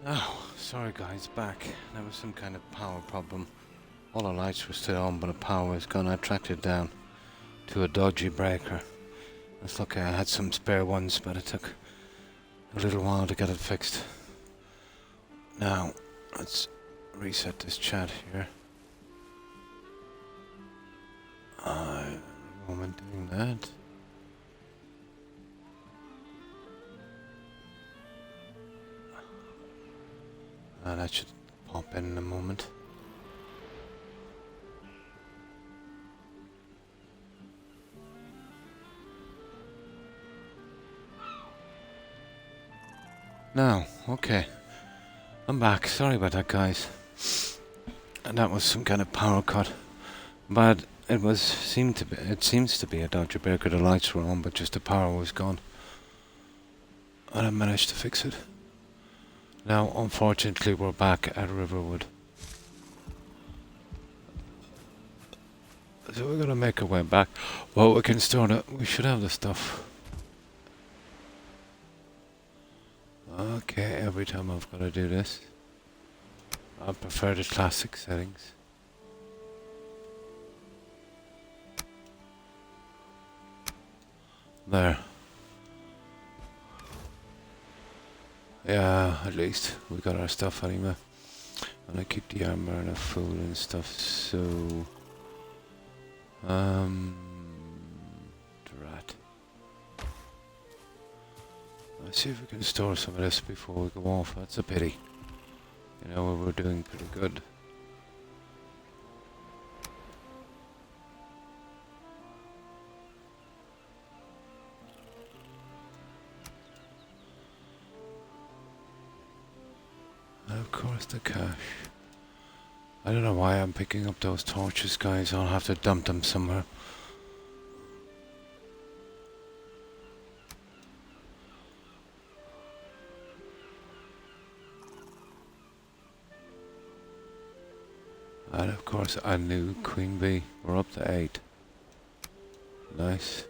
Oh, sorry guys, back. There was some kind of power problem. All the lights were still on, but the power was gone. I tracked it down to a dodgy breaker. It's lucky I had some spare ones, but it took a little while to get it fixed. Now, let's reset this chat here. Moment doing that. That should pop in a moment. Now, okay. I'm back. Sorry about that, guys. And that was some kind of power cut. But it seems to be a dodgy breaker. The lights were on, but just the power was gone. And I managed to fix it. Now, unfortunately, we're back at Riverwood. So we're gonna make our way back. Well, we can start it. We should have the stuff. Okay, every time I've got to do this. I prefer the classic settings. There. Yeah, at least we got our stuff anyway. And I keep the armor and the food and stuff, so... Drat. Let's see if we can store some of this before we go off. That's a pity. You know, we were doing pretty good. And of course the cash. I don't know why I'm picking up those torches, guys. I'll have to dump them somewhere. And of course a new queen bee. We're up to 8. Nice.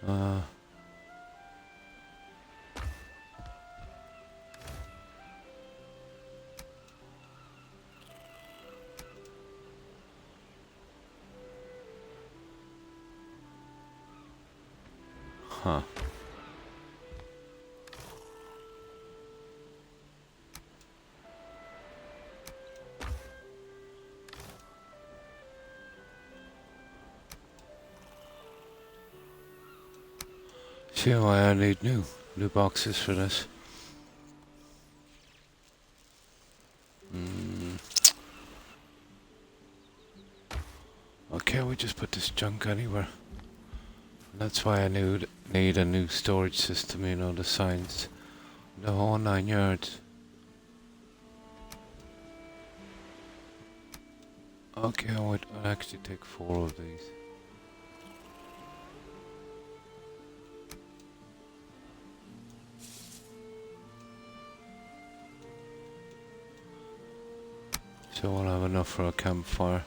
Huh. See why I need new boxes for this. Okay, we just put this junk anywhere. That's why I need a new storage system, you know, the signs, the whole 9 yards. Okay, I'll actually take 4 of these. So we'll have enough for a campfire.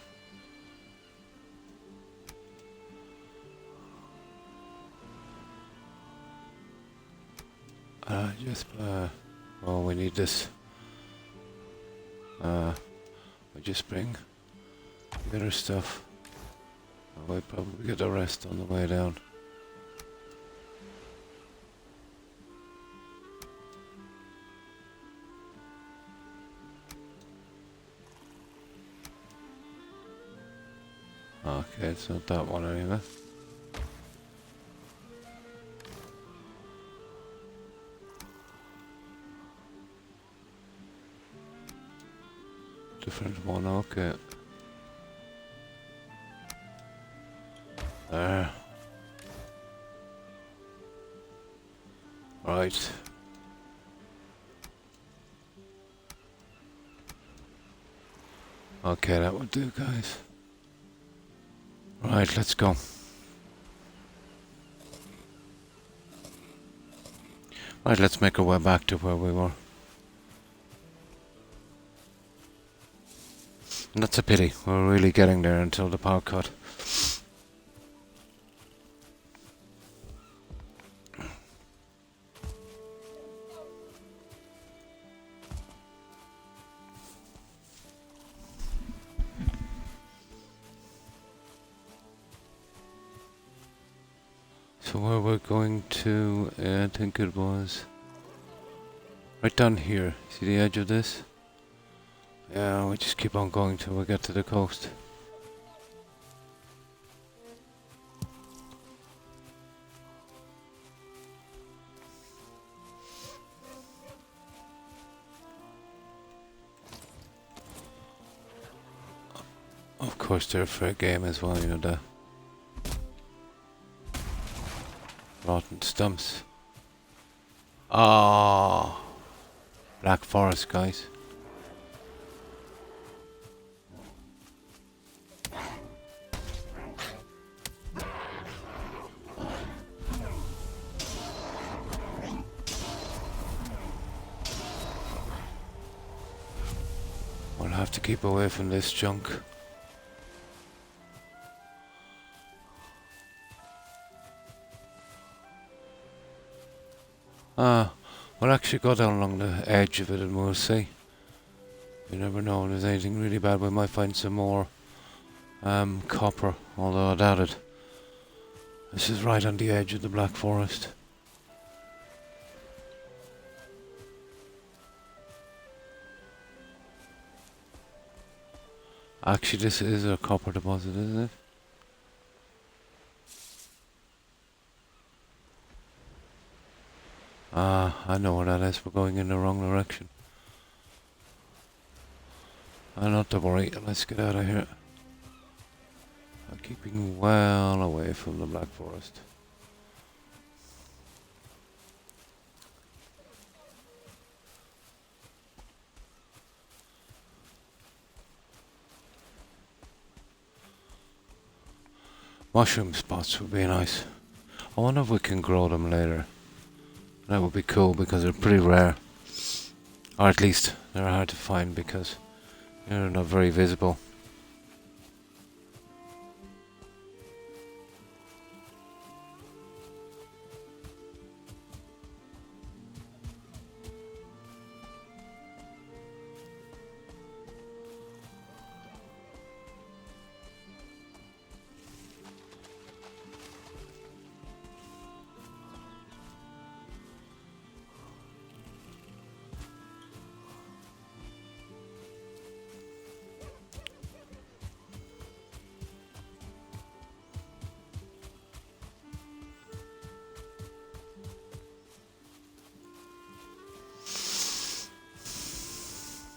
Well, we need this. We just bring the other stuff. We'll probably get the rest on the way down. Okay, it's not that one anyway. Different one, okay. There. Right. Okay, that would do, guys. Right, let's go. Right, let's make our way back to where we were. And that's a pity. We're really getting there until the power cut. So where we're going to, I think it was right down here. See the edge of this? Yeah, we just keep on going till we get to the coast. Of course they're fair game as well, you know, the rotten stumps. Ah, Black Forest, guys. We'll have to keep away from this junk. We'll actually go down along the edge of it and we'll see. You never know, if there's anything really bad, we might find some more copper, although I doubt it. This is right on the edge of the Black Forest. Actually, this is a copper deposit, isn't it? I know where that is. We're going in the wrong direction. Not to worry, let's get out of here. I'm keeping well away from the Black Forest. Mushroom spots would be nice. I wonder if we can grow them later. That would be cool because they're pretty rare. Or at least they're hard to find because they're not very visible.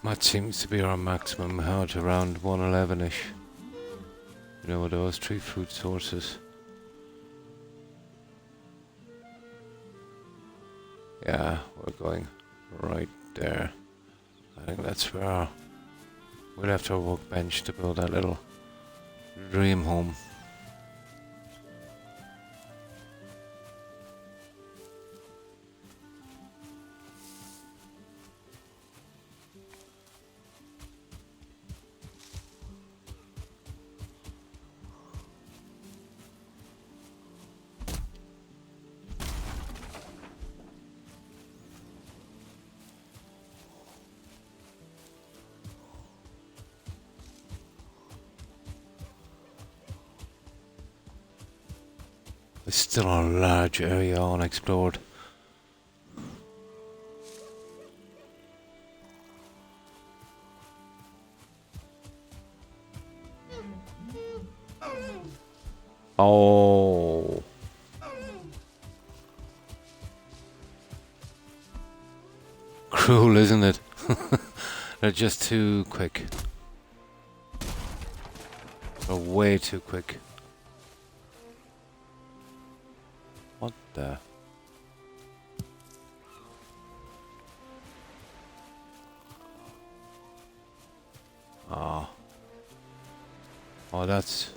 That seems to be our maximum height, around 111-ish. You know, with those 3 food sources. Yeah, we're going right there. I think that's where we left our workbench to build that little dream home. There's still a large area unexplored. Oh. Cruel, isn't it? They're just too quick. They're way too quick. What the? Ah. Oh, that's...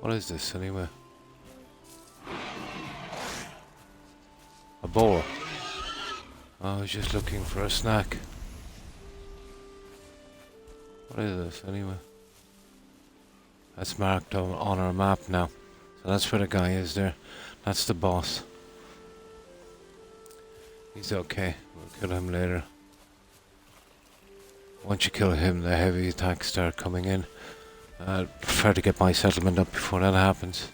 What is this anyway? A boar. I was just looking for a snack. What is this anyway? That's marked on our map now. So that's where the guy is there. That's the boss. He's okay. We'll kill him later. Once you kill him, the heavy attacks start coming in. I'd prefer to get my settlement up before that happens.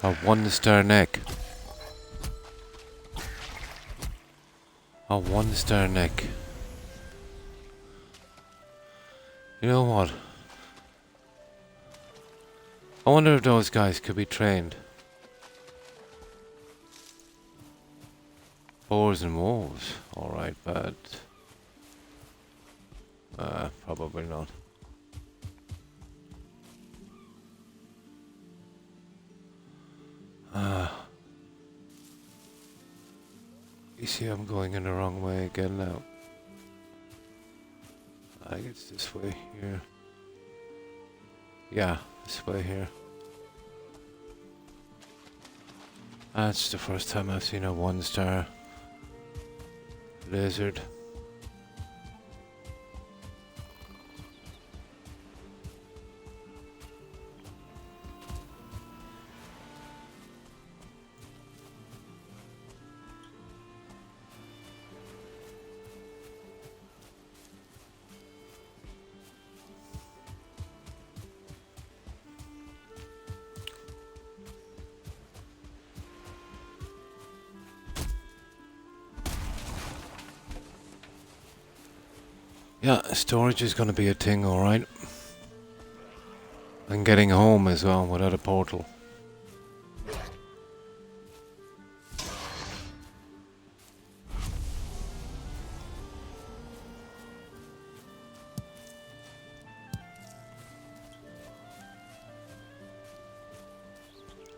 A 1-star neck. A 1-star neck. You know what? I wonder if those guys could be trained. Boars and wolves. Alright, but... probably not. You see I'm going in the wrong way again now. I think it's this way here. Yeah, this way here. That's the first time I've seen a 1-star lizard. Yeah, storage is going to be a thing, alright. And getting home as well without a portal.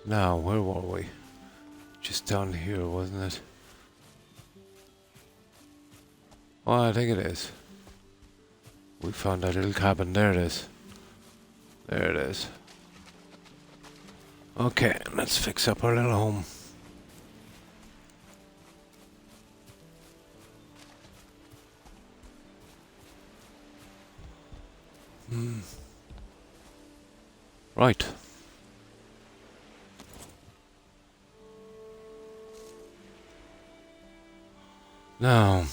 Now, where were we? Just down here, wasn't it? Oh, I think it is. We found that little cabin. There it is. There it is. Okay, let's fix up our little home. Right. Now...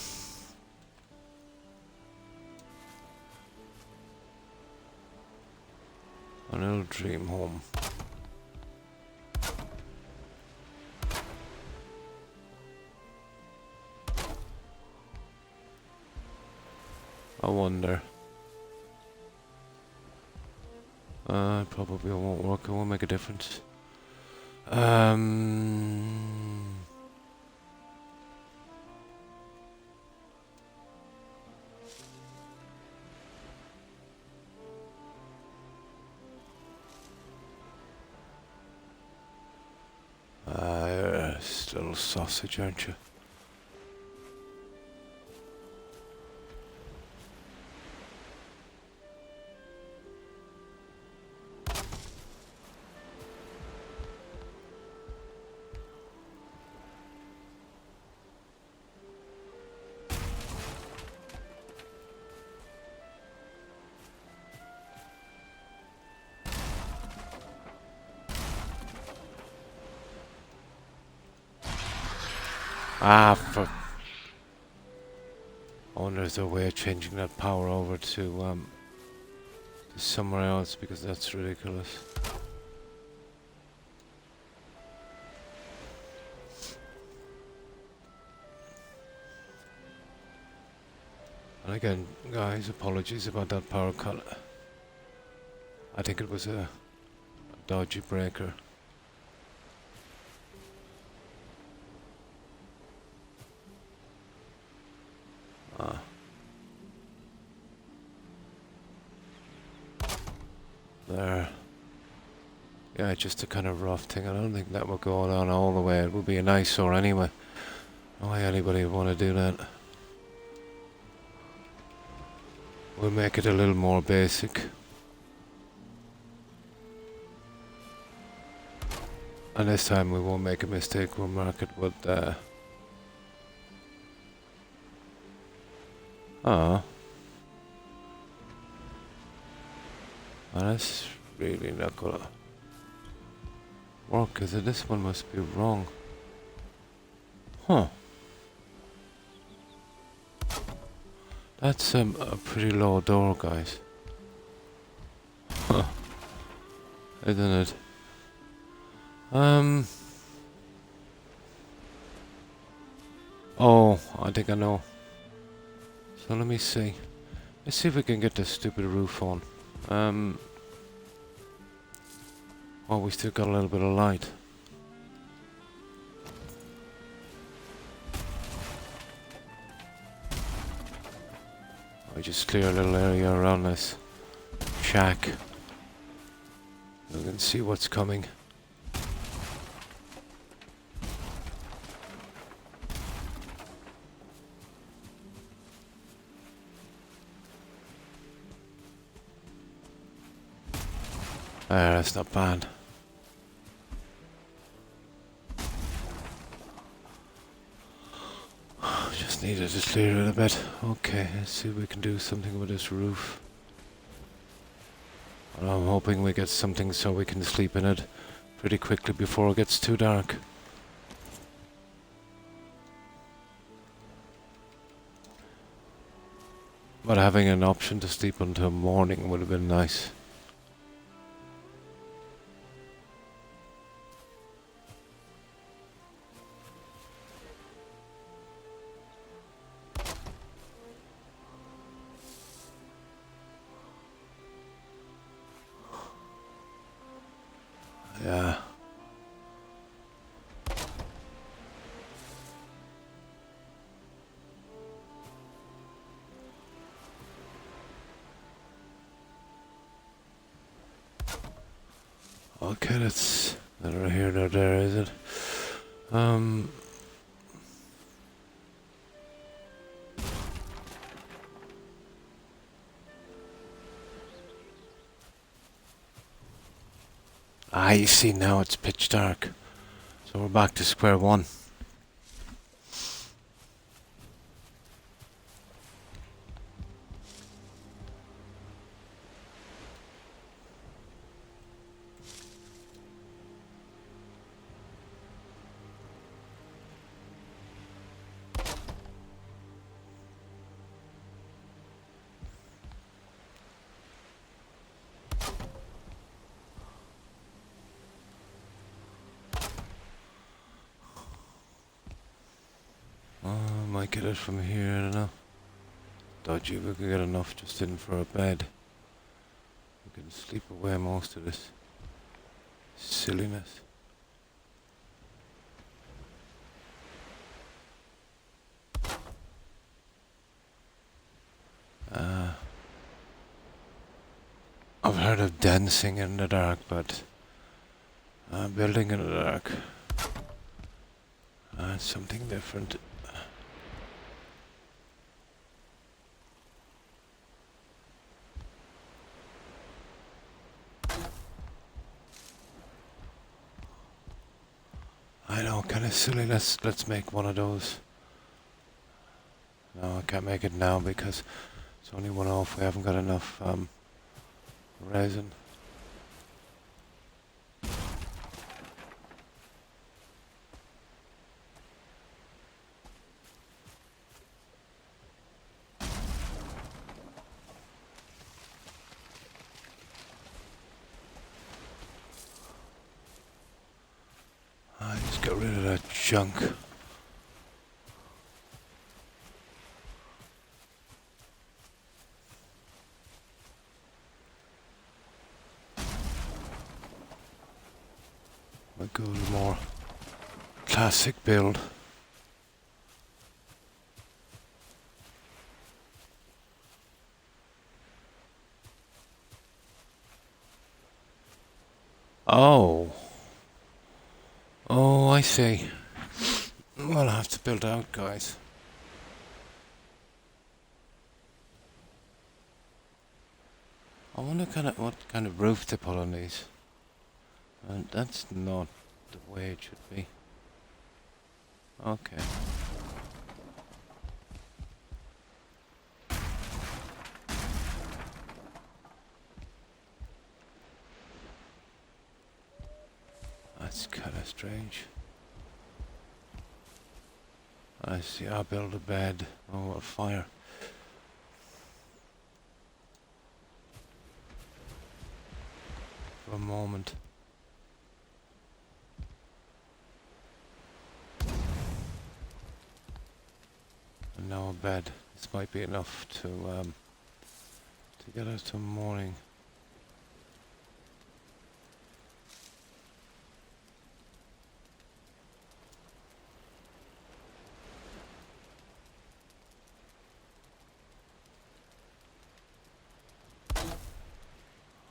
a little dream home. I wonder. Probably won't work. It won't make a difference. You're a little sausage, aren't you? For... I wonder if there's a way of changing that power over to somewhere else, because that's ridiculous. And again, guys, apologies about that power cut. I think it was a dodgy breaker. There. Yeah, just a kind of rough thing. I don't think that will go on all the way. It would be an eyesore anyway. Why anybody would want to do that? We'll make it a little more basic. And this time we won't make a mistake. We'll mark it with well, that's really not gonna work, is it? This one must be wrong. Huh. That's a pretty low door, guys. Huh. Isn't it? Um. Oh, I think I know. So let me see. Let's see if we can get this stupid roof on. Oh, we still got a little bit of light. I just clear a little area around this shack. We can see what's coming. That's not bad. Just needed to clear it a bit. Okay, let's see if we can do something with this roof. And I'm hoping we get something so we can sleep in it pretty quickly before it gets too dark. But having an option to sleep until morning would have been nice. Yeah. Okay, that's neither here nor there, is it? You see now it's pitch dark. So we're back to square one. Might get it from here, I don't know. Dodgy, we could get enough just in for a bed. We can sleep away most of this silliness. I've heard of dancing in the dark, but building in the dark, it's something different. I know, kind of silly. Let's make one of those. No, I can't make it now because it's only one off. We haven't got enough resin. Just get rid of that junk. We'll go to more classic build. Oh. Oh, I see. Well, I'll have to build out, guys. I wonder what kind of roof to put on these. And that's not the way it should be. Okay. That's kind of strange. I see, I'll build a bed. Oh, what fire. For a moment. And now a bed. This might be enough to get us to morning.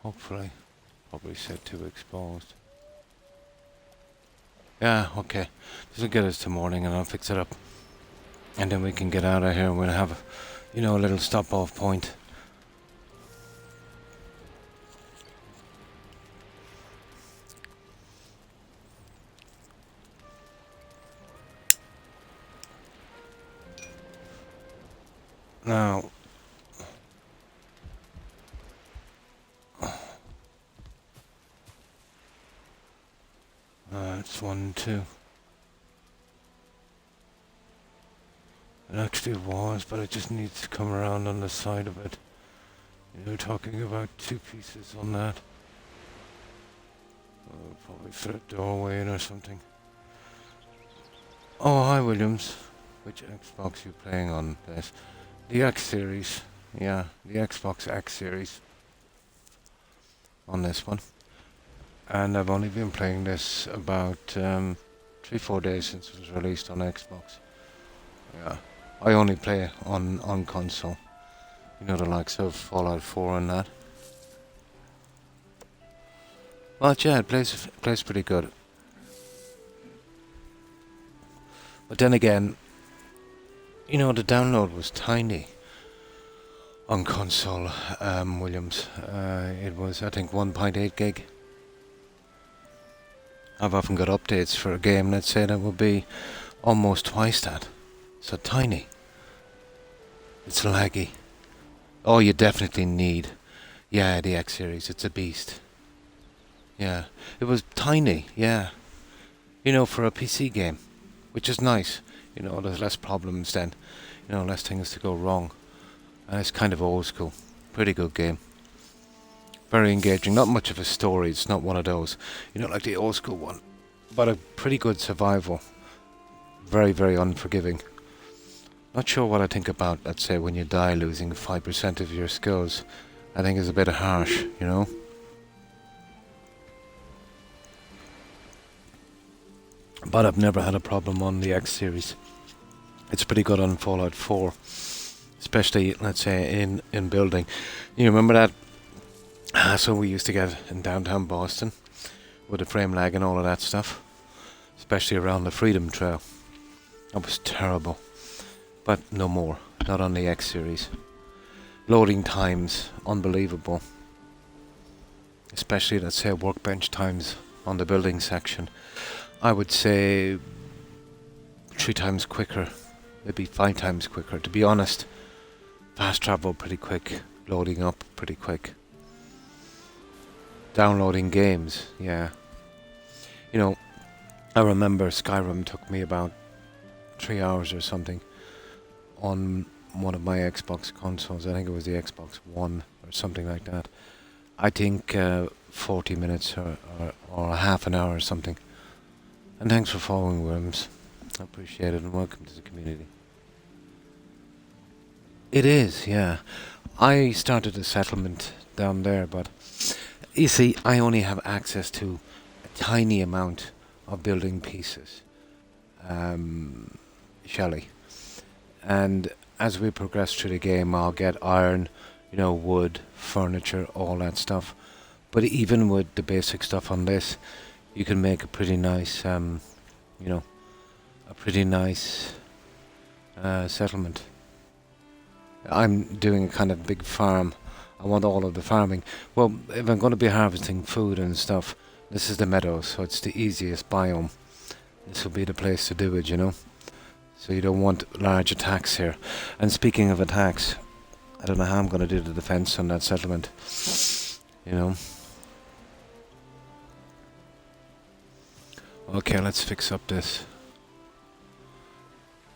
Hopefully. Probably set too exposed. Yeah, okay. This will get us to morning and I'll fix it up. And then we can get out of here and we'll have, a little stop-off point. Now, it's 1, 2. It actually was, but it just needs to come around on the side of it. You're talking about 2 pieces on that. Probably fit a doorway in or something. Oh, hi Williams. Which Xbox you playing on this? The X series. Yeah, the Xbox X series. On this one. And I've only been playing this about 3-4 days since it was released on Xbox. Yeah. I only play on console. The likes of Fallout 4 and that. But yeah, it plays pretty good. But then again, the download was tiny on console, Williams. It was, I think, 1.8 gig. I've often got updates for a game, let's say, that would be almost twice that. So tiny. It's laggy. Oh, you definitely need, the X series. It's a beast. Yeah, it was tiny. Yeah, for a PC game, which is nice. There's less problems then. Less things to go wrong, and it's kind of old school. Pretty good game. Very engaging. Not much of a story. It's not one of those, like the old school one, but a pretty good survival. Very, very unforgiving. Not sure what I think about, let's say, when you die losing 5% of your skills. I think it's a bit harsh, But I've never had a problem on the X series. It's pretty good on Fallout 4. Especially, let's say, in building. You remember that hassle we used to get in downtown Boston? With the frame lag and all of that stuff? Especially around the Freedom Trail. That was terrible. But no more. Not on the X series. Loading times, unbelievable. Especially, let's say, workbench times on the building section. I would say 3 times quicker. Maybe 5 times quicker. To be honest, fast travel pretty quick. Loading up pretty quick. Downloading games, yeah. I remember Skyrim took me about 3 hours or something. On one of my Xbox consoles. I think it was the Xbox One or something like that. I think 40 minutes or half an hour or something. And thanks for following, Worms. I appreciate it and welcome to the community. It is, yeah. I started a settlement down there, but you see, I only have access to a tiny amount of building pieces. Shelley. And as we progress through the game, I'll get iron, wood, furniture, all that stuff. But even with the basic stuff on this, you can make a pretty nice, settlement. I'm doing a kind of big farm. I want all of the farming. Well, if I'm going to be harvesting food and stuff, this is the meadows, so it's the easiest biome. This will be the place to do it, So you don't want large attacks here. And speaking of attacks, I don't know how I'm going to do the defense on that settlement. Okay, let's fix up this.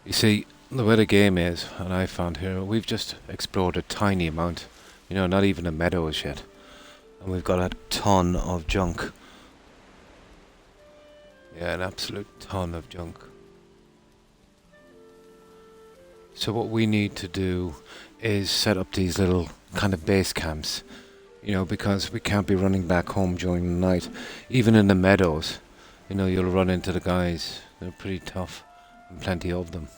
You see, the way the game is, and I found here, we've just explored a tiny amount. Not even a meadows yet. And we've got a ton of junk. Yeah, an absolute ton of junk. So what we need to do is set up these little kind of base camps, you know, because we can't be running back home during the night. Even in the meadows, you know, you'll run into the guys. They're pretty tough, and plenty of them.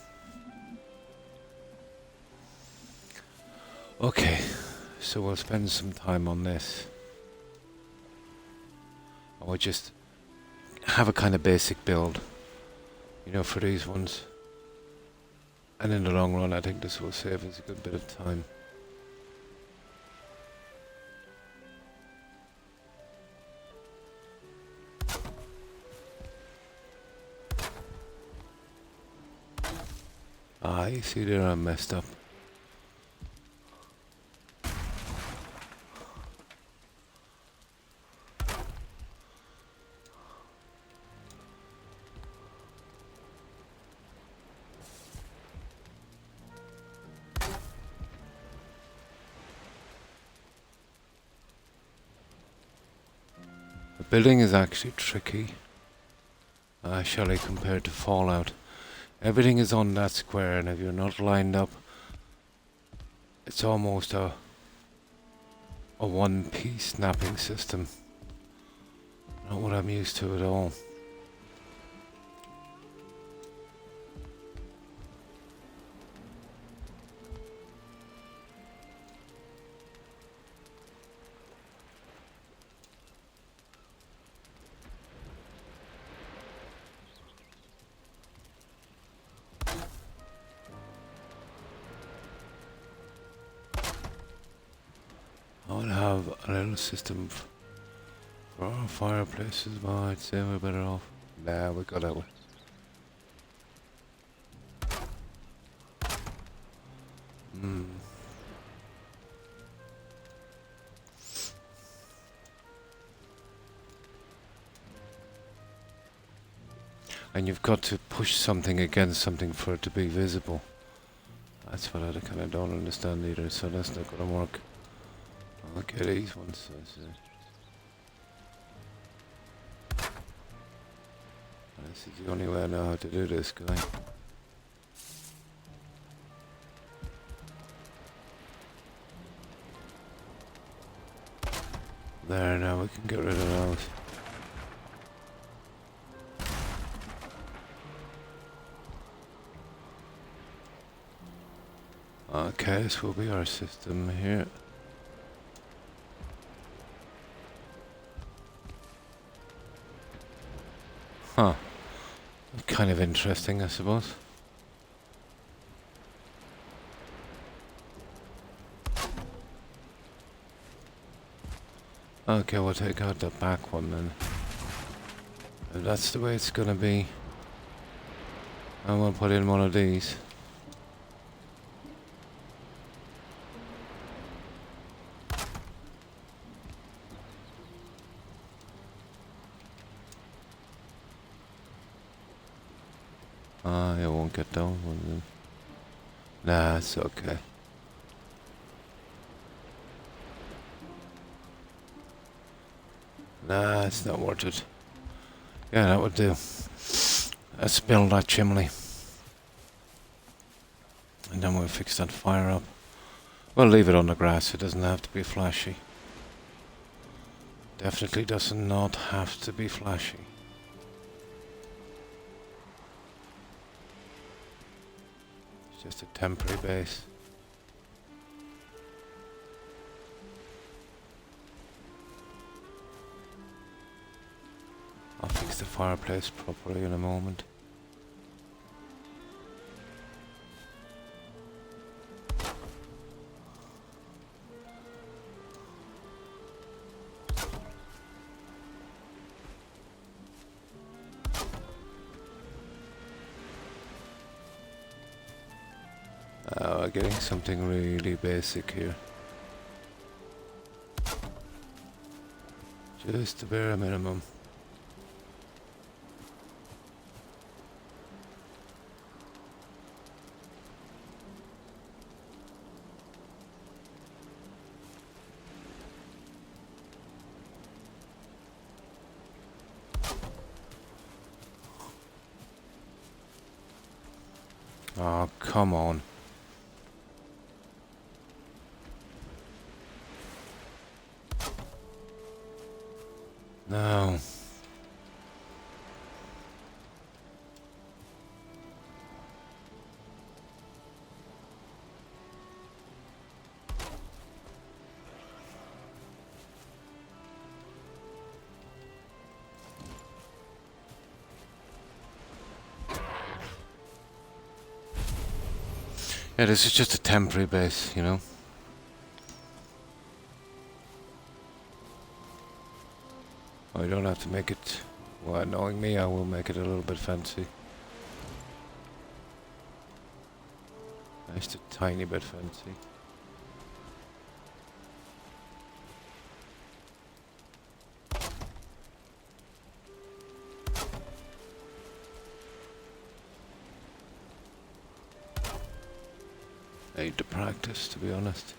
Okay, so we'll spend some time on this. I will just have a kind of basic build, you know, for these ones. And in the long run, I think this will save us a good bit of time. Ah, you see there, I messed up. The building is actually tricky, shall I, compared to Fallout. Everything is on that square, and if you're not lined up, it's almost a one-piece snapping system. Not what I'm used to at all. I would have a little system for our fireplaces, but I'd say we're better off. Nah, we got out. And you've got to push something against something for it to be visible. That's what I kind of don't understand either, so that's not gonna work. Okay, these ones. This is the only way I know how to do this, guy. There, now we can get rid of those. Okay, this will be our system here. Huh. Kind of interesting, I suppose. Okay, we'll take out the back one then. If that's the way it's gonna be, I will put in one of these. I won't get down one then. Nah, it's okay. Nah, it's not worth it. Yeah, that would do. Let's build that chimney. And then we'll fix that fire up. We'll leave it on the grass, it doesn't have to be flashy. Definitely does not have to be flashy. It's just a temporary base. I'll fix the fireplace properly in a moment. We're getting something really basic here. Just the bare minimum. Oh, come on. No. Yeah, this is just a temporary base, you know. I don't have to make it. Well, knowing me, I will make it a little bit fancy. Just a tiny bit fancy. I need to practice, to be honest.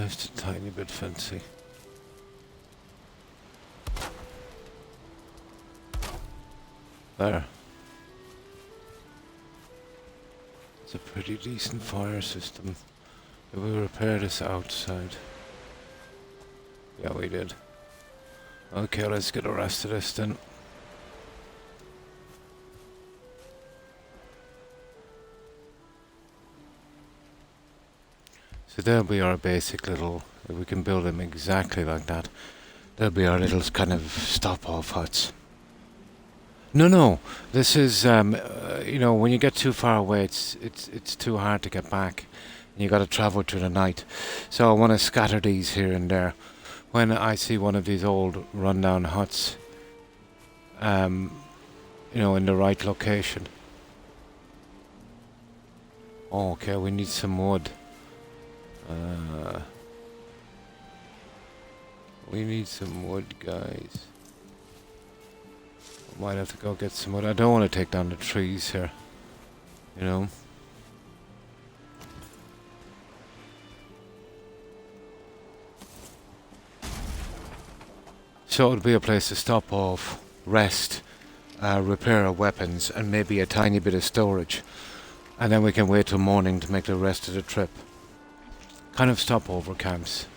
Just a tiny bit fancy. There. It's a pretty decent fire system. Did we repair this outside? Yeah, we did. Okay, let's get the rest of this then. So there'll be our basic little, if we can build them exactly like that, there'll be our little kind of stop-off huts. No, this is, you know, when you get too far away, it's too hard to get back. And you got to travel through the night. So I want to scatter these here and there. When I see one of these old rundown huts, you know, in the right location. Oh, okay, we need some wood. We need some wood, guys. Might have to go get some wood. I don't want to take down the trees here, you know. So it'll be a place to stop off, rest, repair our weapons, and maybe a tiny bit of storage. And then we can wait till morning to make the rest of the trip. Kind of stopover camps.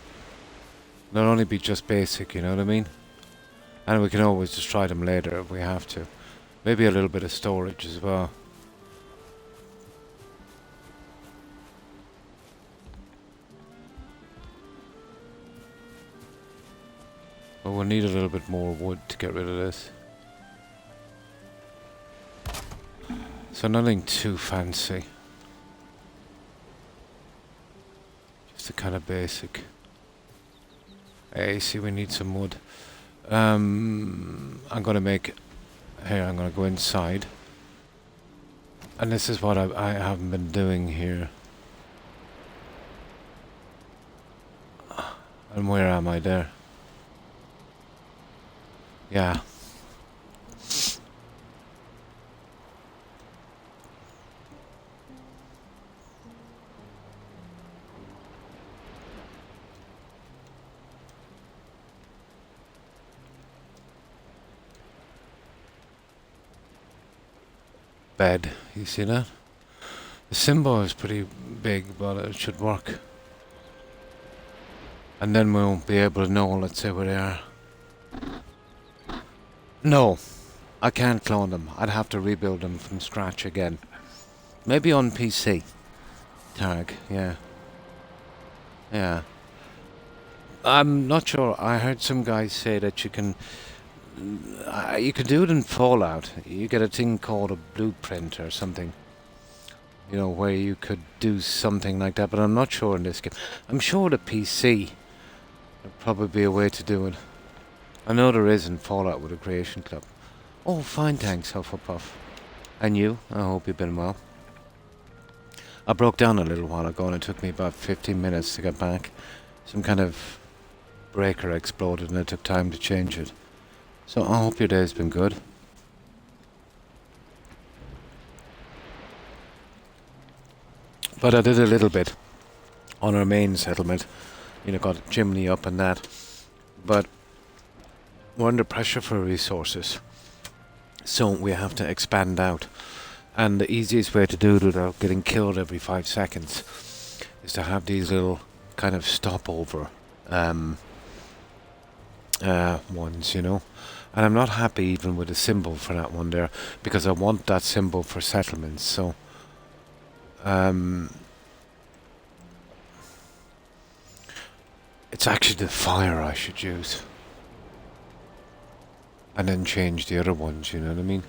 They'll only be just basic, you know what I mean? And we can always just try them later if we have to. Maybe a little bit of storage as well. But we'll need a little bit more wood to get rid of this. So nothing too fancy. Just a kind of basic. Hey, see, we need some wood. I'm gonna make... Here, I'm gonna go inside. And this is what I haven't been doing here. And where am I there? Yeah. Bed, you see that? The symbol is pretty big, but it should work. And then we'll be able to know, let's say, where they are. No, I can't clone them. I'd have to rebuild them from scratch again. Maybe on PC. Tag, yeah. Yeah. I'm not sure. I heard some guys say that you can do it in Fallout. You get a thing called a blueprint or something. You know, where you could do something like that, but I'm not sure in this game. I'm sure the PC would probably be a way to do it. I know there is in Fallout with a creation club. Oh, fine, thanks, Hufflepuff. And you? I hope you've been well. I broke down a little while ago and it took me about 15 minutes to get back. Some kind of breaker exploded and it took time to change it. So I hope your day's been good. But I did a little bit on our main settlement. You know, got a chimney up and that. but we're under pressure for resources, so we have to expand out. And the easiest way to do it without getting killed every 5 seconds is to have these little kind of stopover ones, you know. And I'm not happy even with the symbol for that one there, because I want that symbol for settlements. So it's actually the fire I should use, and then change the other ones, you know what I mean?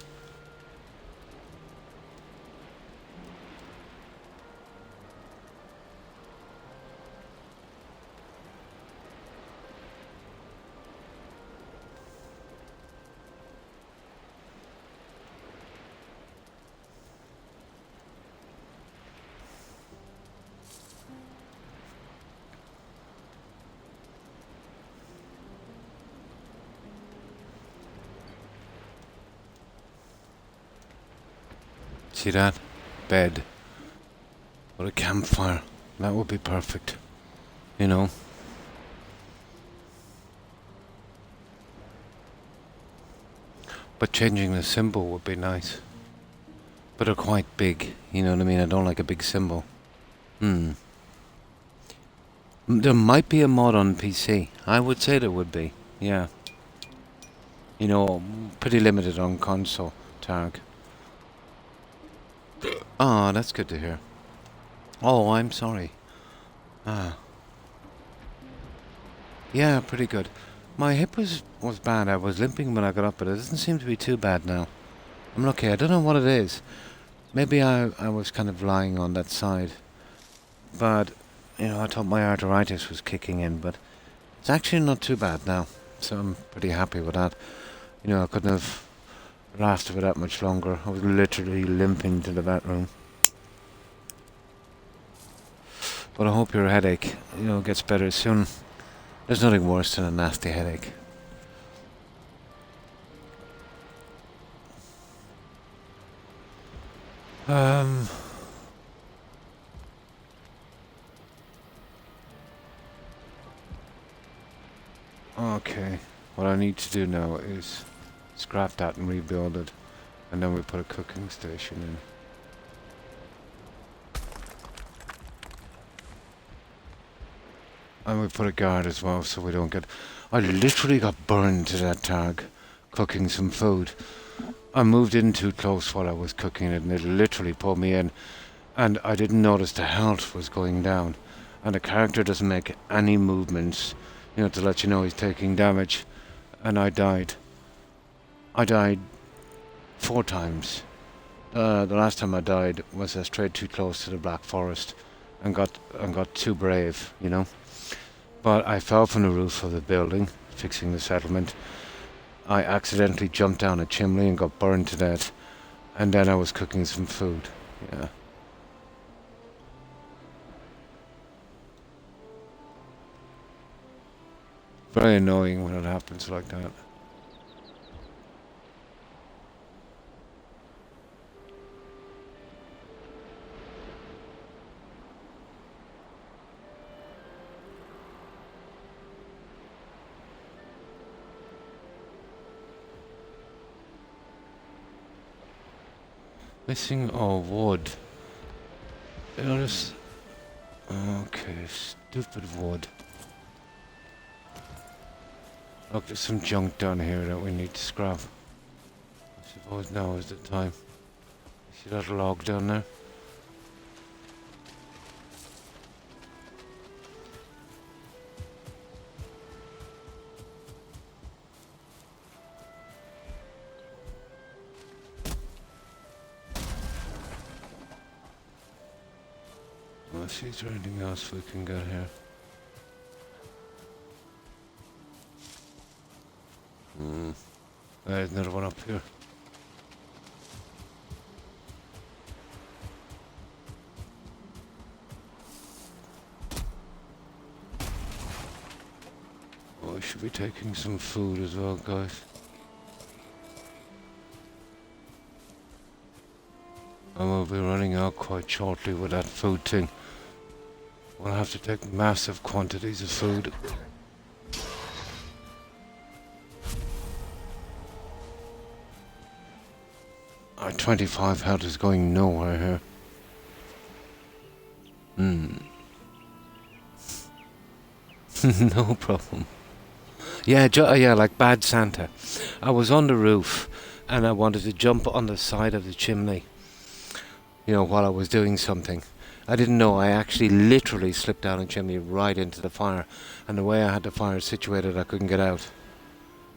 See that? Bed. Or a campfire. That would be perfect. You know? But changing the symbol would be nice. But they're quite big, you know what I mean? I don't like a big symbol. There might be a mod on PC. I would say there would be, yeah. You know, pretty limited on console, Targ. Ah, that's good to hear. Oh, I'm sorry. Ah. Yeah, pretty good. My hip was bad. I was limping when I got up, but it doesn't seem to be too bad now. I'm lucky. I don't know what it is. Maybe I was kind of lying on that side. But, you know, I thought my arthritis was kicking in, but it's actually not too bad now. So I'm pretty happy with that. You know, I couldn't have lasted for that much longer. I was literally limping to the bathroom. But I hope your headache, you know, gets better soon. There's nothing worse than a nasty headache. Okay. What I need to do now is scrap that and rebuild it. And then we put a cooking station in. And we put a guard as well, so we don't get... I literally got burned to that tag cooking some food. I moved in too close while I was cooking it, and it literally pulled me in. And I didn't notice the health was going down. And the character doesn't make any movements, you know, to let you know he's taking damage. And I died. I died 4 times. The last time I died was I strayed too close to the Black Forest and got too brave, you know. But I fell from the roof of the building, fixing the settlement. I accidentally jumped down a chimney and got burned to death. And then I was cooking some food. Yeah. Very annoying when it happens like that. Missing wood. There's... Okay, stupid wood. Look, there's some junk down here that we need to scrap. I suppose now is the time. See that log down there? Let's see, is there anything else we can get here? There's another one up here. Oh, we should be taking some food as well, guys. And we'll be running out quite shortly with that food thing. We'll have to take massive quantities of food. Our 25 health is going nowhere here. No problem. Yeah, yeah, like Bad Santa. I was on the roof and I wanted to jump on the side of the chimney, while I was doing something. I didn't know I actually literally slipped down a chimney right into the fire, and the way I had the fire situated, I couldn't get out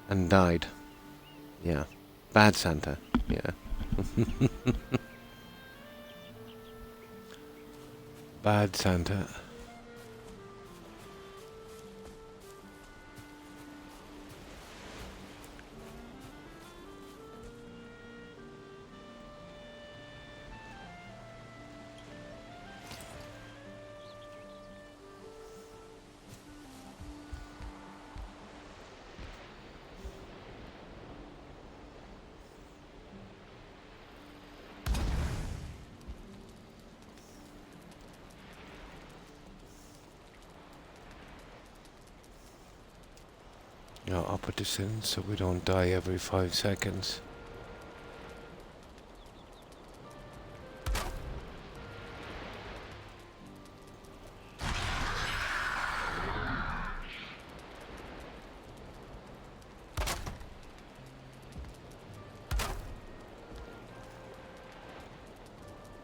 and died. Yeah. Bad Santa. Yeah. Bad Santa. I'll put this in so we don't die every 5 seconds.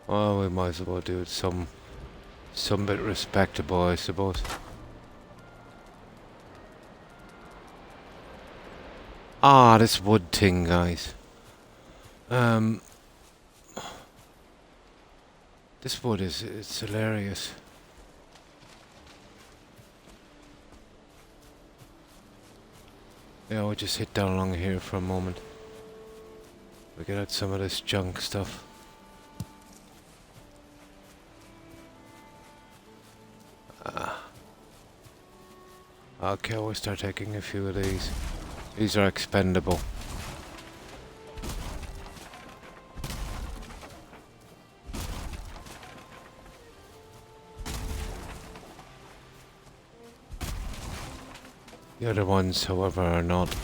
Well, we might as well do it some bit respectable, I suppose. Ah, this wood thing, guys. This wood it's hilarious. Yeah, we'll just hit down along here for a moment. We get out some of this junk stuff. Okay, we'll start taking a few of these. These are expendable. The other ones, however, are not.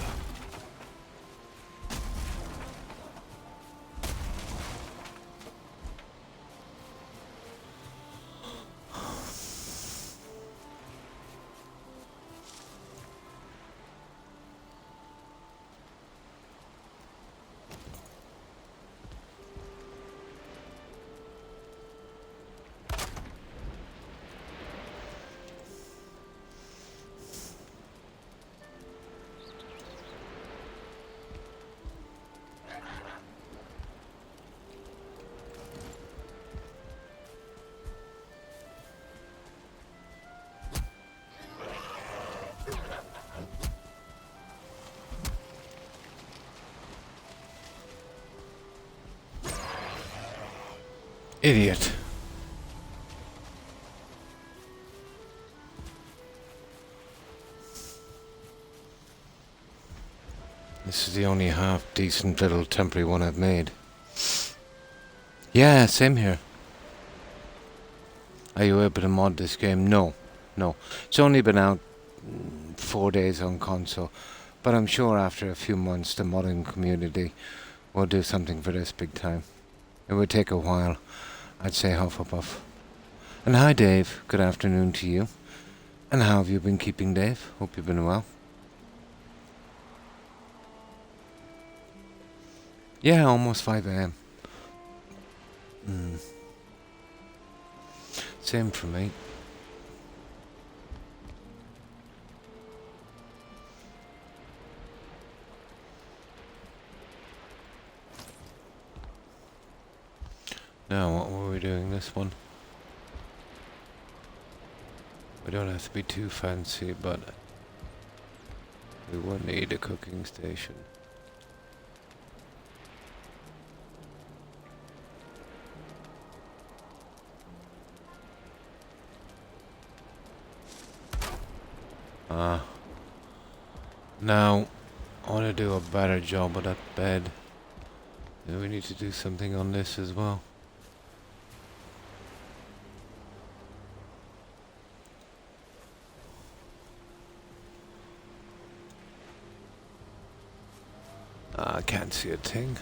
Idiot. This is the only half decent little temporary one I've made. Yeah, same here. Are you able to mod this game? No. It's only been out 4 days on console, but I'm sure after a few months the modding community will do something for this big time. It would take a while, I'd say Hufflepuff. And hi Dave, good afternoon to you. And how have you been keeping, Dave? Hope you've been well. Yeah, almost 5 AM. Same for me. Now, what were we doing this one? We don't have to be too fancy, but we will need a cooking station. Now, I want to do a better job of that bed. And we need to do something on this as well. I can't see a thing.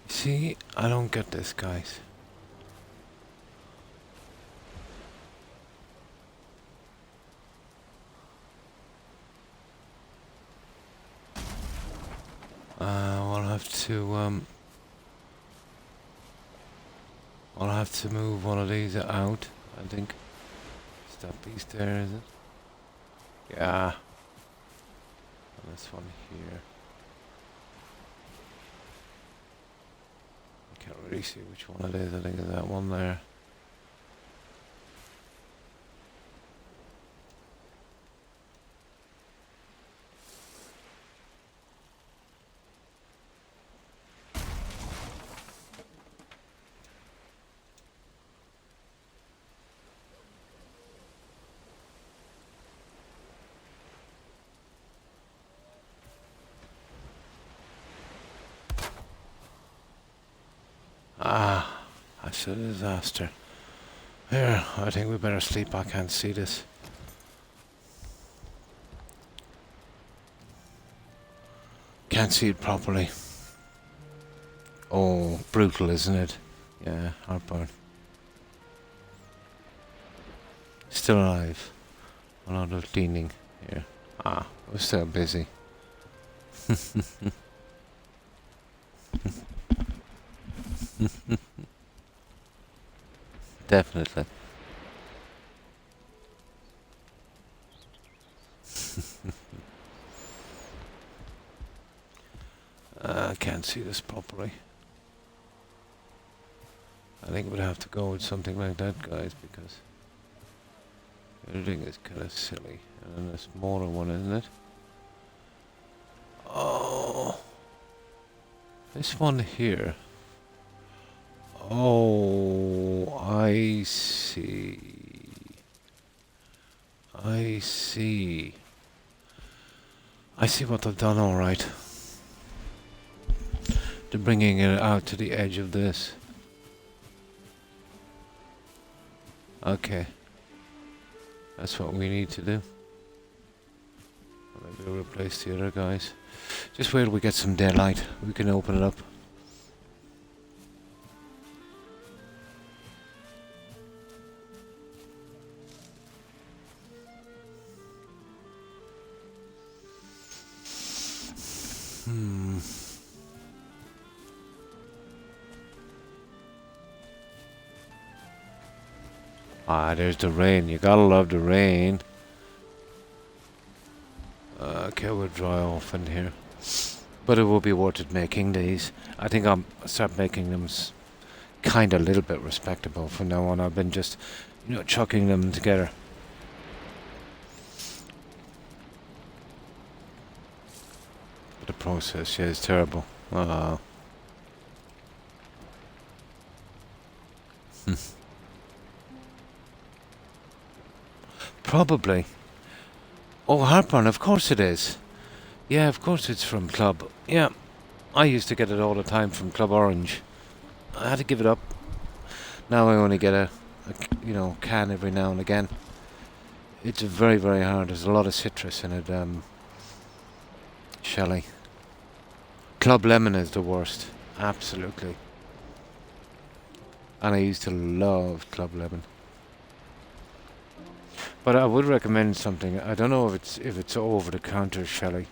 See, I don't get this, guys. I'll have to move one of these out, I think. That piece there, is it? Yeah. And this one here. I can't really see which one it is. I think it's that one there. Ah, that's a disaster. Here, I think we better sleep. I can't see this. Can't see it properly. Oh, brutal, isn't it? Yeah, heartburn. Still alive. A lot of cleaning here. Ah, we're still busy. Definitely. I can't see this properly. I think we'd have to go with something like that, guys, because everything is kind of silly. And then a smaller one, isn't it? Oh, this one here. Oh, I see. I see. I see what they've done, all right. They're bringing it out to the edge of this. Okay. That's what we need to do. Maybe we'll replace the other guys. Just wait till we get some daylight. We can open it up. Ah, there's the rain. You gotta love the rain. Okay, we'll dry off in here. But it will be worth it making these. I think I'll start making them kind of a little bit respectable from now on. I've been just, chucking them together. But the process, yeah, is terrible. Probably. Oh, heartburn, of course it is. Yeah, of course it's from Club. Yeah, I used to get it all the time from Club Orange. I had to give it up. Now I only get a can every now and again. It's very, very hard. There's a lot of citrus in it, Shelley. Club Lemon is the worst. Absolutely. And I used to love Club Lemon. But I would recommend something. I don't know if it's over the counter, Shelley.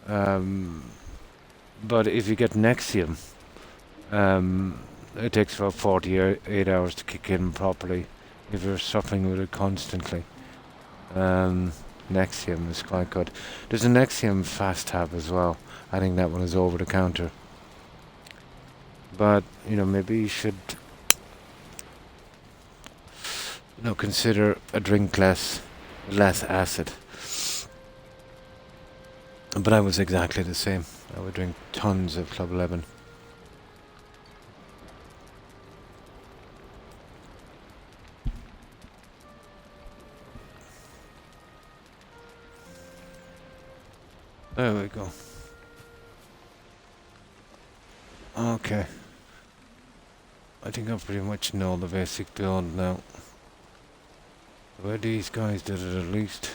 But if you get Nexium, it takes about 48 hours to kick in properly if you're suffering with it constantly. Nexium is quite good. There's a Nexium Fast Tab as well. I think that one is over the counter. But, maybe you should consider a drink less acid. But I was exactly the same. I would drink tons of Club Lemon. There we go. Okay. I think I pretty much know the basic build now. The way these guys did it, at least.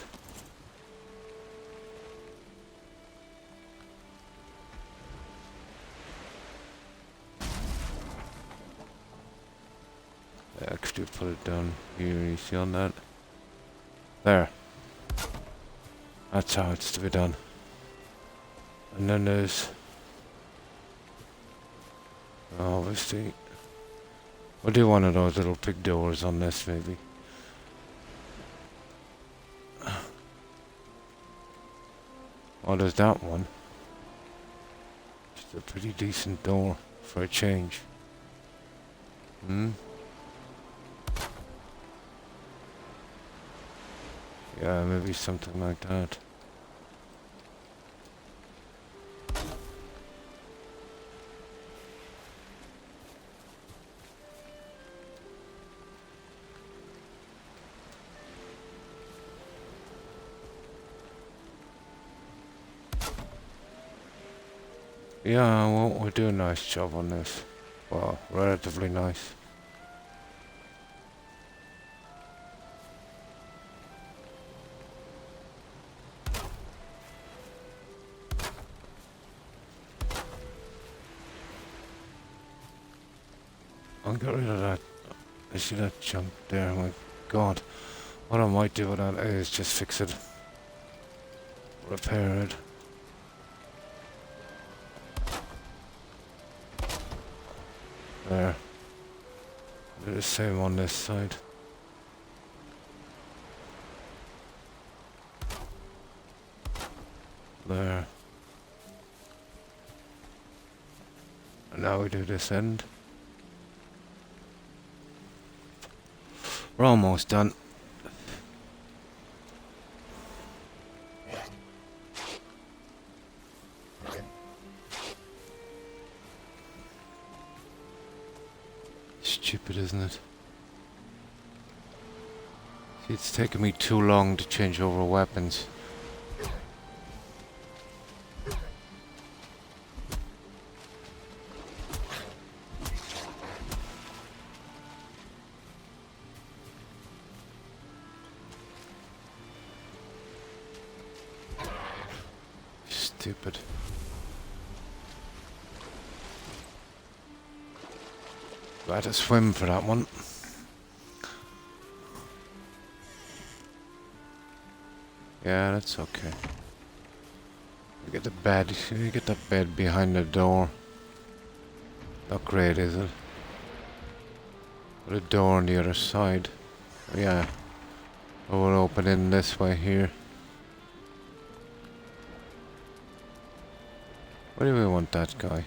Could you put it down here? You see on that? There. That's how it's to be done. And then there's obviously we'll do one of those little big doors on this maybe. Oh, there's that one. It's a pretty decent door for a change. Hmm? Yeah, maybe something like that. Yeah, well, we're doing a nice job on this. Well, relatively nice. I'll get rid of that. I see that junk there. My God. What I might do with that is just fix it. Repair it. There. Do the same on this side. There. And now we do this end. We're almost done. Stupid, isn't it? See, it's taken me too long to change over weapons. Stupid. I had to swim for that one. Yeah, that's okay. We get the bed. You get that bed behind the door. Not great, is it? Put a door on the other side. Oh, yeah. Oh, we'll open in this way here. Where do we want that guy?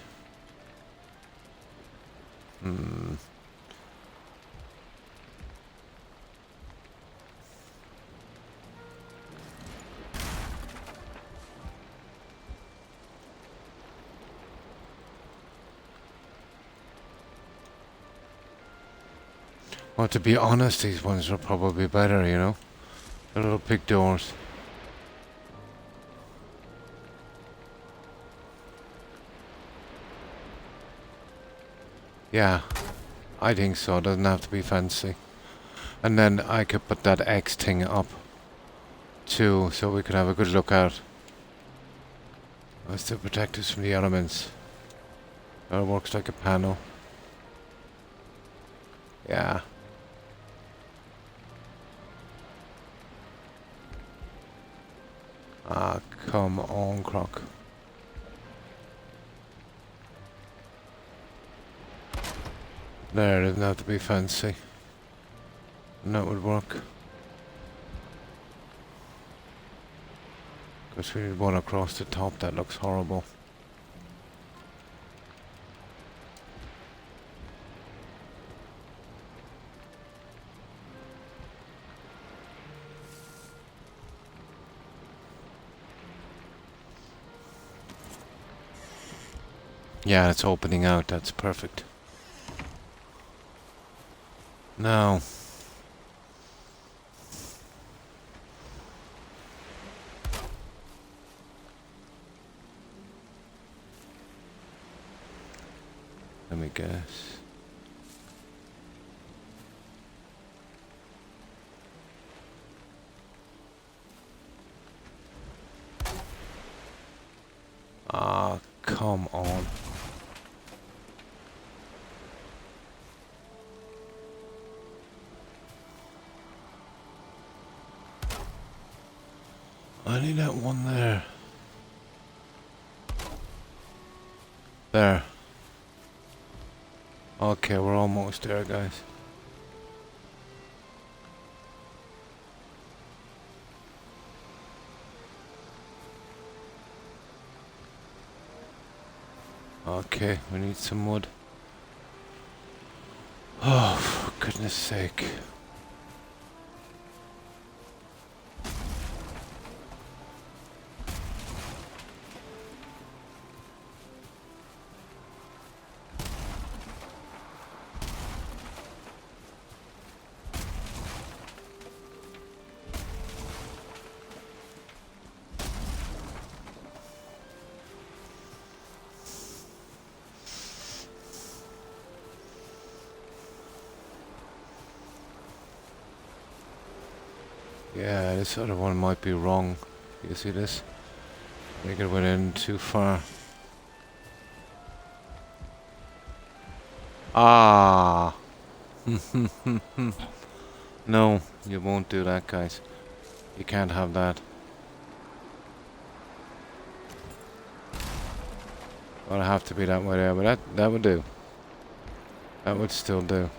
Well, to be honest, these ones are probably better, you know? The little big doors. Yeah, I think so. It doesn't have to be fancy. And then I could put that X thing up too, so we could have a good look out. That's to protect us from the elements. That works like a panel. Yeah. Ah, come on, Croc. There, it doesn't have to be fancy. And that would work. Because we need one across the top, that looks horrible. Yeah, it's opening out, that's perfect. Now, let me guess. Ah, come on. I need that one there. There. Okay, we're almost there, guys. Okay, we need some wood. Oh, for goodness sake. Yeah, this other one might be wrong. You see this? I think it went in too far. Ah! No, you won't do that, guys. You can't have that. Well, it'll have to be that way there, but that would do. That would still do.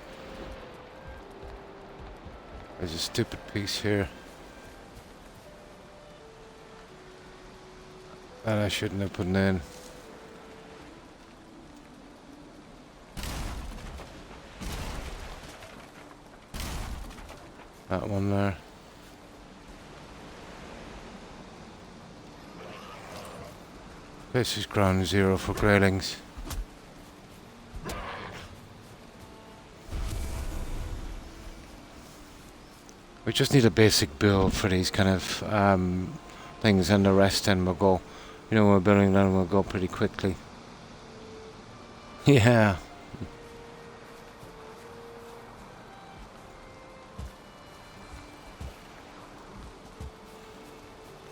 There's a stupid piece here that I shouldn't have put in. That one there. This is ground zero for graylings. We just need a basic build for these kind of things, and the rest then will go. You know, we're building them, will go pretty quickly. Yeah.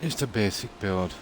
Just a basic build.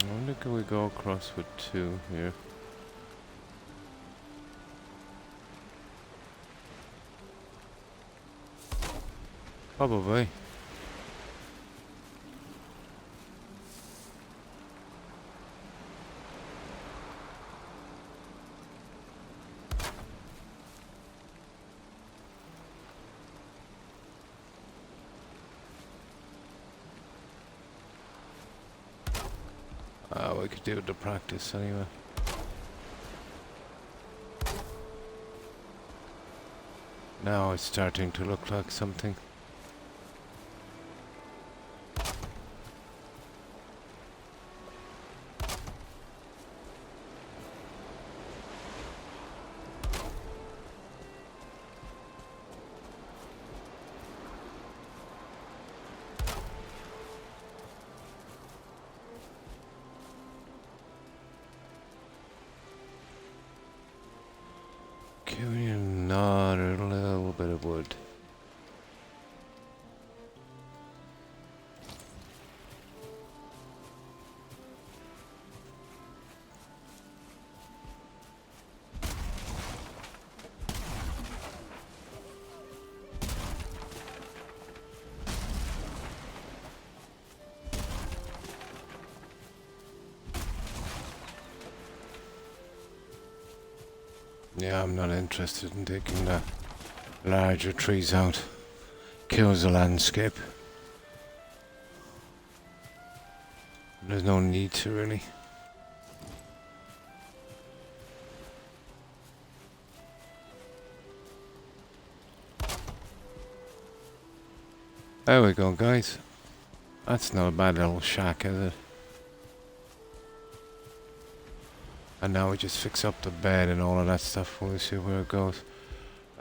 I wonder, can we go across with two here? Probably. We could do it to practice anyway. Now it's starting to look like something. Okay, we need another little bit of wood. Yeah, I'm not interested in taking the larger trees out. Kills the landscape. There's no need to, really. There we go, guys. That's not a bad little shack, is it? And now we just fix up the bed and all of that stuff. We'll see where it goes.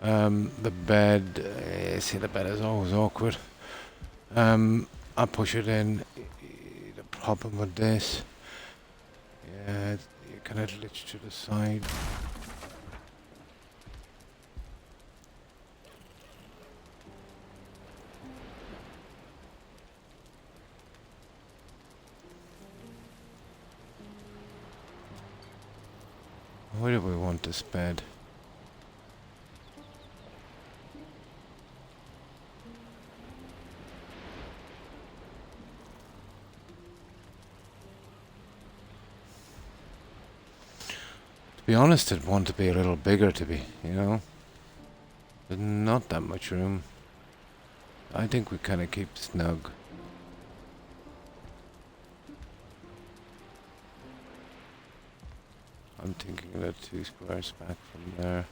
The bed, see, the bed is always awkward. I push it in. The problem with this, yeah, you kind of glitch to the side. Where do we want this bed? To be honest, I'd want to be a little bigger to be, you know? There's not that much room. I think we kind of keep snug. I'm thinking about 2 squares back from there.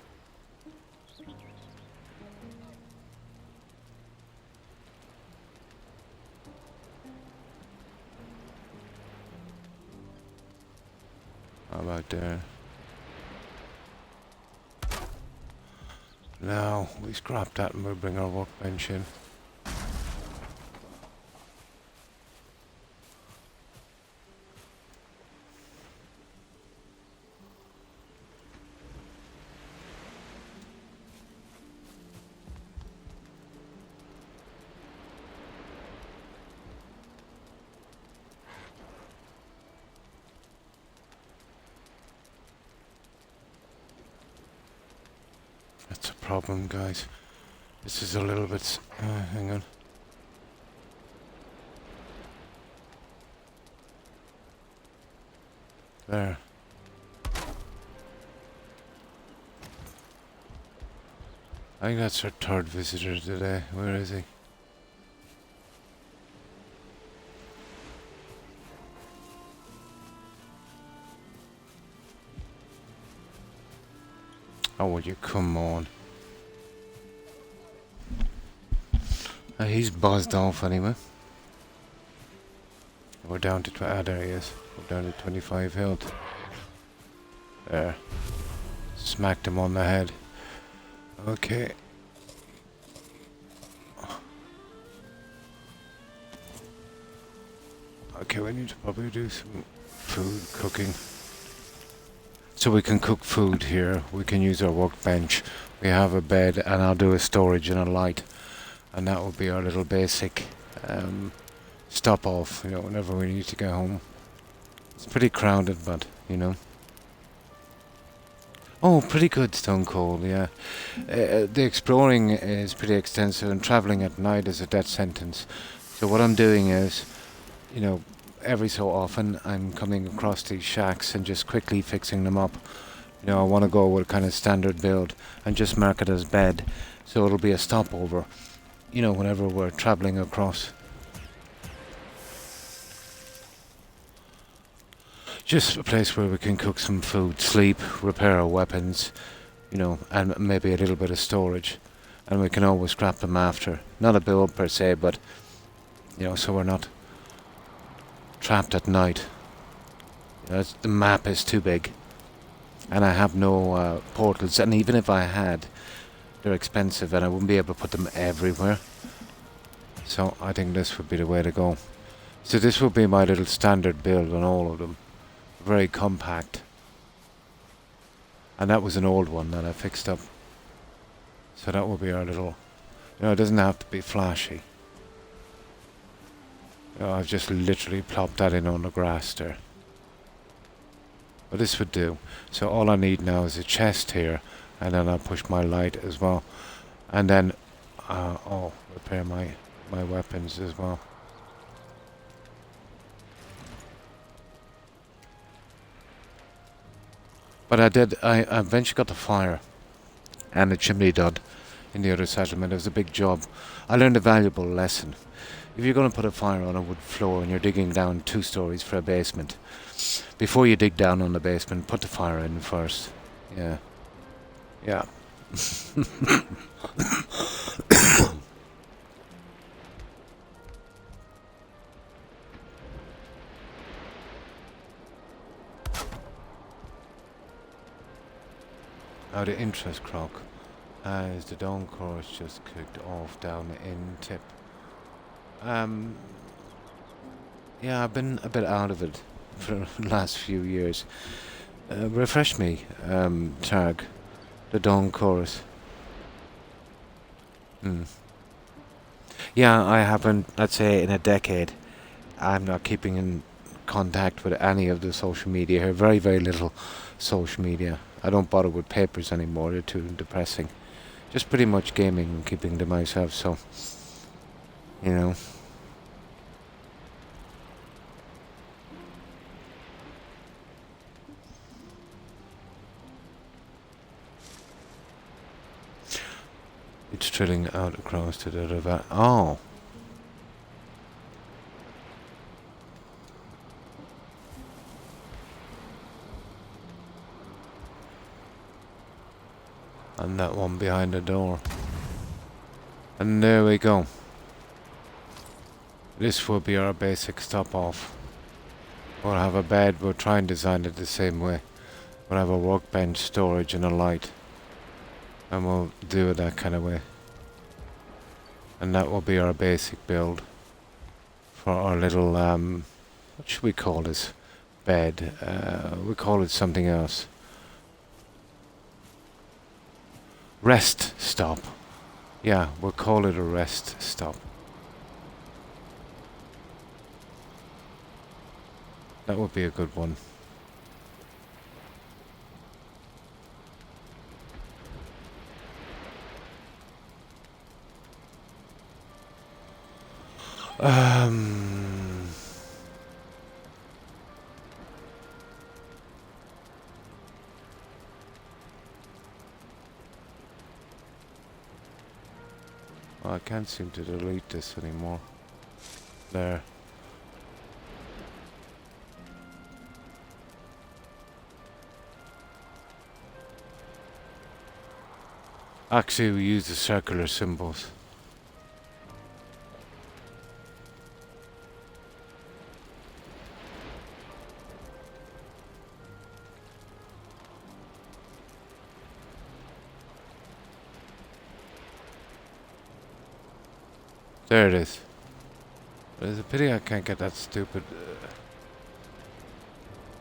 How about there? Now, we scrap that and we'll bring our workbench in. That's a problem, guys. This is a little bit... hang on. There. I think that's our 3rd visitor today. Where is he? Oh, would you come on? He's buzzed off anyway. We're down to... there he is. We're down to 25 health. There. Smacked him on the head. Okay. Okay, we need to probably do some food cooking. So we can cook food here. We can use our workbench. We have a bed and I'll do a storage and a light. And that will be our little basic stop off, you know, whenever we need to go home. It's pretty crowded, but, you know. Oh, pretty good, Stone Cold, yeah. The exploring is pretty extensive and travelling at night is a death sentence. So what I'm doing is, you know, every so often I'm coming across these shacks and just quickly fixing them up. You know, I want to go with kind of standard build and just mark it as bed. So it'll be a stopover, you know, whenever we're travelling across. Just a place where we can cook some food, sleep, repair our weapons, you know, and maybe a little bit of storage. And we can always scrap them after. Not a build per se, but, you know, so we're not trapped at night. You know, the map is too big. And I have no portals. And even if I had, they're expensive and I wouldn't be able to put them everywhere. So I think this would be the way to go. So this will be my little standard build on all of them. Very compact. And that was an old one that I fixed up. So that will be our little... You know, it doesn't have to be flashy. You know, I've just literally plopped that in on the grass there. But this would do. So all I need now is a chest here. And then I'll push my light as well. And then... repair my weapons as well. But I eventually got the fire and the chimney done in the other settlement. It was a big job. I learned a valuable lesson. If you're going to put a fire on a wood floor and you're digging down 2 stories for a basement, before you dig down on the basement, put the fire in first. Yeah. Yeah. out of interest, Croc, has the dawn course just kicked off down in tip? Um, yeah, I've been a bit out of it for the last few years. Refresh me, Targ, the dawn chorus. Hmm. Yeah, I haven't, let's say, in a decade. I'm not keeping in contact with any of the social media here. Very, very little social media. I don't bother with papers anymore. They're too depressing. Just pretty much gaming and keeping to myself. So, you know. It's trailing out across to the river. Oh. And that one behind the door. And there we go. This will be our basic stop off. We'll have a bed, we'll try and design it the same way. We'll have a workbench, storage and a light. And we'll do it that kind of way. And that will be our basic build. For our little, what should we call this? Bed. We call it something else. Rest stop. Yeah, we'll call it a rest stop. That would be a good one. Well, I can't seem to delete this anymore. There. Actually, we use the circular symbols. There it is. It's a pity I can't get that stupid...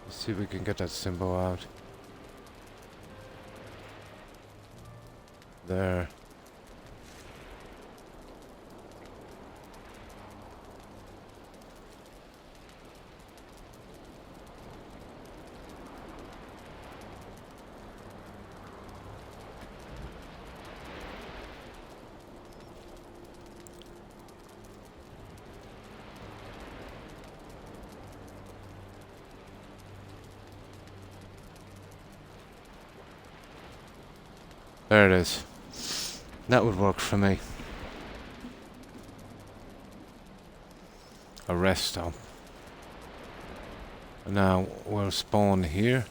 let's see if we can get that symbol out. There. There it is. That would work for me. A rest stop. Now we'll spawn here.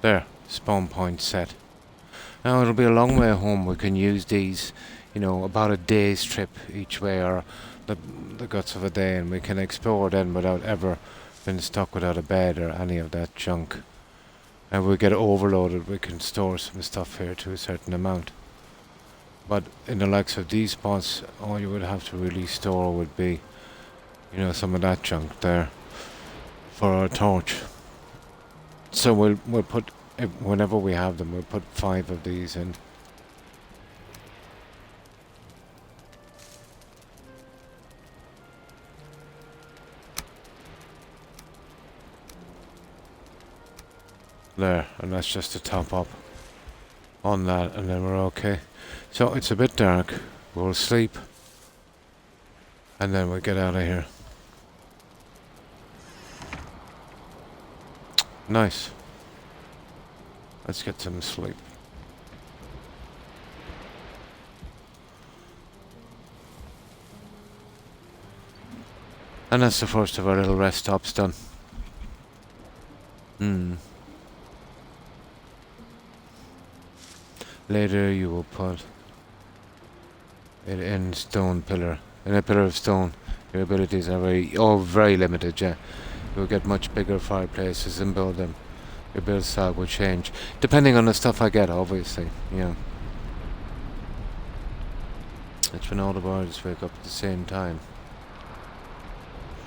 There, spawn point set. Now it'll be a long way home. We can use these, you know, about a day's trip each way, or the guts of a day, and we can explore then without ever being stuck without a bed or any of that junk. And we get overloaded, we can store some stuff here to a certain amount. But in the likes of these spots, all you would have to really store would be, you know, some of that junk there for our torch. So we'll put, whenever we have them, we'll put 5 of these in. There, and that's just to top up on that, and then we're okay. So it's a bit dark, we'll sleep, and then we'll get out of here. Nice. Let's get some sleep. And that's the first of our little rest stops done. Later you will put it in stone pillar. In a pillar of stone. Your abilities are very limited, yeah. You'll get much bigger fireplaces and build them. Your build style will change. Depending on the stuff I get, obviously. Yeah. It's when all the birds wake up at the same time.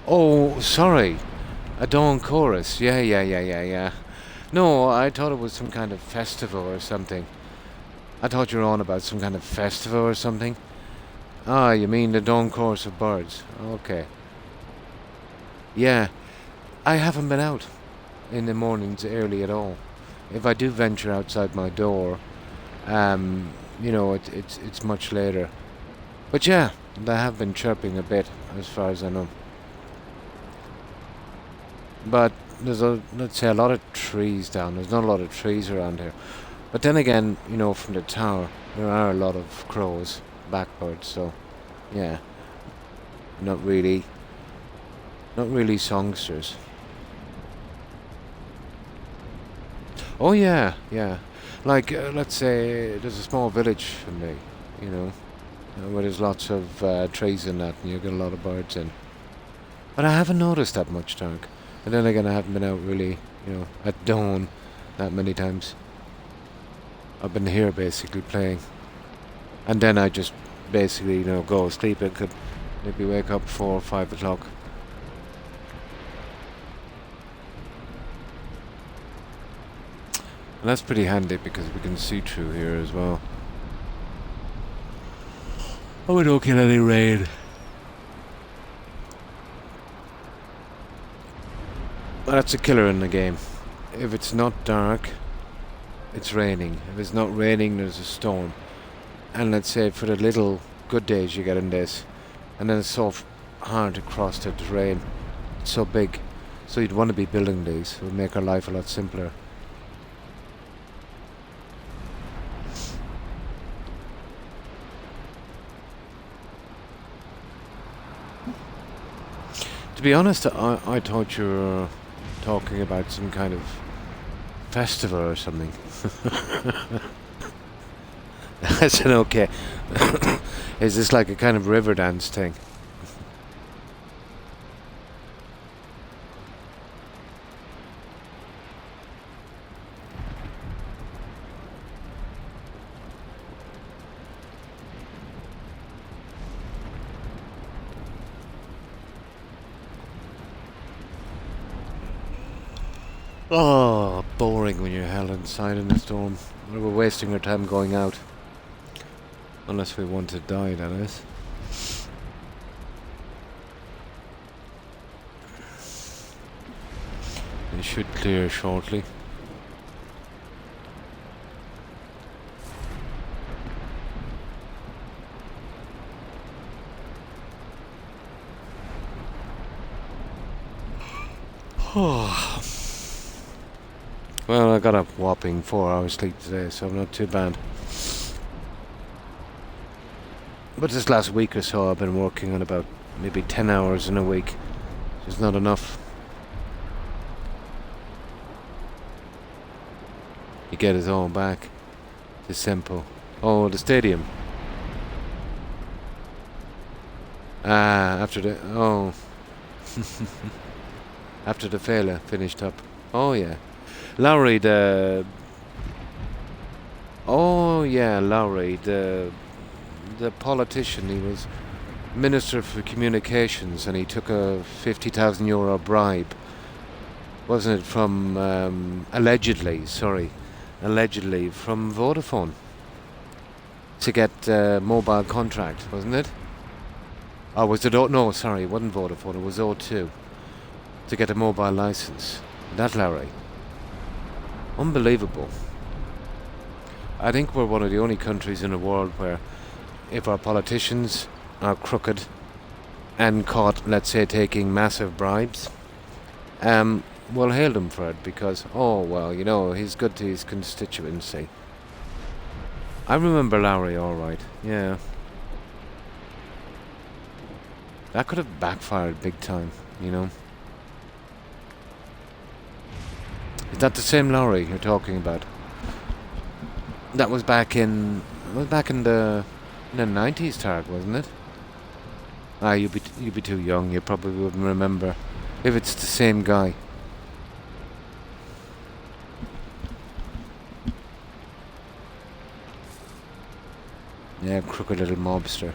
Oh, sorry. A dawn chorus. Yeah. No, I thought it was some kind of festival or something. I thought you were on about some kind of festival or something. Ah, you mean the dawn chorus of birds. Okay. Yeah. I haven't been out in the mornings early at all. If I do venture outside my door, it's much later. But yeah, they have been chirping a bit, as far as I know. But there's let's say a lot of trees down. There's not a lot of trees around here. But then again, from the tower, there are a lot of crows, blackbirds, so yeah. Not really songsters. Oh yeah. Like, let's say there's a small village for me, where there's lots of trees and that, and you get a lot of birds in. But I haven't noticed that much, dark. And then again, I haven't been out really, at dawn that many times. I've been here basically playing. And then I just basically, go sleep. I could maybe wake up 4 or 5 o'clock. And that's pretty handy because we can see through here as well. Oh, we don't get any rain. Well, that's a killer in the game. If it's not dark, it's raining. If it's not raining, there's a storm. And let's say for the little good days you get in this, and then it's so hard to cross the terrain. It's so big. So you'd want to be building these. It would make our life a lot simpler. To be honest, I thought you were talking about some kind of festival or something. I said, okay. Is this like a kind of river dance thing? Oh, boring when you're held inside in a storm. We're wasting our time going out. Unless we want to die, that is. It should clear shortly. Well, I got a whopping 4 hours sleep today, so I'm not too bad. But this last week or so I've been working on about maybe 10 hours in a week. It's not enough. You get it all back. It's simple. Oh, the stadium. After the... Oh. After the failure finished up. Oh, yeah. Lowry, the politician, he was Minister for Communications and he took a €50,000 bribe, wasn't it, from, allegedly from Vodafone to get a mobile contract, wasn't it? Or was it, no, sorry, it wasn't Vodafone, it was O2, to get a mobile license. That Lowry. Unbelievable. I think we're one of the only countries in the world where if our politicians are crooked and caught, let's say, taking massive bribes, we'll hail them for it because, oh, well, he's good to his constituency. I remember Lowry all right, yeah. That could have backfired big time, Is that the same Lowry you're talking about? That was back in the 90s, Tarek, wasn't it? You'd be too young. You probably wouldn't remember if it's the same guy. Yeah, crooked little mobster.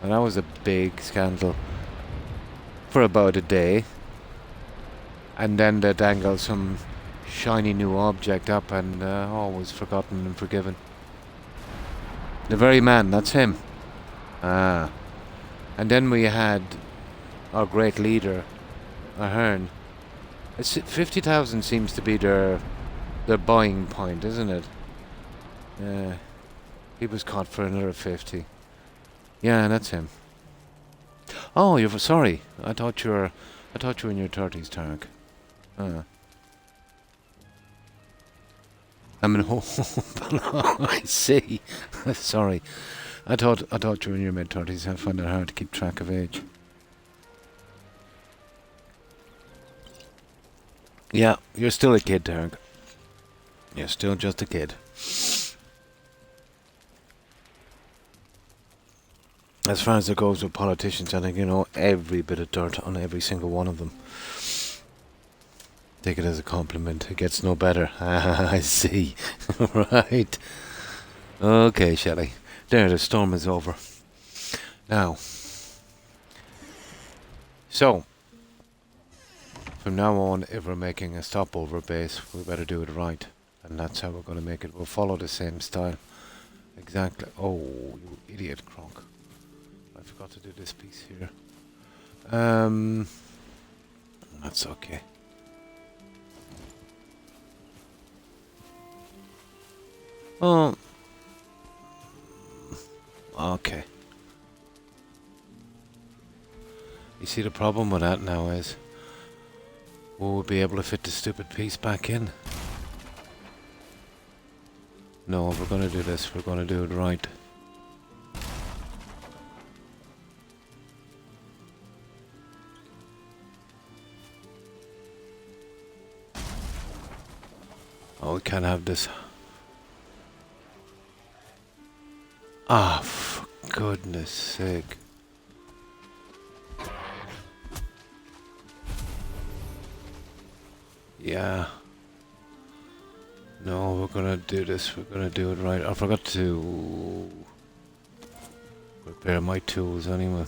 And that was a big scandal for about a day. And then they dangled some shiny new object up and always forgotten and forgiven. The very man, that's him. Ah. And then we had our great leader, Ahern. 50,000 seems to be their buying point, isn't it? Yeah. He was caught for another 50. Yeah, that's him. Oh, you're sorry. I thought you were in your 30s, Tarek. I'm in home. I see. Sorry. I thought you were in your mid-30s. I find it hard to keep track of age. Yeah, you're still a kid, Tarek. You're still just a kid. As far as it goes with politicians, I think you know every bit of dirt on every single one of them. Take it as a compliment. It gets no better. I see. Right. Okay, Shelley. There, the storm is over. Now. So. From now on, if we're making a stopover base, we better do it right. And that's how we're going to make it. We'll follow the same style. Exactly. Oh, you idiot, Croc. I forgot to do this piece here. That's okay. Oh. Okay. You see the problem with that now is will we be able to fit the stupid piece back in? No, if we're going to do this, we're going to do it right. Oh, we can't have this. Ah, for goodness sake. Yeah. No, we're gonna do this. We're gonna do it right. I forgot to repair my tools anyway.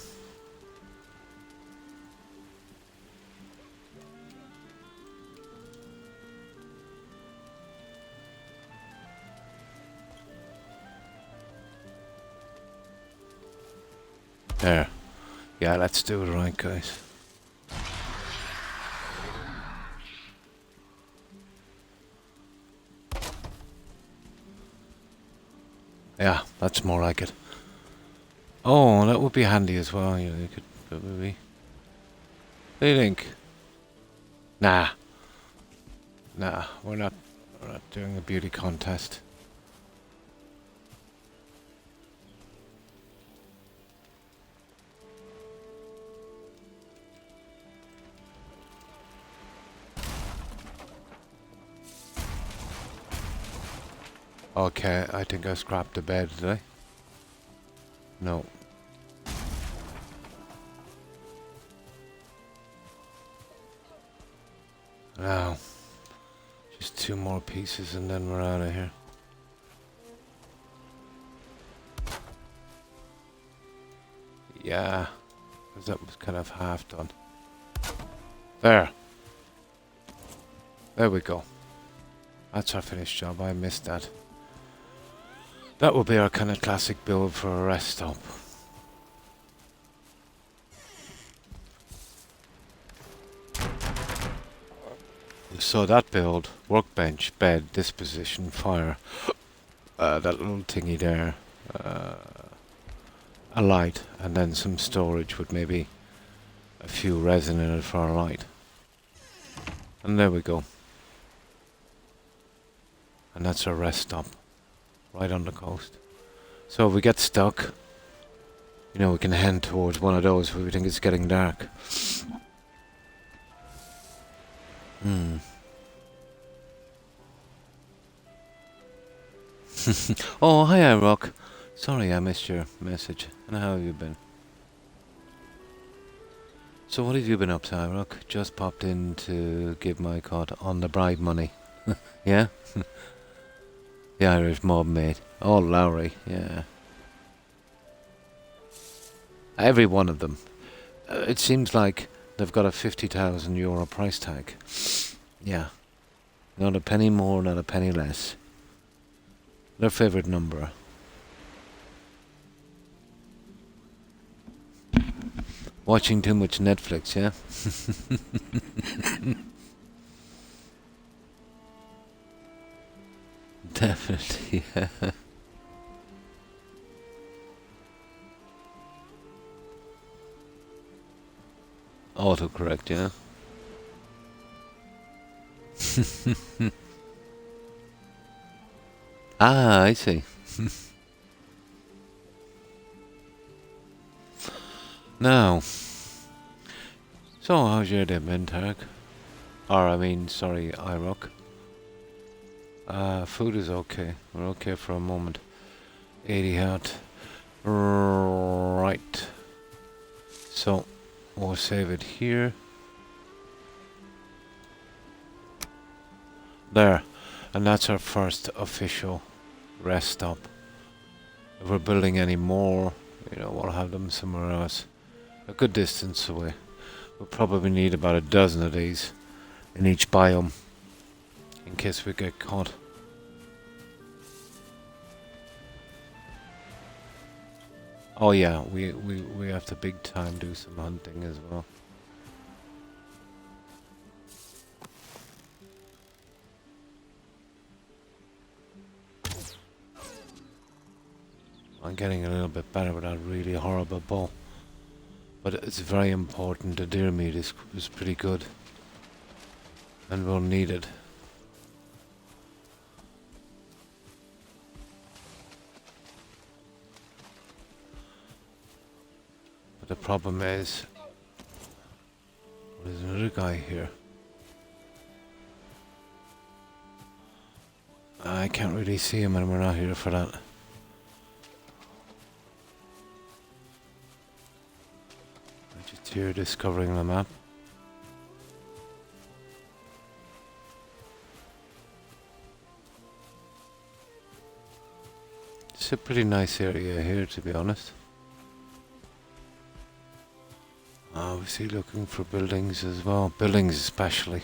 There. Yeah, let's do it right, guys. Yeah, that's more like it. Oh, that would be handy as well. You know, you could probably. What do you think? Nah. Nah, we're not doing a beauty contest. Okay, I think I scrapped the bed, did I? No. Now, just 2 more pieces and then we're out of here. Yeah, because that was kind of half done. There. There we go. That's our finished job. I missed that. That will be our kind of classic build for a rest stop. So that build, workbench, bed, disposition, fire, that little thingy there, a light, and then some storage with maybe a few resin in it for a light. And there we go. And that's our rest stop. Right on the coast. So if we get stuck, you know, we can head towards one of those where we think it's getting dark. Oh, hi, Rock. Sorry I missed your message. And how have you been? So what have you been up to, Rock? Just popped in to give my cut on the bribe money. Yeah? The Irish mob mate. Oh, Lowry, yeah. Every one of them. It seems like they've got a €50,000 price tag. Yeah. Not a penny more, not a penny less. Their favourite number. Watching too much Netflix, yeah? Definitely, yeah. Autocorrect, yeah? Ah, I see. Now, so how's your day been, Tarek? Or, I mean, sorry, Irock. Food is okay. We're okay for a moment. 80 hat. Right. So, we'll save it here. There. And that's our first official rest stop. If we're building any more, we'll have them somewhere else. A good distance away. We'll probably need about a dozen of these in each biome in case we get caught. Oh yeah, we have to big time do some hunting as well. I'm getting a little bit better with that really horrible bow. But it's very important. The deer meat is pretty good. And we'll need it. But the problem is, there's another guy here. I can't really see him and we're not here for that. I'm just here discovering the map. It's a pretty nice area here, to be honest. Obviously looking for buildings as well. Buildings especially.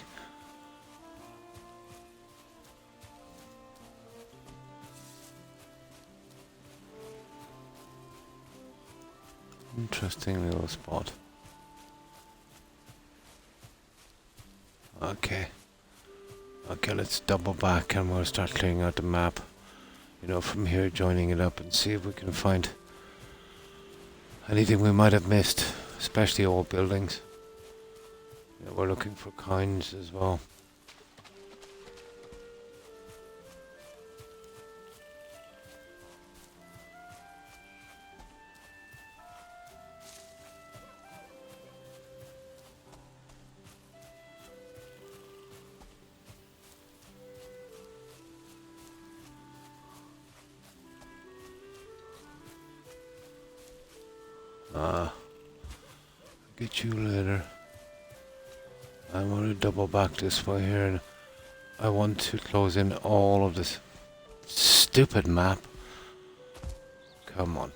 Interesting little spot. Okay. Okay, let's double back and we'll start clearing out the map. From here, joining it up and see if we can find anything we might have missed, especially old buildings. We're looking for coins as well. Get you later. I'm going to double back this way here and I want to close in all of this stupid map. Come on.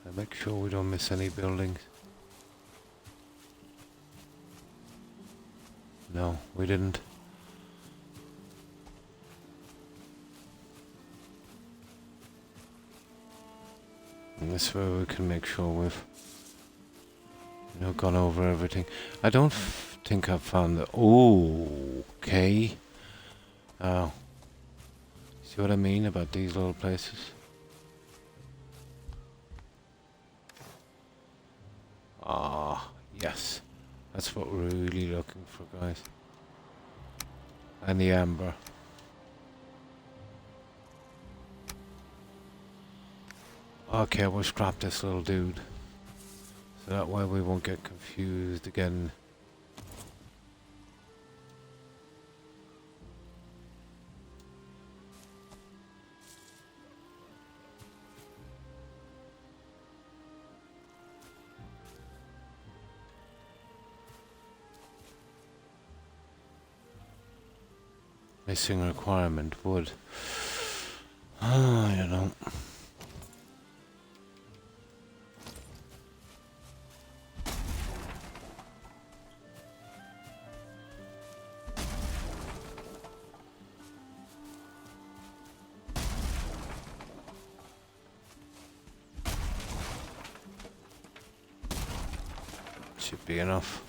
And make sure we don't miss any buildings. No, we didn't. And this way we can make sure we've gone over everything. I don't think I've found the... Oh, okay. Oh. See what I mean about these little places? Ah, yes. That's what we're really looking for, guys. And the amber. Okay, we'll scrap this little dude. So that way we won't get confused again. Missing requirement, wood. Ah, you know. Should be enough.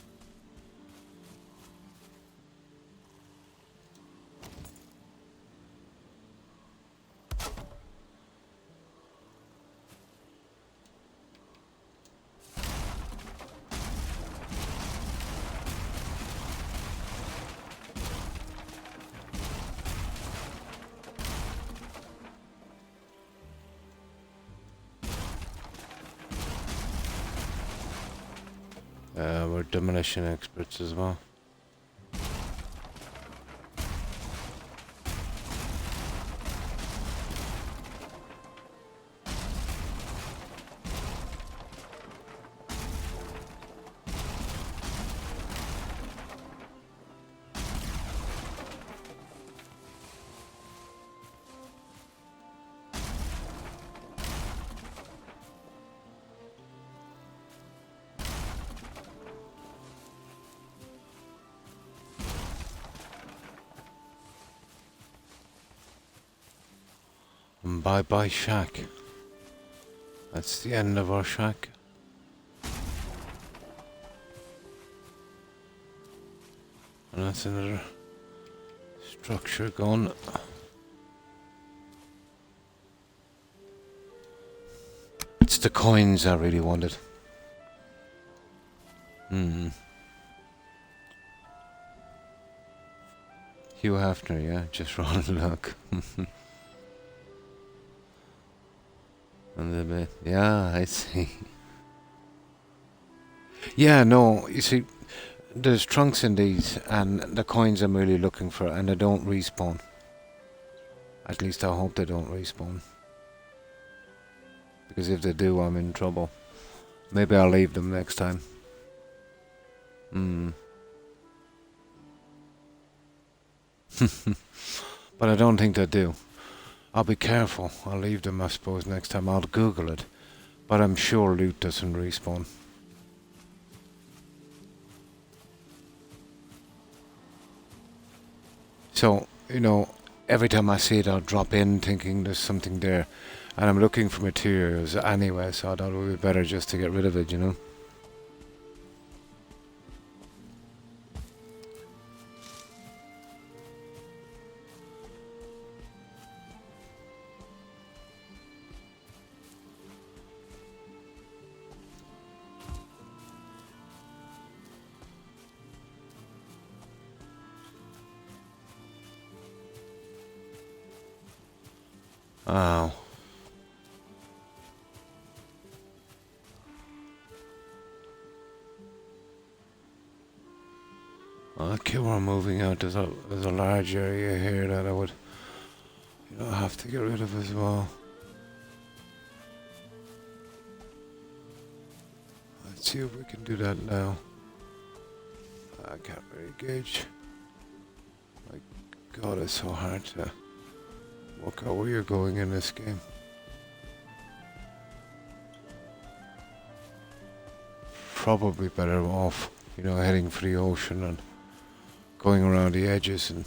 We're demolition experts as well. And bye-bye shack. That's the end of our shack. And that's another structure gone. It's the coins I really wanted. Hugh Hefner, yeah, just roll a look. And the bit, yeah, I see. Yeah, no, you see, there's trunks in these, and the coins I'm really looking for, and they don't respawn. At least I hope they don't respawn. Because if they do, I'm in trouble. Maybe I'll leave them next time. But I don't think they do. I'll be careful. I'll leave them, I suppose, next time. I'll Google it. But I'm sure loot doesn't respawn. So, you know, every time I see it, I'll drop in thinking there's something there. And I'm looking for materials anyway, so I thought it would be better just to get rid of it, you know? Oh. Okay, we're moving out. There's a large area here that I would, you know, have to get rid of as well. Let's see if we can do that now. I can't really gauge. My God, it's so hard to work out where you're going in this game. Probably better off, you know, heading for the ocean and going around the edges and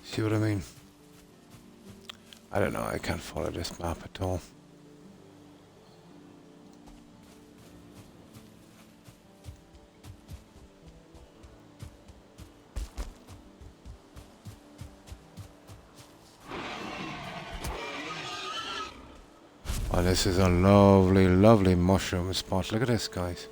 see what I mean. I don't know, I can't follow this map at all. Oh, this is a lovely, lovely mushroom spot. Look at this, guys.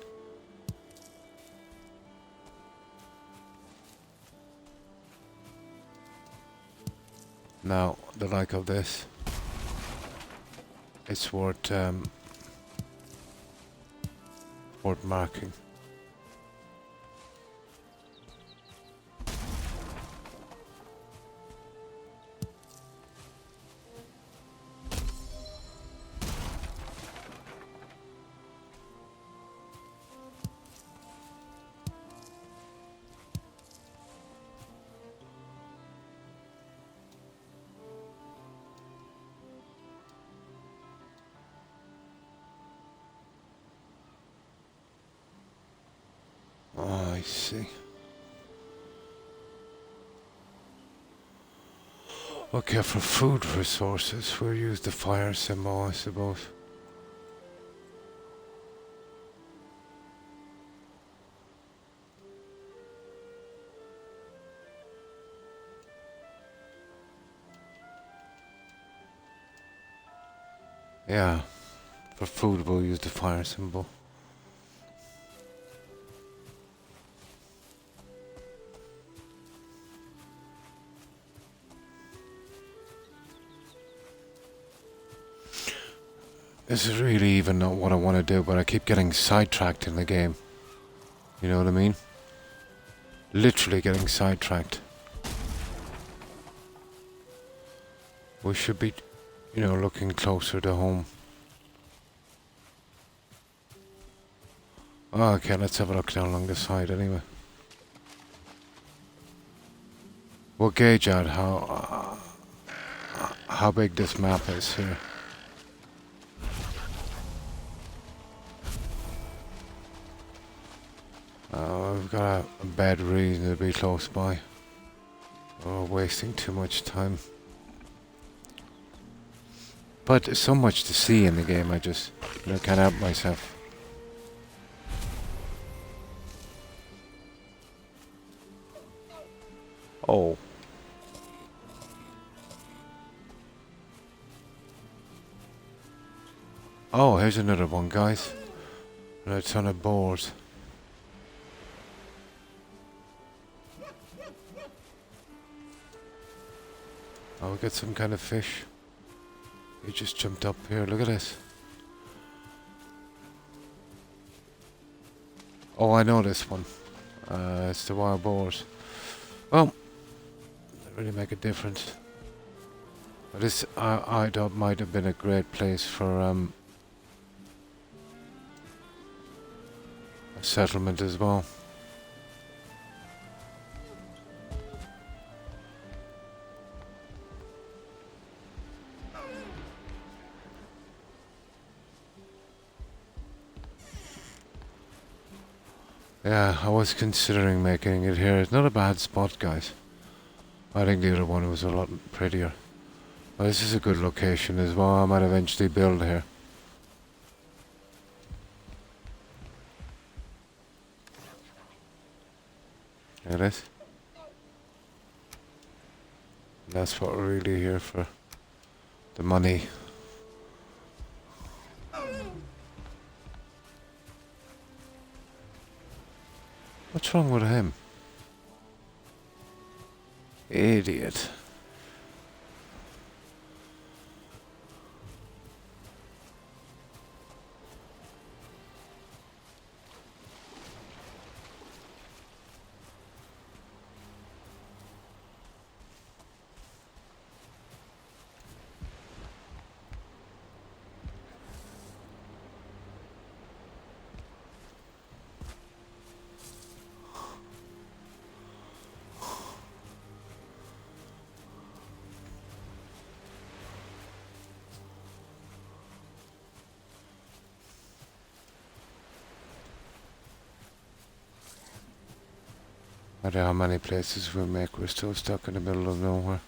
Now, the like of this, it's worth marking. Oh, I see. Okay, for food resources, we'll use the fire symbol, I suppose. Yeah, for food we'll use the fire symbol. This is really even not what I want to do, but I keep getting sidetracked in the game. You know what I mean? Literally getting sidetracked. We should be, you know, looking closer to home. Oh, okay, let's have a look down along the side anyway. We'll gauge out how big this map is here. We've got a bad reason to be close by. We're wasting too much time. But there's so much to see in the game, I just can't help myself. Oh. Oh, here's another one, guys. A ton of boars. Oh, we got some kind of fish. He just jumped up here. Look at this. Oh, I know this one. It's the wild boars. Well, doesn't really make a difference. But this, I thought might have been a great place for a settlement as well. Yeah, I was considering making it here. It's not a bad spot, guys. I think the other one was a lot prettier. But this is a good location as well. I might eventually build here. It is. That's what we're really here for. The money. What's wrong with him? Idiot. I don't know how many places we make. We're still stuck in the middle of nowhere.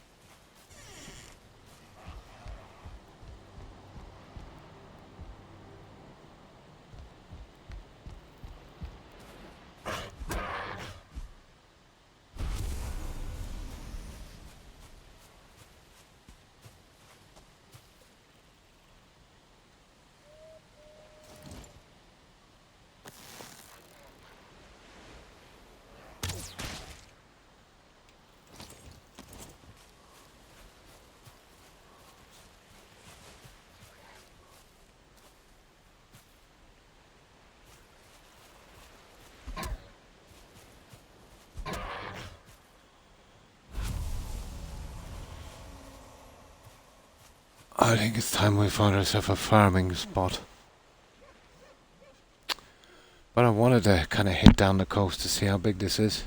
I think it's time we found ourselves a farming spot. But I wanted to kind of hit down the coast to see how big this is.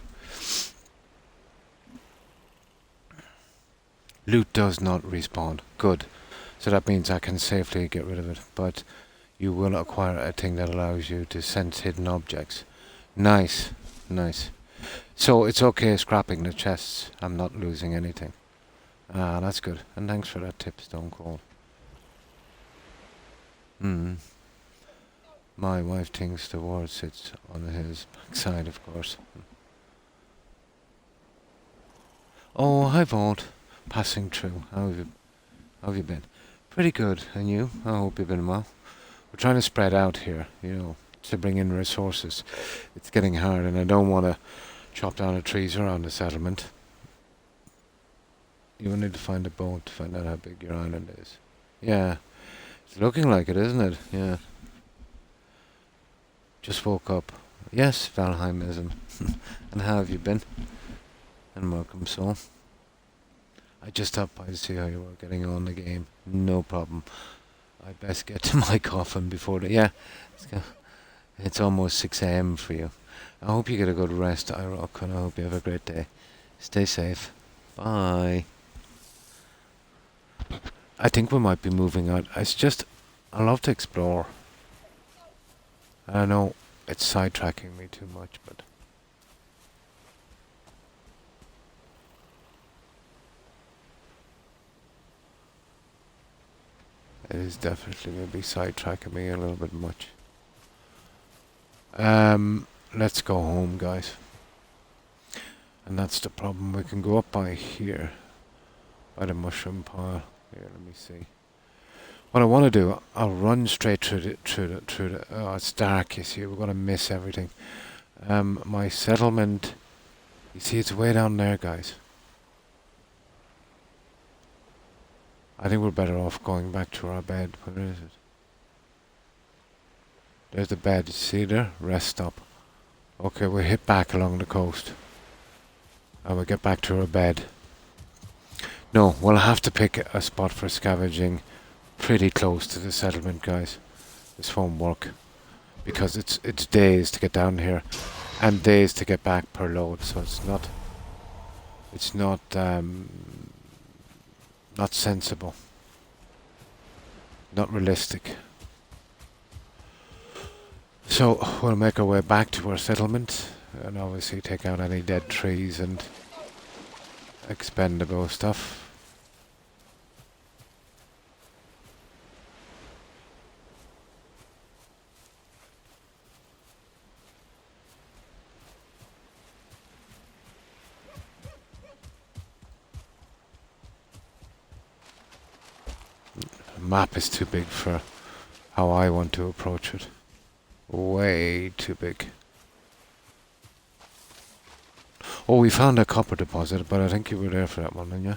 Loot does not respawn. Good. So that means I can safely get rid of it. But you will acquire a thing that allows you to sense hidden objects. Nice. nice. So it's okay scrapping the chests. I'm not losing anything. Ah, that's good. And thanks for that tip, Stone Cold. Hmm. My wife thinks the world sits on his backside, of course. Oh, hi, Vault. Passing through. How have you been? Pretty good. And you? I hope you've been well. We're trying to spread out here, to bring in resources. It's getting hard, and I don't want to chop down the trees around the settlement. You will need to find a boat to find out how big your island is. Yeah, it's looking like it, isn't it? Yeah. Just woke up. Yes, Valheimism. And how have you been? And welcome, soul. I just stopped by to see how you were getting on the game. No problem. I best get to my coffin before the... Yeah, it's almost 6 a.m. for you. I hope you get a good rest, iRock, and I hope you have a great day. Stay safe. Bye. I think we might be moving out. It's just... I love to explore. I know it's sidetracking me too much, but... It is definitely maybe sidetracking me a little bit much. Let's go home, guys. And that's the problem. We can go up by here. By the mushroom pile. Here, let me see. What I want to do, I'll run straight through the... Oh, it's dark, you see. We're going to miss everything. My settlement... You see, it's way down there, guys. I think we're better off going back to our bed. Where is it? There's the bed. You see there? Rest stop. Okay, we'll hit back along the coast. And we'll get back to our bed. No, we'll have to pick a spot for scavenging pretty close to the settlement, guys. This won't work. Because it's days to get down here. And days to get back per load. So it's not... It's not sensible. Not realistic. So we'll make our way back to our settlement and obviously take out any dead trees and expendable stuff. The map is too big for how I want to approach it. Way too big. Oh, we found a copper deposit, but I think you were there for that one, didn't you?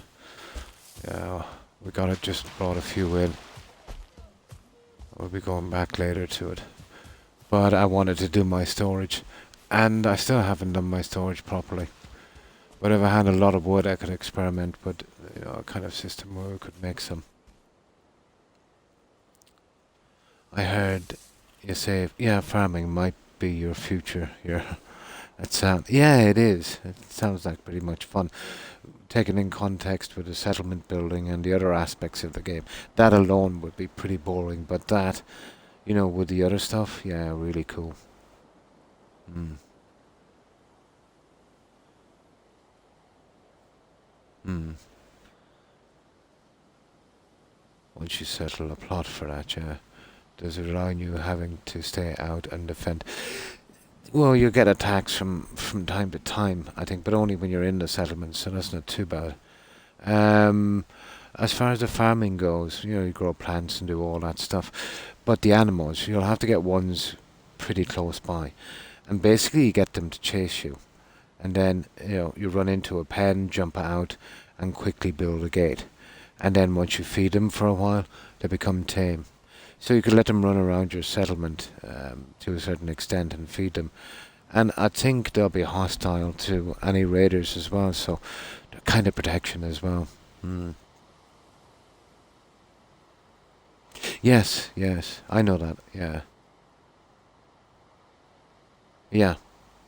Yeah, we got it, just brought a few in. We'll be going back later to it. But I wanted to do my storage, and I still haven't done my storage properly. But if I had a lot of wood, I could experiment with, a kind of system where we could make some. I heard you say, yeah, farming might be your future here. Yeah, it is. It sounds like pretty much fun. Taken in context with the settlement building and the other aspects of the game. That alone would be pretty boring, but that, with the other stuff, yeah, really cool. Once you settle a plot for that, yeah. Does it rely on you having to stay out and defend? Well, you get attacks from time to time, I think, but only when you're in the settlement, so that's not too bad. As far as the farming goes, you grow plants and do all that stuff. But the animals, you'll have to get ones pretty close by. And basically you get them to chase you. And then, you run into a pen, jump out, and quickly build a gate. And then once you feed them for a while, they become tame. So you could let them run around your settlement to a certain extent and feed them. And I think they'll be hostile to any raiders as well, so they're kind of protection as well. Yes, I know that, yeah. Yeah,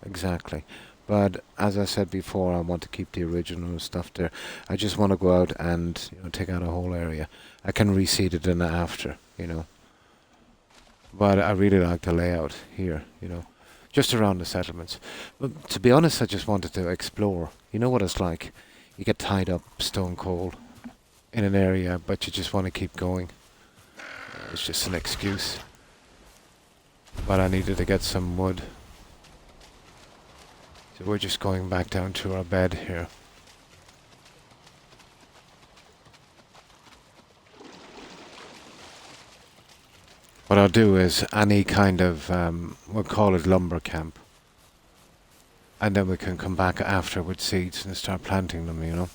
exactly. But as I said before, I want to keep the original stuff there. I just want to go out and take out a whole area. I can reseed it in after, But I really like the layout here, just around the settlements. But to be honest, I just wanted to explore. You know what it's like. You get tied up stone cold in an area, but you just want to keep going. It's just an excuse. But I needed to get some wood. So we're just going back down to our bed here. What I'll do is any kind of, we'll call it lumber camp. And then we can come back after with seeds and start planting them, you know.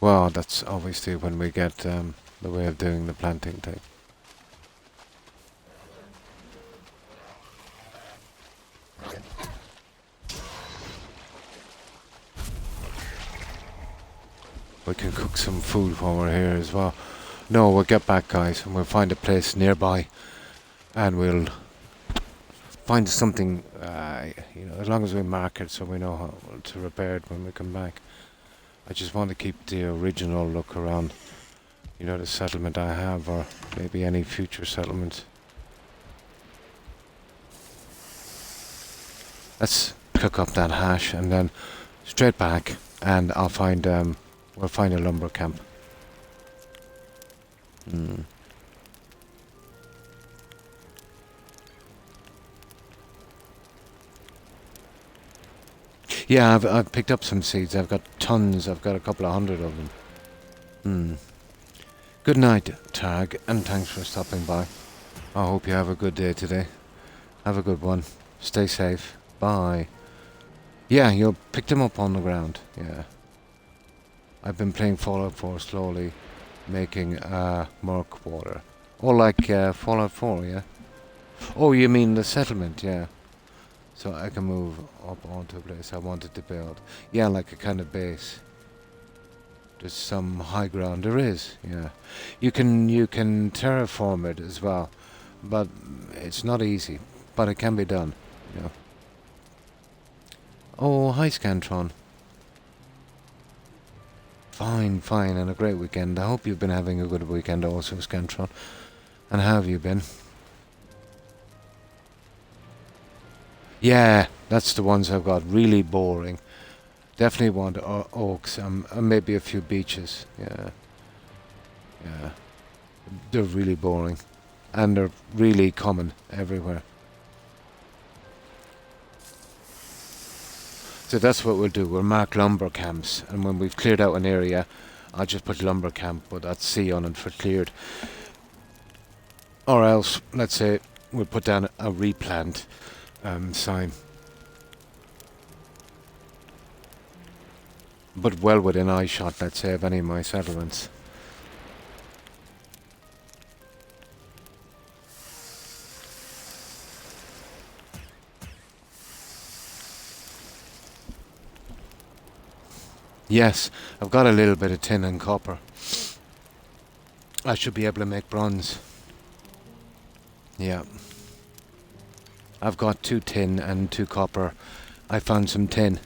Well, that's obviously when we get the way of doing the planting thing. We can cook some food while we're here as well. No, we'll get back, guys, and we'll find a place nearby, and we'll find something, you know, as long as we mark it so we know how to repair it when we come back. I just want to keep the original look around, you know, the settlement I have, or maybe any future settlements. Let's cook up that hash and then straight back, and I'll find, we'll find a lumber camp. Yeah, I've picked up some seeds. I've got tons. I've got a couple of hundred of them. Good night, Tag, and thanks for stopping by. I hope you have a good day today. Have a good one. Stay safe. Bye. Yeah, you picked them up on the ground. Yeah. I've been playing Fallout 4 slowly, making murk water. Oh, like Fallout 4, yeah? Oh, you mean the settlement, yeah. So I can move up onto a place I wanted to build. Yeah, like a kind of base. There's some high ground. There is, yeah. You can terraform it as well, but it's not easy. But it can be done, you know. Oh, hi Scantron. Fine, fine, and a great weekend. I hope you've been having a good weekend also, Scantron. And how have you been? Yeah, that's the ones I've got. Really boring. Definitely want oaks and maybe a few beaches. Yeah. Yeah. They're really boring. And they're really common everywhere. So that's what we'll do. We'll mark lumber camps. And when we've cleared out an area, I'll just put lumber camp with that C on it for cleared. Or else, let's say, we'll put down a replant sign. But well within eye shot, let's say, of any of my settlements. Yes, I've got a little bit of tin and copper. I should be able to make bronze. Yeah. I've got 2 tin and 2 copper. I found some tin.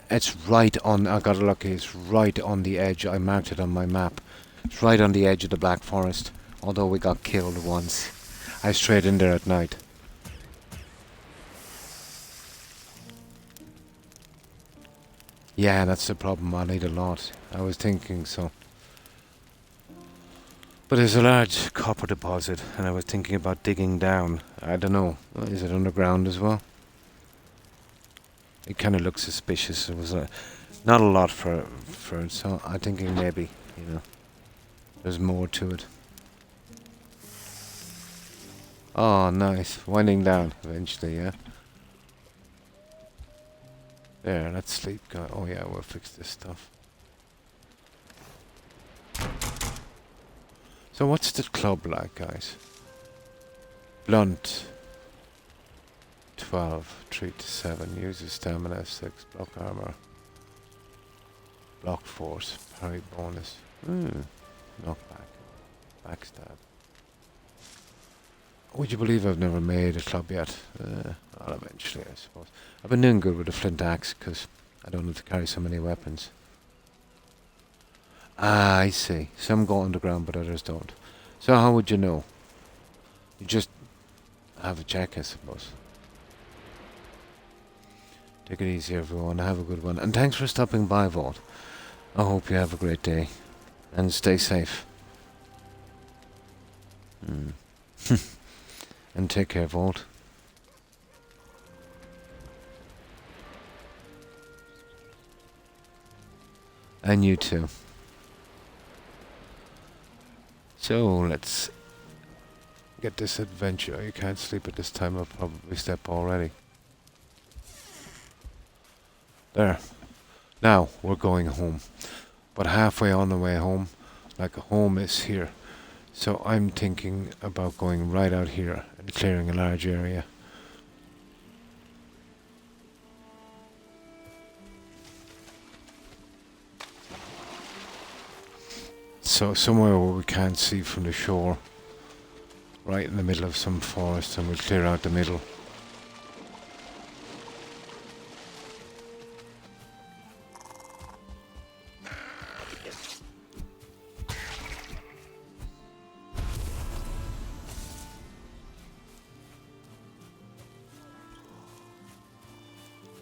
It's right on, I got lucky, it's right on the edge. I marked it on my map. It's right on the edge of the Black Forest. Although we got killed once. I strayed in there at night. Yeah, that's the problem. I need a lot. I was thinking so. But there's a large copper deposit, and I was thinking about digging down. I don't know. Is it underground as well? It kind of looks suspicious. It was not a lot for it, so I'm thinking maybe, you know, there's more to it. Oh, nice. Winding down eventually, yeah. There, let's sleep, guy. Oh yeah, we'll fix this stuff. So what's the club like, guys? Blunt. 12, 3 to 7. Uses stamina 6. Block armor. Block force. Parry bonus. Knockback. Backstab. Would you believe I've never made a club yet? I'll eventually, I suppose. I've been doing good with the flint axe because I don't have to carry so many weapons. Ah, I see. Some go underground, but others don't. So how would you know? You just have a check, I suppose. Take it easy, everyone. Have a good one. And thanks for stopping by, Vault. I hope you have a great day. And stay safe. Mm. And take care, Vault. And you too. So, let's get this adventure. You can't sleep at this time. I'll probably step already. There. Now, we're going home. But halfway on the way home, like home is here. So I'm thinking about going right out here and clearing a large area. So somewhere where we can't see from the shore. Right in the middle of some forest, and we'll clear out the middle.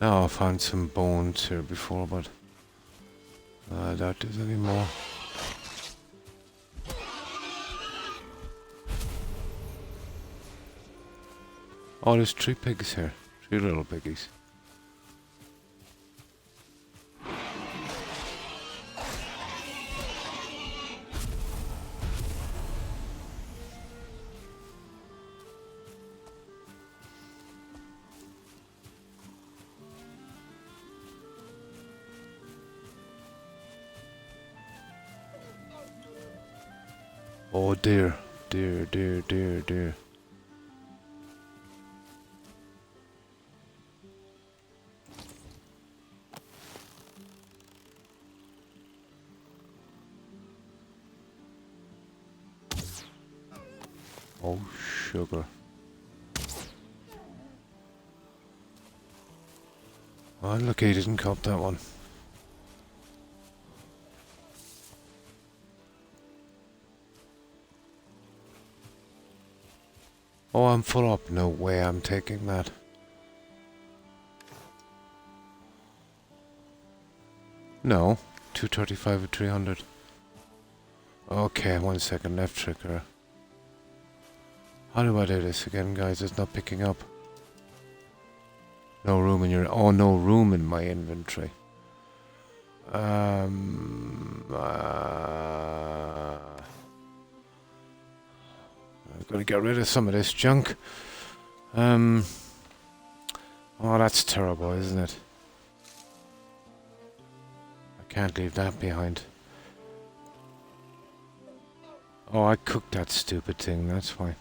Now I found some bones here before, but I doubt there's any more. Oh, there's 3 pigs here. 3 little piggies. Oh dear, dear, dear, dear, dear. Oh, sugar. Oh, lucky he didn't cop that one. Oh, I'm full up. No way I'm taking that. No. 235 or 300. Okay, 1 second. Left trigger. How do I do this again, guys? It's not picking up. No room in your... Oh, no room in my inventory. I'm gonna get rid of some of this junk. Oh, that's terrible, isn't it? I can't leave that behind. Oh, I cooked that stupid thing, that's fine.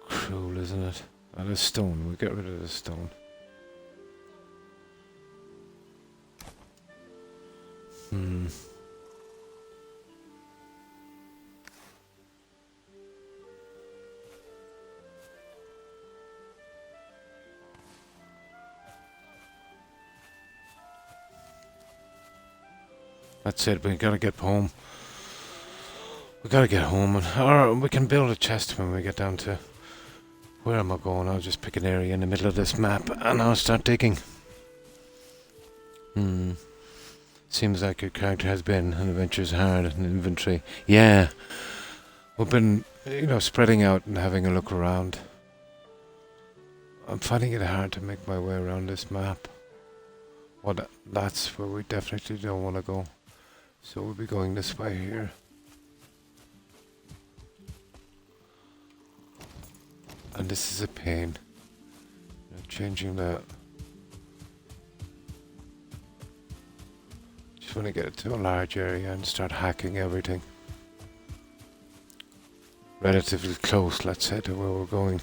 Cruel, isn't it? Oh, the stone. We'll get rid of the stone. That's it. We gotta get home. We gotta get home, or we can build a chest when we get down to... Where am I going? I'll just pick an area in the middle of this map and I'll start digging. Seems like your character has been an adventure's hard in inventory. Yeah. We've been, spreading out and having a look around. I'm finding it hard to make my way around this map. Well, that's where we definitely don't want to go. So we'll be going this way here. And this is a pain. Changing that. Just want to get it to a large area and start hacking everything. Relatively close, let's say, to where we're going.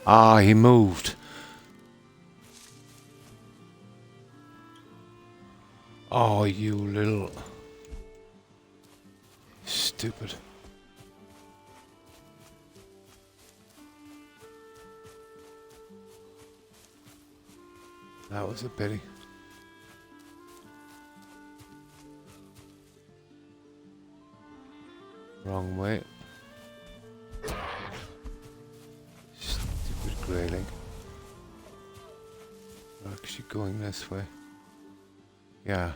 Ah, he moved. Oh, you little... Stupid. That was a pity. Wrong way. Stupid grayling. We're actually going this way. Yeah.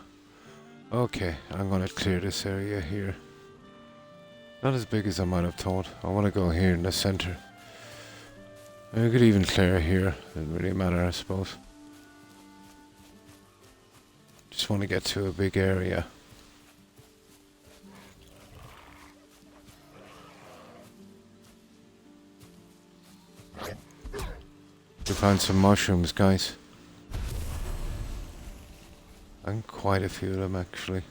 Okay, I'm gonna clear this area here. Not as big as I might have thought. I want to go here in the center. I could even clear here. Doesn't really matter, I suppose. Just want to get to a big area. We found some mushrooms, guys. And quite a few of them, actually.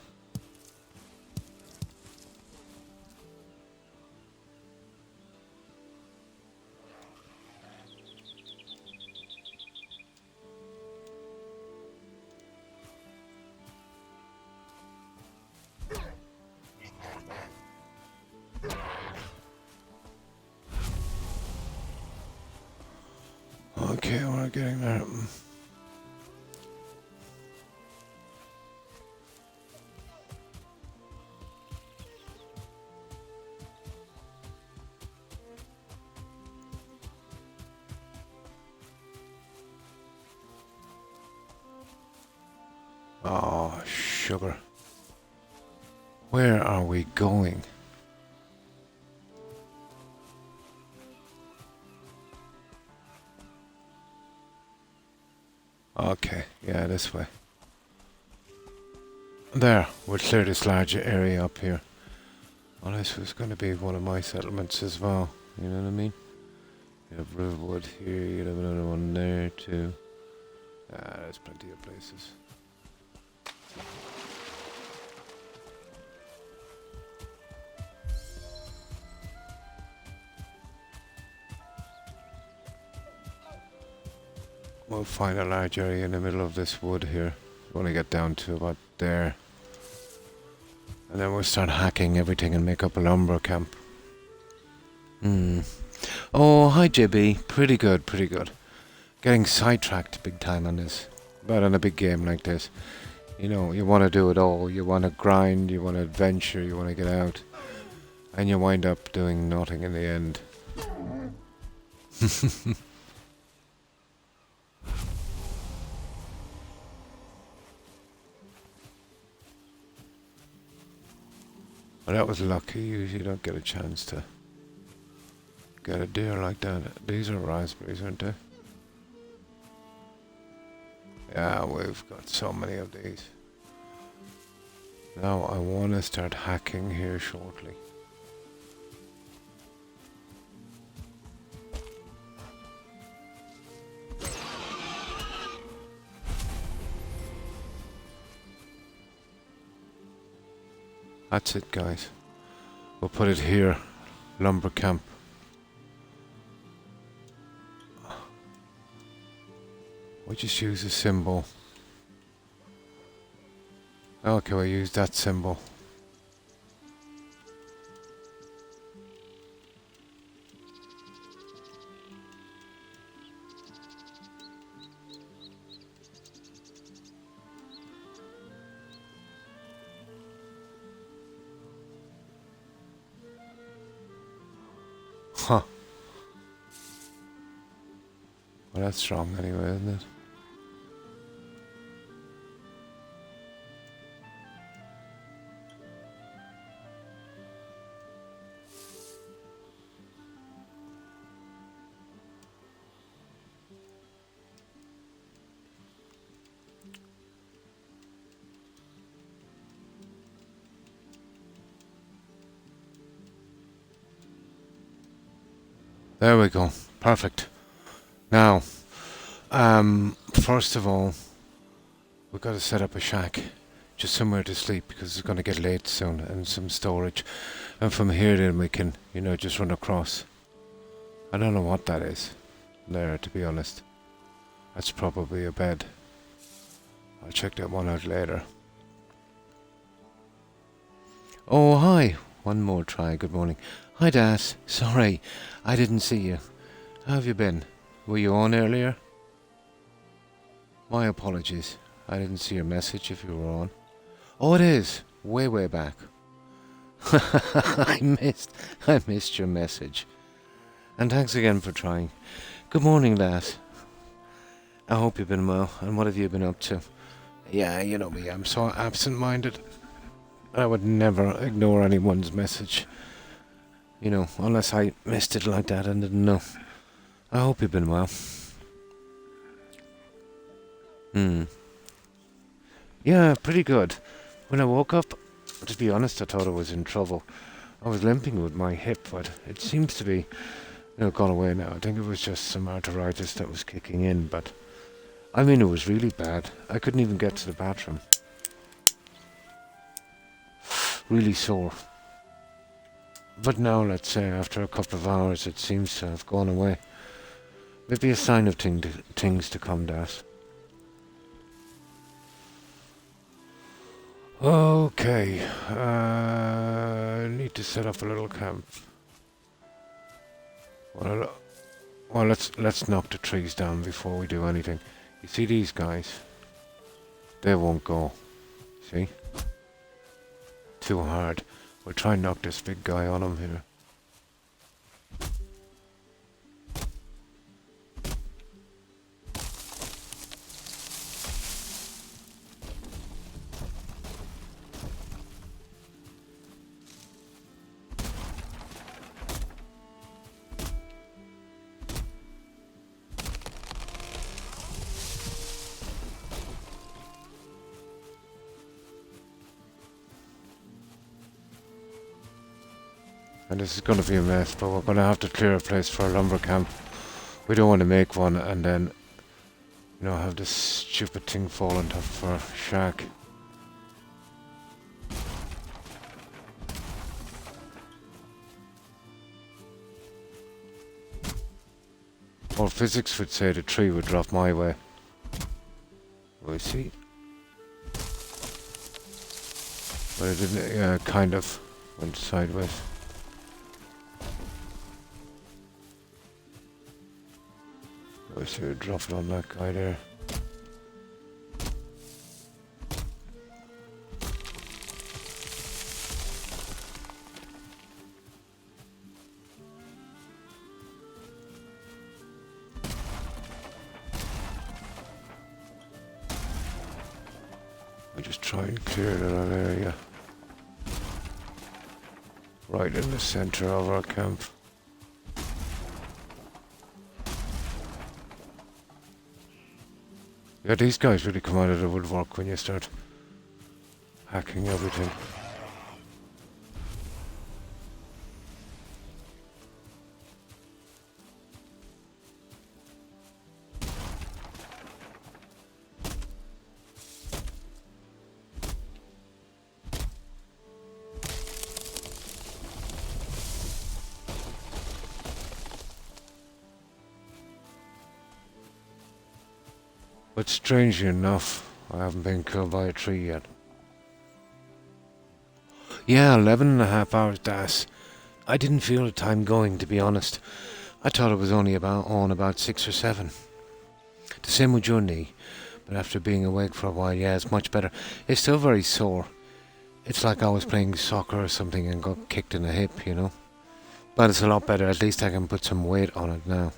Okay, we're getting there. Oh, sugar. Where are we going? Okay, yeah, this way. There, we'll clear this larger area up here. Oh, this was going to be one of my settlements as well. You know what I mean? You have Riverwood here, you have another one there too. There's plenty of places. We'll find a large area in the middle of this wood here. We want to get down to about there. And then we'll start hacking everything and make up a lumber camp. Oh, hi JB. Pretty good, pretty good. Getting sidetracked big time on this. But on a big game like this. You know, you want to do it all. You want to grind, you want to adventure, you want to get out. And you wind up doing nothing in the end. Well, that was lucky. You usually don't get a chance to get a deer like that. These are raspberries, aren't they? Yeah, we've got so many of these. Now I want to start hacking here shortly. That's it, guys. We'll put it here. Lumber camp. We'll just use a symbol. Okay, we'll use that symbol. Huh. Well, that's strong anyway, isn't it? There we go. Perfect. Now, first of all, we've got to set up a shack. Just somewhere to sleep because it's going to get late soon, and some storage. And from here then we can, you know, just run across. I don't know what that is there, to be honest. That's probably a bed. I'll check that one out later. Oh, hi. One more try. Good morning. Hi, Das. Sorry, I didn't see you. How have you been? Were you on earlier? My apologies. I didn't see your message if you were on. Oh, it is. Way, way back. I missed your message. And thanks again for trying. Good morning, lass. I hope you've been well. And what have you been up to? Yeah, you know me. I'm so absent-minded. I would never ignore anyone's message. You know, unless I missed it like that and didn't know. I hope you've been well. Yeah, pretty good. When I woke up, to be honest, I thought I was in trouble. I was limping with my hip, but it seems to be, gone away now. I think it was just some arthritis that was kicking in, but I mean, it was really bad. I couldn't even get to the bathroom. Really sore. But now, let's say, after a couple of hours, it seems to have gone away. Maybe a sign of things to come, Das. Okay, need to set up a little camp. Well, let's knock the trees down before we do anything. You see these guys? They won't go. See? Too hard. We'll try and knock this big guy on him here. And this is going to be a mess, but we're going to have to clear a place for a lumber camp. We don't want to make one and then, have this stupid thing fall on top of our shack. Well, physics would say the tree would drop my way. We'll see. But it didn't, yeah, kind of went sideways. I should have dropped it on that guy there. I just try and clear that area. Right in the center of our camp. Yeah, these guys really come out of the woodwork when you start hacking everything. But strangely enough, I haven't been killed by a tree yet. Yeah, 11.5 hours, Das. I didn't feel the time going, to be honest. I thought it was only about 6 or 7. The same with your knee, but after being awake for a while, yeah, it's much better. It's still very sore. It's like I was playing soccer or something and got kicked in the hip, But it's a lot better. At least I can put some weight on it now.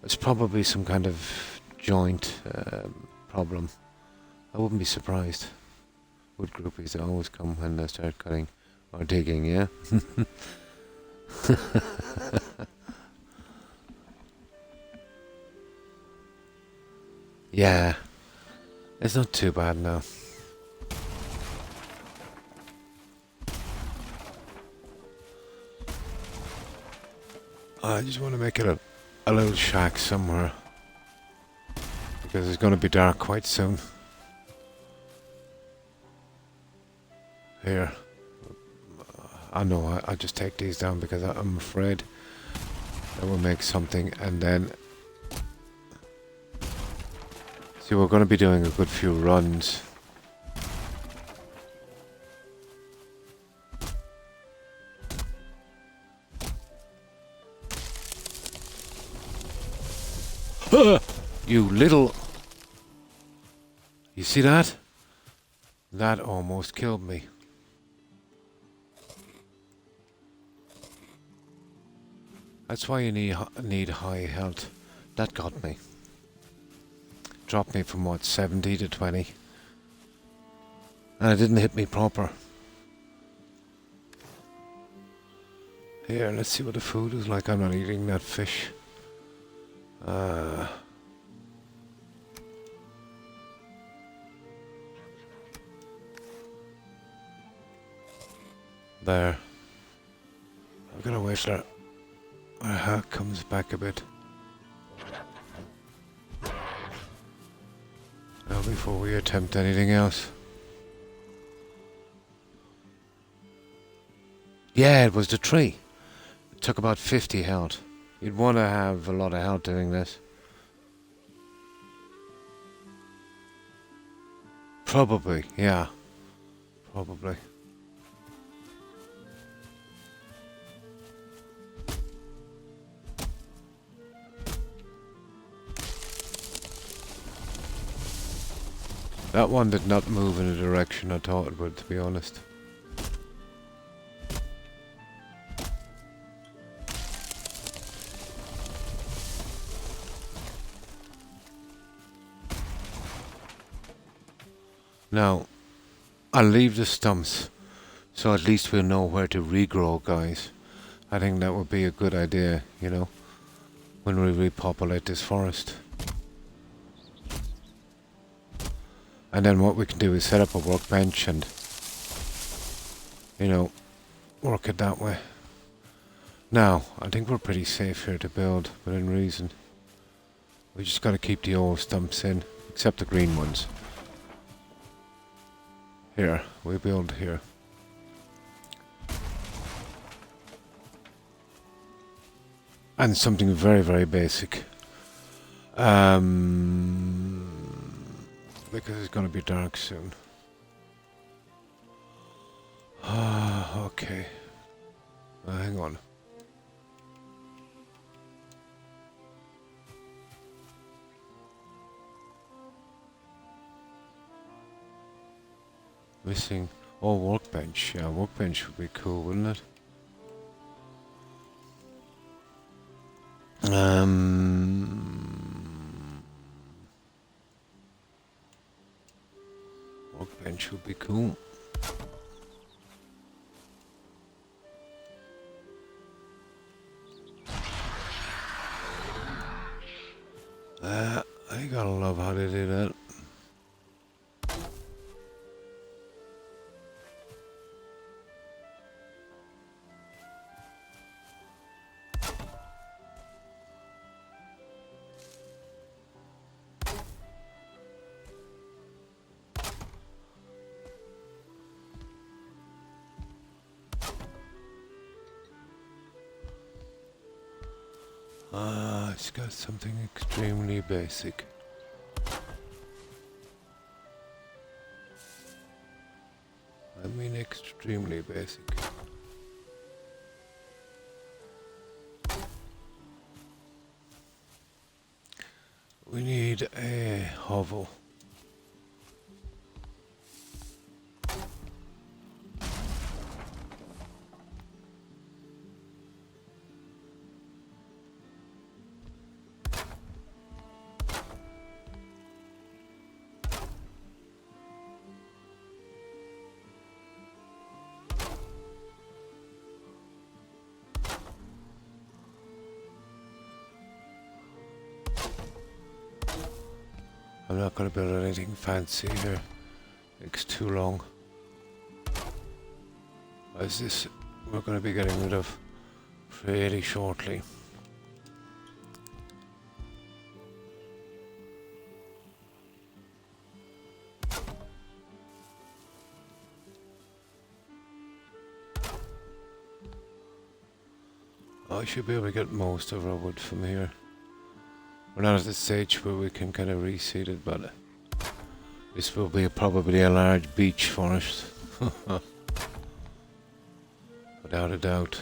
It's probably some kind of joint problem. I wouldn't be surprised. Wood groupies always come when they start cutting or digging, yeah? Yeah, it's not too bad now. I just want to make it a little shack somewhere, because it's going to be dark quite soon. Here, I know I'll just take these down because I'm afraid that will make something, and then see, we're going to be doing a good few runs. You little... You see that? That almost killed me. That's why you need high health. That got me. Dropped me from what, 70 to 20. And it didn't hit me proper. Here, let's see what the food is like. I'm not eating that fish. There. I've got to wait till our heart comes back a bit. Now before we attempt anything else. Yeah, it was the tree. It took about 50 health. You'd want to have a lot of health doing this. Probably, yeah. Probably. That one did not move in the direction I thought it would, to be honest. Now, I'll leave the stumps, so at least we'll know where to regrow, guys. I think that would be a good idea, you know, when we repopulate this forest. And then what we can do is set up a workbench and, you know, work it that way. Now, I think we're pretty safe here to build within reason. We just got to keep the old stumps in, except the green ones. Here, we build here. And something very, very basic. Because it's going to be dark soon. Okay. Hang on. Missing. Oh, workbench. Yeah, workbench would be cool, wouldn't it? Workbench would be cool. I gotta love how they do that. It's got something extremely basic. I mean extremely basic. We need a hovel. I'm not going to build anything fancy here. It's too long. As this, we're going to be getting rid of pretty shortly. I should be able to get most of our wood from here. We're not at the stage where we can kind of reseed it, but this will be probably a large beech forest. Without a doubt.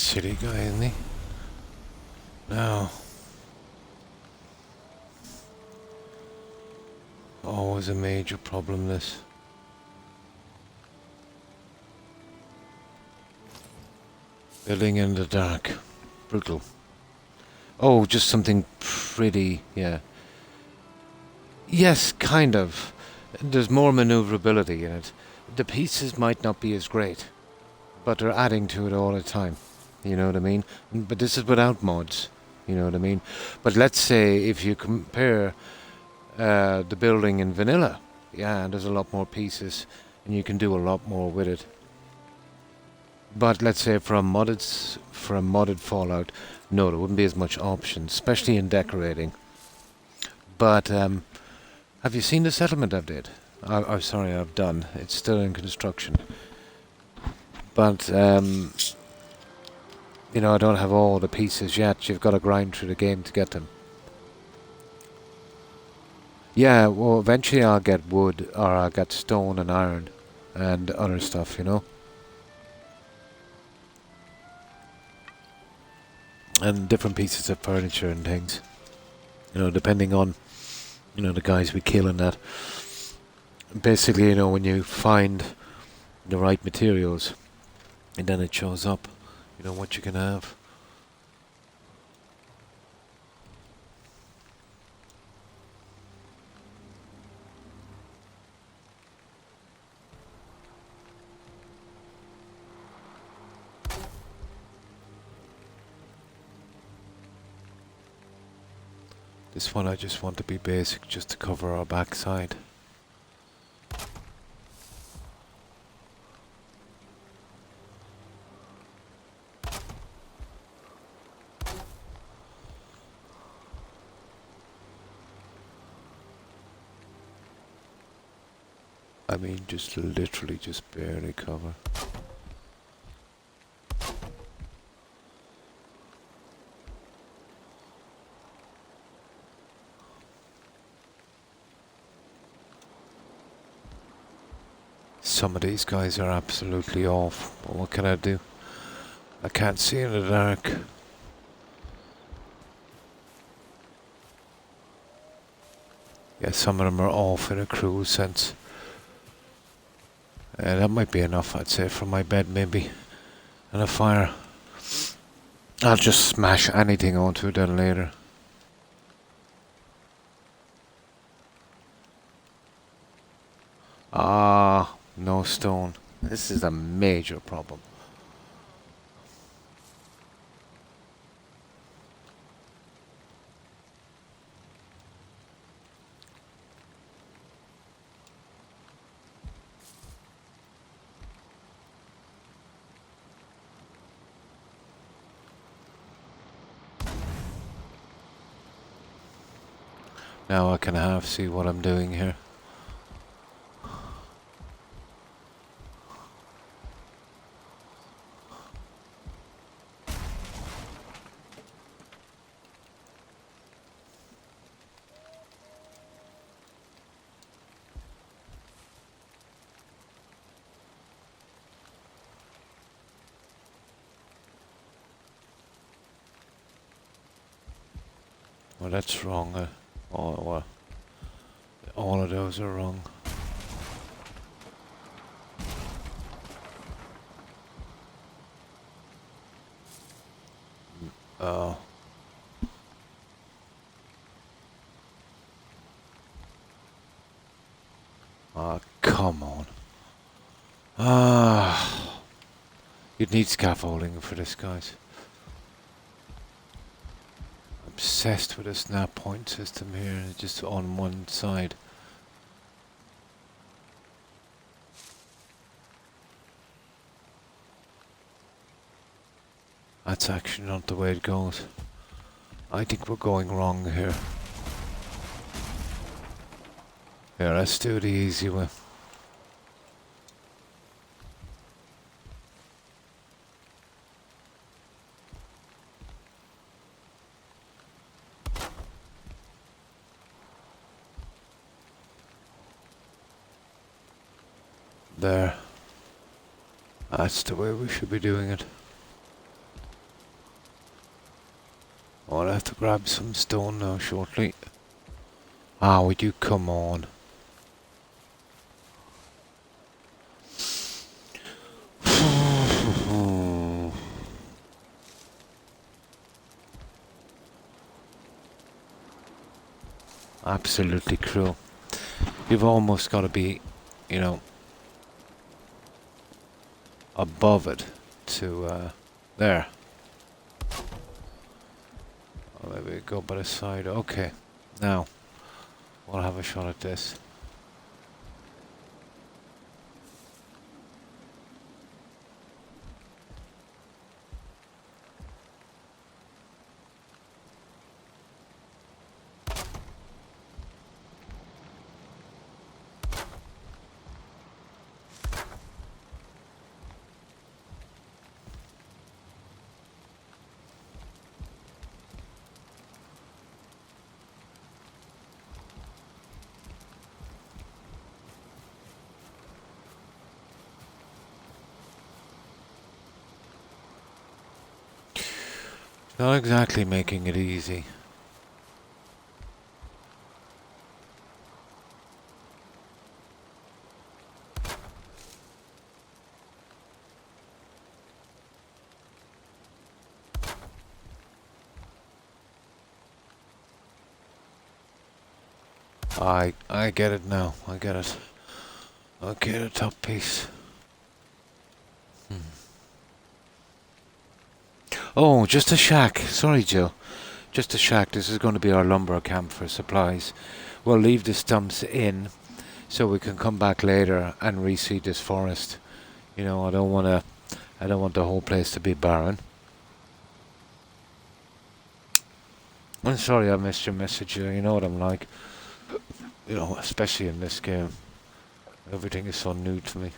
city guy, isn't he? Now, always a major problem, this. Building in the dark. Brutal. Oh, just something pretty, yeah. Yes, kind of. There's more maneuverability in it. The pieces might not be as great, but they're adding to it all the time. You know what I mean? But this is without mods. You know what I mean? But let's say if you compare the building in vanilla, yeah, there's a lot more pieces, and you can do a lot more with it. But let's say for a modded Fallout, no, there wouldn't be as much options, especially in decorating. But have you seen the settlement I've did? I'm sorry, I've done. It's still in construction. But you know, I don't have all the pieces yet. You've got to grind through the game to get them. Yeah, well, eventually I'll get wood, or I'll get stone and iron, and other stuff, you know. And different pieces of furniture and things. You know, depending on, you know, the guys we kill and that. Basically, you know, when you find the right materials, and then it shows up, you know, what you can have. This one I just want to be basic, just to cover our backside. I mean, just literally just barely cover. Some of these guys are absolutely off, but what can I do? I can't see in the dark. Yeah, some of them are off in a cruel sense. That might be enough, I'd say, for my bed maybe. And a fire. I'll just smash anything onto it then later. Ah, no stone. This is a major problem. Now I can half see what I'm doing here. Well, that's wrong. Well, all of those are wrong. Oh. Ah, come on. Ah. You'd need scaffolding for this, guys. Obsessed with a snap point system here, just on one side. That's actually not the way it goes. I think we're going wrong here. Yeah, let's do the easy way. There. That's the way we should be doing it. I'll have to grab some stone now shortly. Ah, would you come on? Absolutely cruel. You've almost got to be, you know, above it to, there. Or maybe go by the side. Okay, now, we'll have a shot at this. Not exactly making it easy. I get it now. I get it. Okay, the top piece. Oh, just a shack. Sorry, Joe. Just a shack. This is going to be our lumber camp for supplies. We'll leave the stumps in so we can come back later and reseed this forest. You know, I don't want the whole place to be barren. I'm sorry I missed your message. You know what I'm like. You know, especially in this game. Everything is so new to me.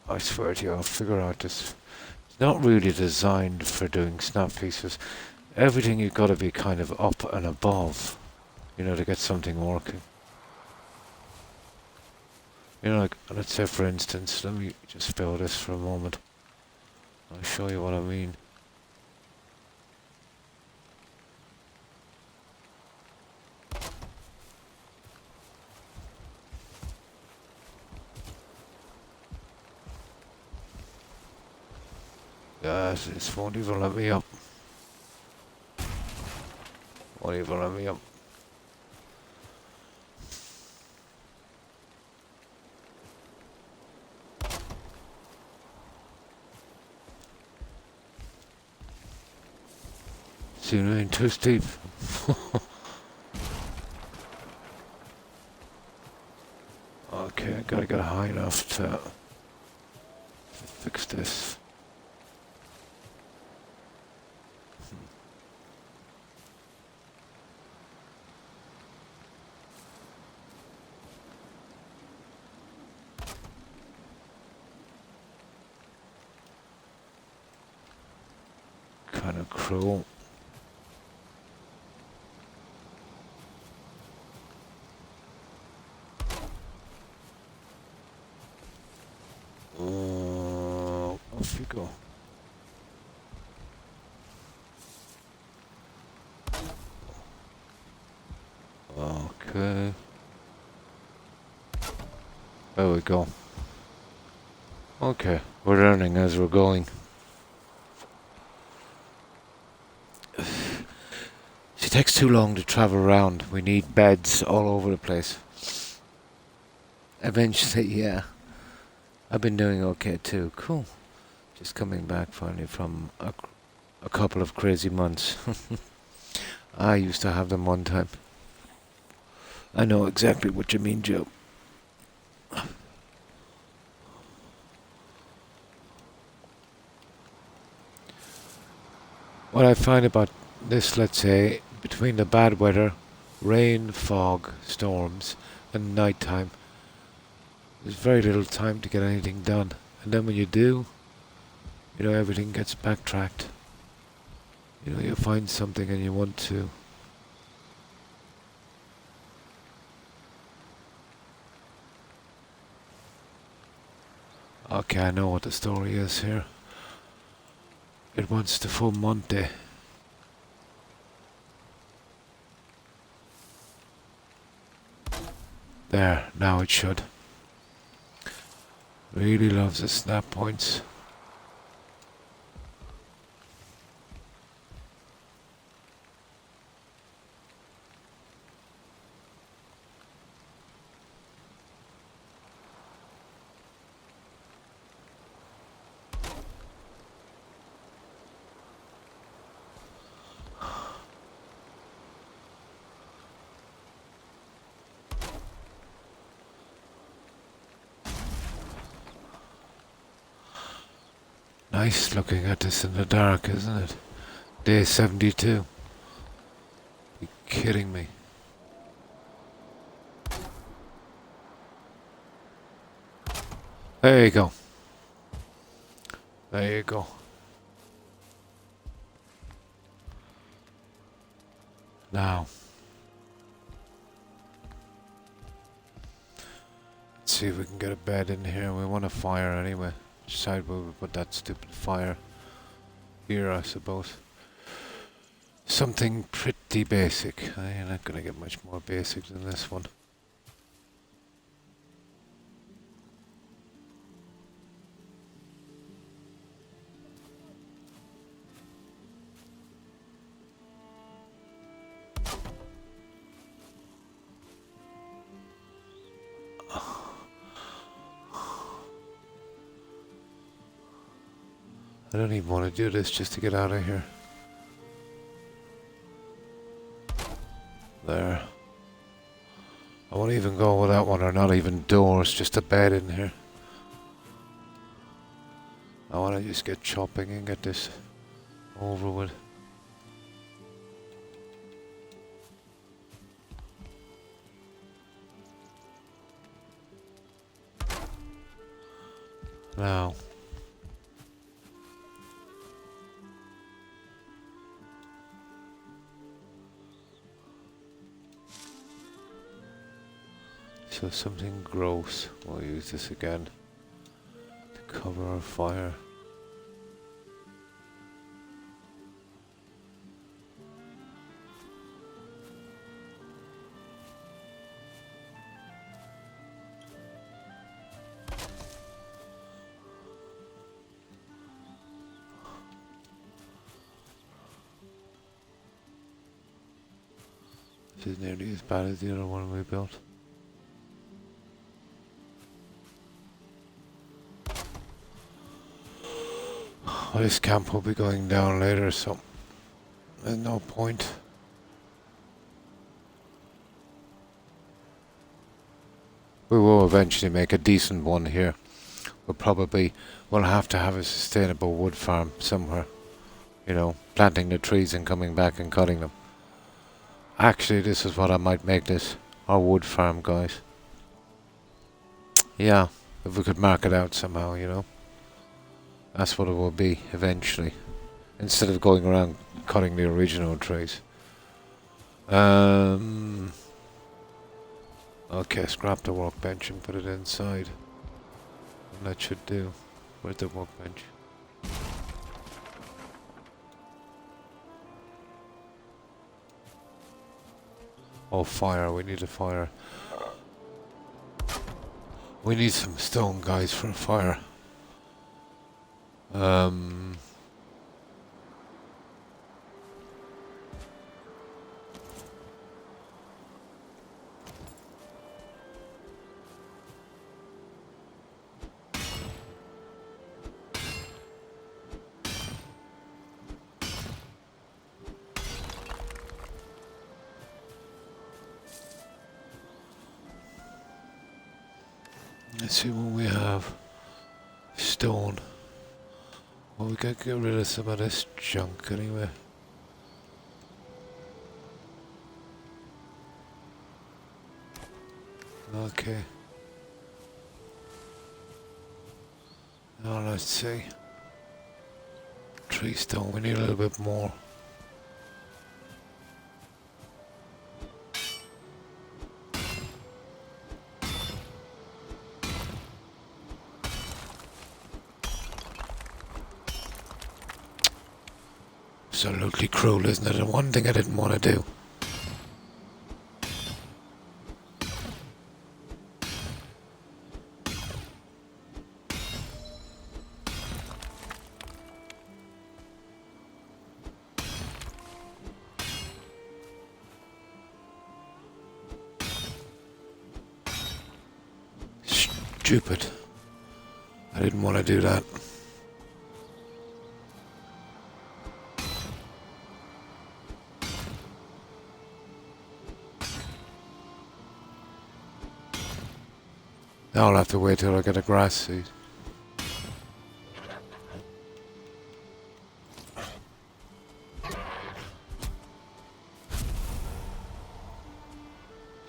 I swear to you, I'll figure out this. It's not really designed for doing snap pieces. Everything you've got to be kind of up and above, you know, to get something working. You know, like, let's say for instance, let me just spell this for a moment. I'll show you what I mean. Yes, this won't even let me up. Won't even let me up. Soon ain't too steep. Okay, I gotta get high enough to fix this. Kind of cruel. Off you go. Okay. There we go. Okay, we're learning as we're going. It takes too long to travel around. We need beds all over the place. Eventually, yeah. I've been doing okay too. Cool. Just coming back finally from a couple of crazy months. I used to have them one time. I know exactly what you mean, Joe. What I find about this, let's say, between the bad weather, rain, fog, storms, and night time, there's very little time to get anything done. And then when you do, you know, everything gets backtracked. You know, you find something and you want to Okay, I know what the story is here. It wants the full Monte. There, now it should. Really loves the snap points. Nice looking at this in the dark, isn't it? Day 72. You kidding me? There you go. There you go. Now, let's see if we can get a bed in here. We want a fire anyway. Decide where we put that stupid fire. Here, I suppose. Something pretty basic. You're not going to get much more basic than this one. I don't even want to do this just to get out of here. There. I won't even go with that one, or not even doors, just a bed in here. I want to just get chopping and get this over with. Now. So something gross. We'll use this again to cover our fire. This is nearly as bad as the other one we built. Well, this camp will be going down later, so there's no point. We will eventually make a decent one here. We'll have to have a sustainable wood farm somewhere. You know, planting the trees and coming back and cutting them. Actually, this is what I might make this. Our wood farm, guys. Yeah, if we could mark it out somehow, you know. That's what it will be, eventually. Instead of going around cutting the original trees. Okay, scrap the workbench and put it inside. And that should do. Where's the workbench? Oh, fire. We need a fire. We need some stone, guys, for a fire. Let's see what we have. Stone. Well, we gotta get rid of some of this junk anyway. Okay. Now let's see. Tree stone, we need a little bit more. absolutely cruel, isn't it? And one thing I didn't want to do. Stupid. I didn't want to do that. Now I'll have to wait till I get a grass seed.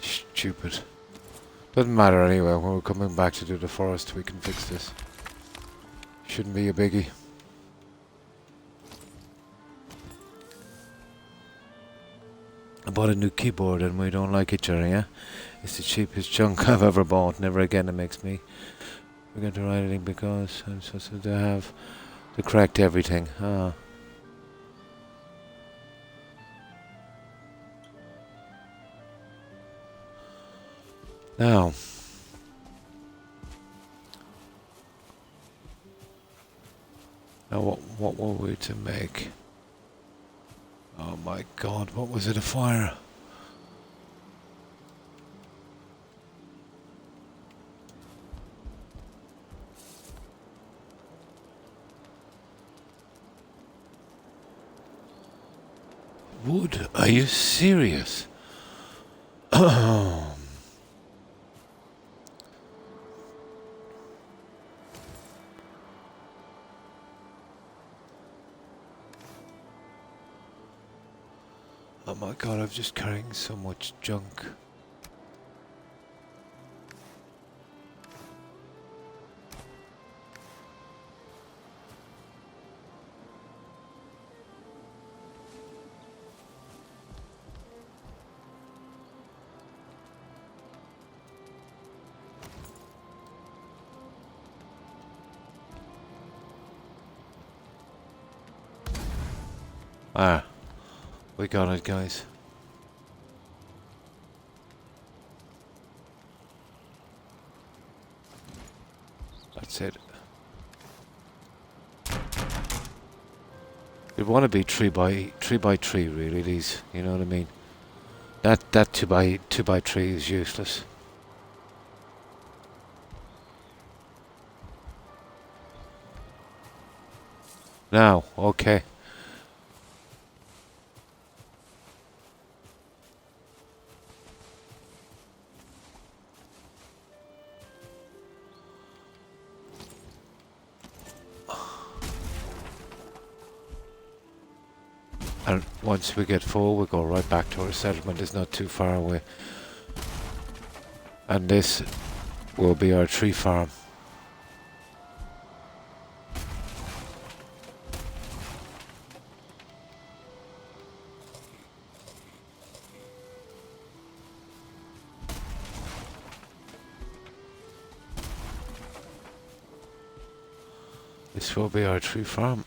Stupid. Doesn't matter anyway. When we're coming back to do the forest, we can fix this. Shouldn't be a biggie. I bought a new keyboard and we don't like it, Jerry, yeah? It's the cheapest junk I've ever bought. Never again it makes me forget to write anything because I'm supposed to have to correct everything. Ah. Now. Now what were we to make? Oh my god, what was it, a fire? Wood? Are you serious? Oh my god, I'm just carrying so much junk. Ah, we got it, guys. That's it. You'd want to be tree by tree, really. These, you know what I mean. That two by tree is useless. Now, okay. And once we get full, we go right back to our settlement. It's not too far away. And this will be our tree farm. This will be our tree farm.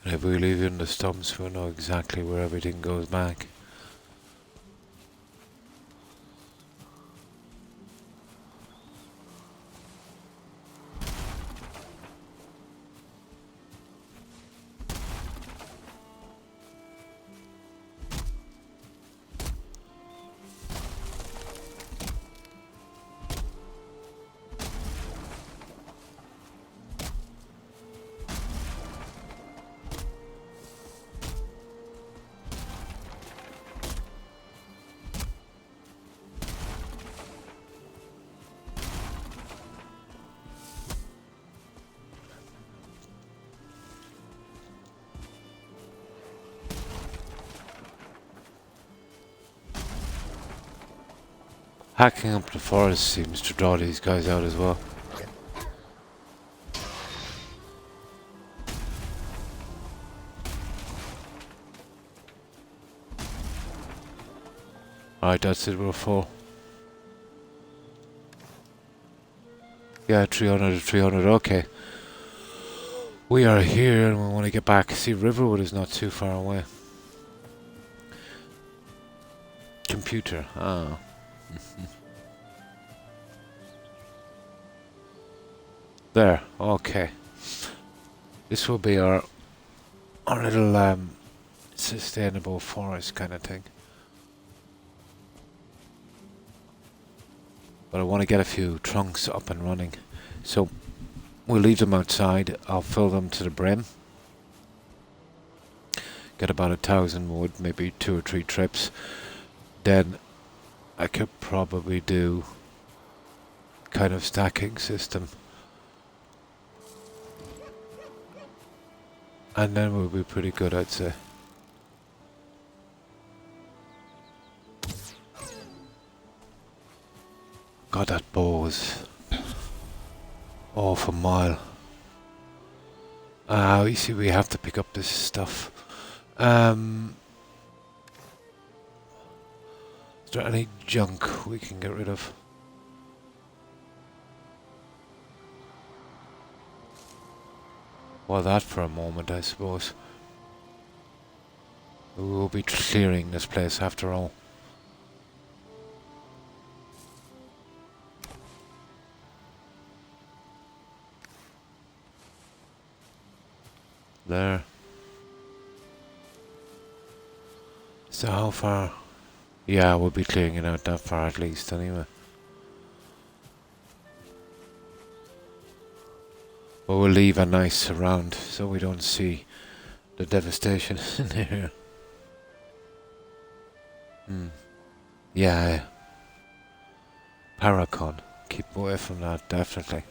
And if we leave in the stumps, we'll know exactly where everything goes back. Hacking up the forest seems to draw these guys out as well. Alright, that's it, we're full. Yeah, 300 to 300, okay. We are here and we want to get back. See, Riverwood is not too far away. Computer, ah. There, okay. This will be our little sustainable forest kind of thing. But I want to get a few trunks up and running. So we'll leave them outside. I'll fill them to the brim. Get about 1,000 wood, maybe 2 or 3 trips. Then I could probably do kind of stacking system. And then we'll be pretty good, I'd say. God, that bow was off a mile. You see, we have to pick up this stuff. Is there any junk we can get rid of? Well, that for a moment, I suppose. We will be clearing this place after all. There. So how far? Yeah, we'll be clearing it out that far at least anyway. But we'll leave a nice surround so we don't see the devastation in here. Yeah. Paracon. Keep away from that, definitely.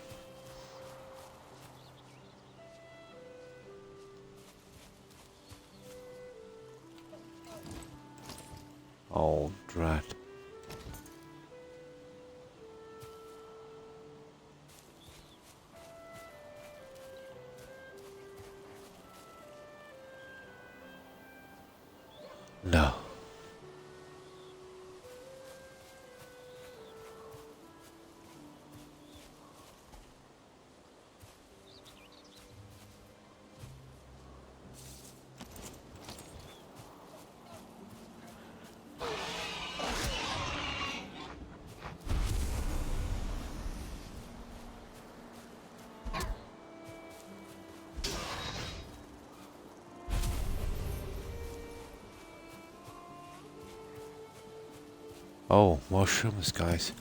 Oh, drat. No. Oh, mushrooms, guys.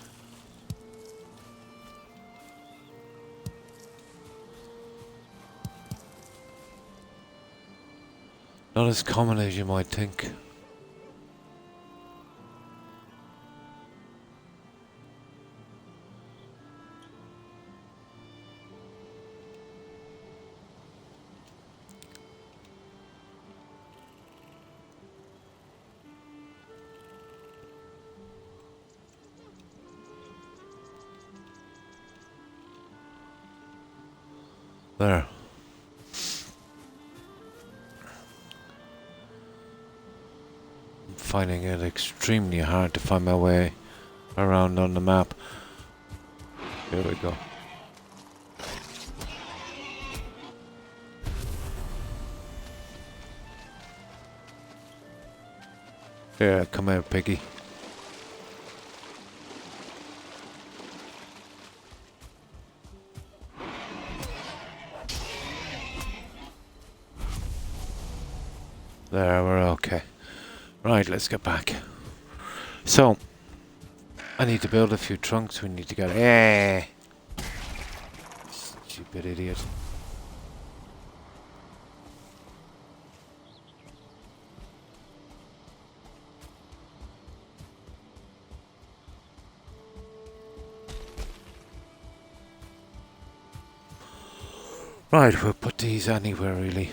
Not as common as you might think. There. I'm finding it extremely hard to find my way around on the map. Here we go. Here, come here, piggy. There, we're okay. Right, let's get back. So, I need to build a few trunks. We need to get... Hey! Stupid idiot. Right, we'll put these anywhere, really.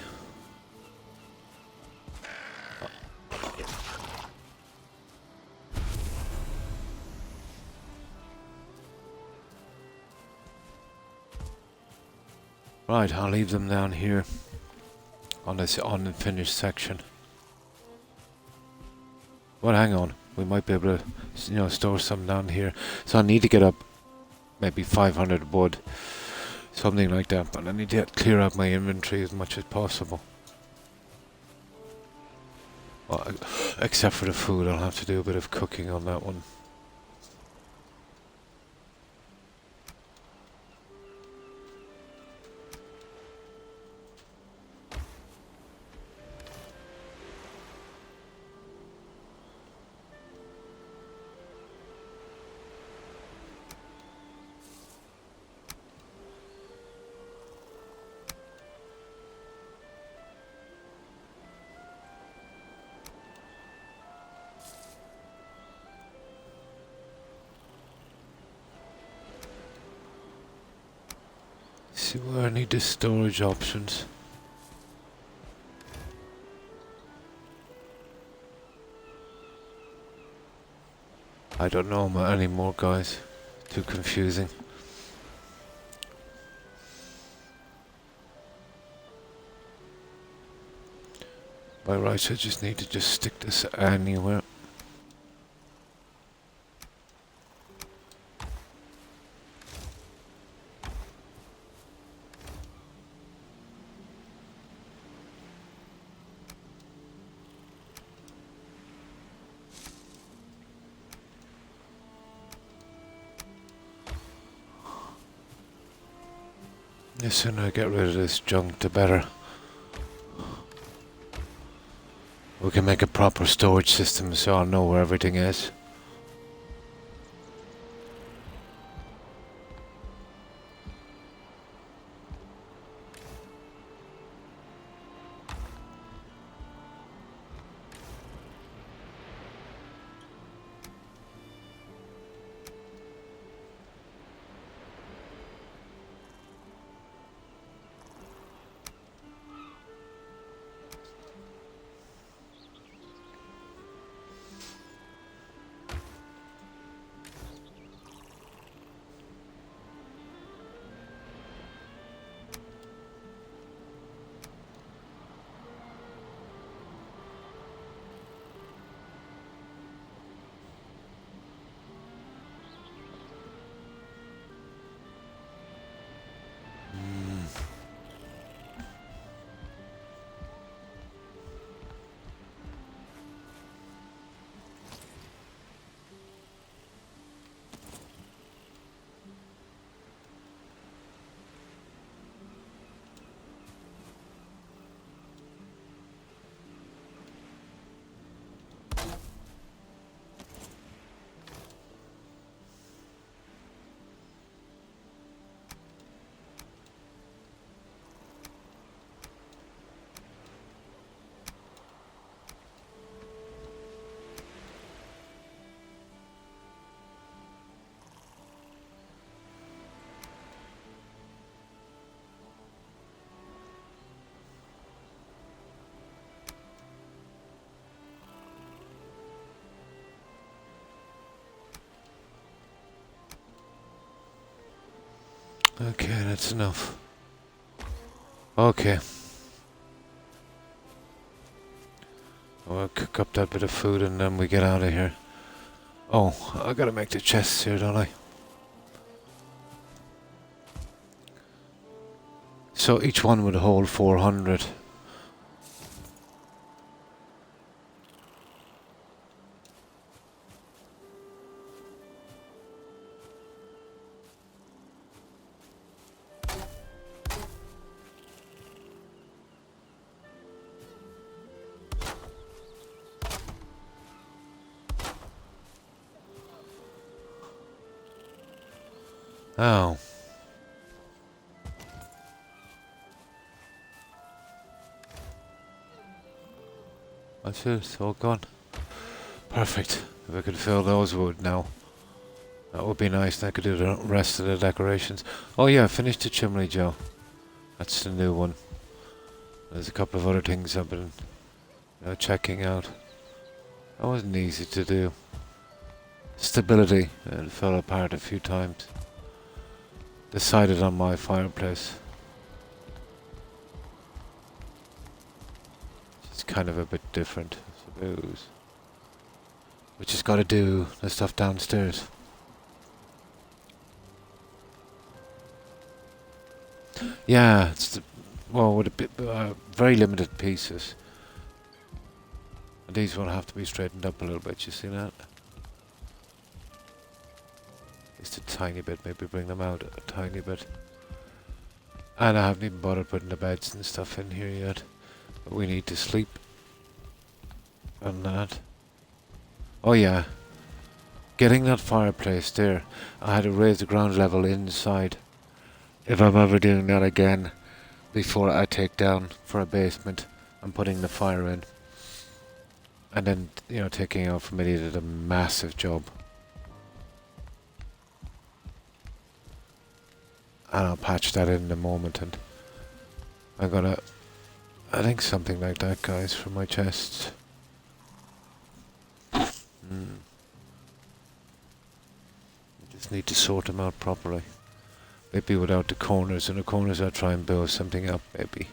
Right, I'll leave them down here on this unfinished section. Well, hang on. we might be able to, store some down here. So I need to get up maybe 500 wood, something like that. But I need to clear out my inventory as much as possible. Well, except for the food, I'll have to do a bit of cooking on that one. See where I need the storage options. I don't know anymore, guys. Too confusing. By rights, I just need to just stick this anywhere. The sooner I get rid of this junk, the better. We can make a proper storage system so I'll know where everything is. Okay, that's enough. Okay. I'll cook up that bit of food and then we get out of here. Oh, I gotta make the chests here, don't I? So each one would hold 400. Oh. That's it, it's all gone. Perfect. If I could fill those wood now. That would be nice, and I could do the rest of the decorations. Oh yeah, I finished the chimney, Joe. That's the new one. There's a couple of other things I've been checking out. That wasn't easy to do. Stability, it fell apart a few times. Decided on my fireplace. It's kind of a bit different, I suppose. We just got to do the stuff downstairs. Yeah, it's the, well, with a bit, very limited pieces. And these will have to be straightened up a little bit. You see that? Just a tiny bit. Maybe bring them out a tiny bit. And I haven't even bothered putting the beds and stuff in here yet. But we need to sleep. And that. Oh yeah. Getting that fireplace there. I had to raise the ground level inside. If I'm ever doing that again before I take down for a basement and putting the fire in. And then, you know, taking out from it did a massive job. And I'll patch that in a moment, and I'm gonna, I think something like that, guys, for my chests. Just need to sort them out properly. Maybe without the corners. In the corners I'll try and build something up, maybe.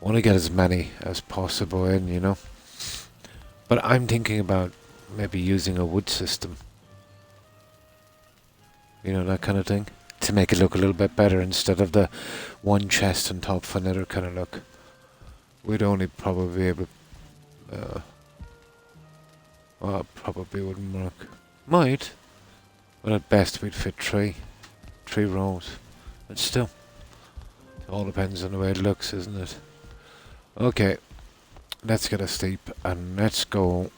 Want to get as many as possible in, you know. But I'm thinking about maybe using a wood system. You know, that kind of thing. To make it look a little bit better instead of the one chest on top for another kind of look. We'd only probably be able to... well, probably wouldn't work. Might. But at best we'd fit three rows. But still. It all depends on the way it looks, isn't it? Okay. Let's get a sleep and let's go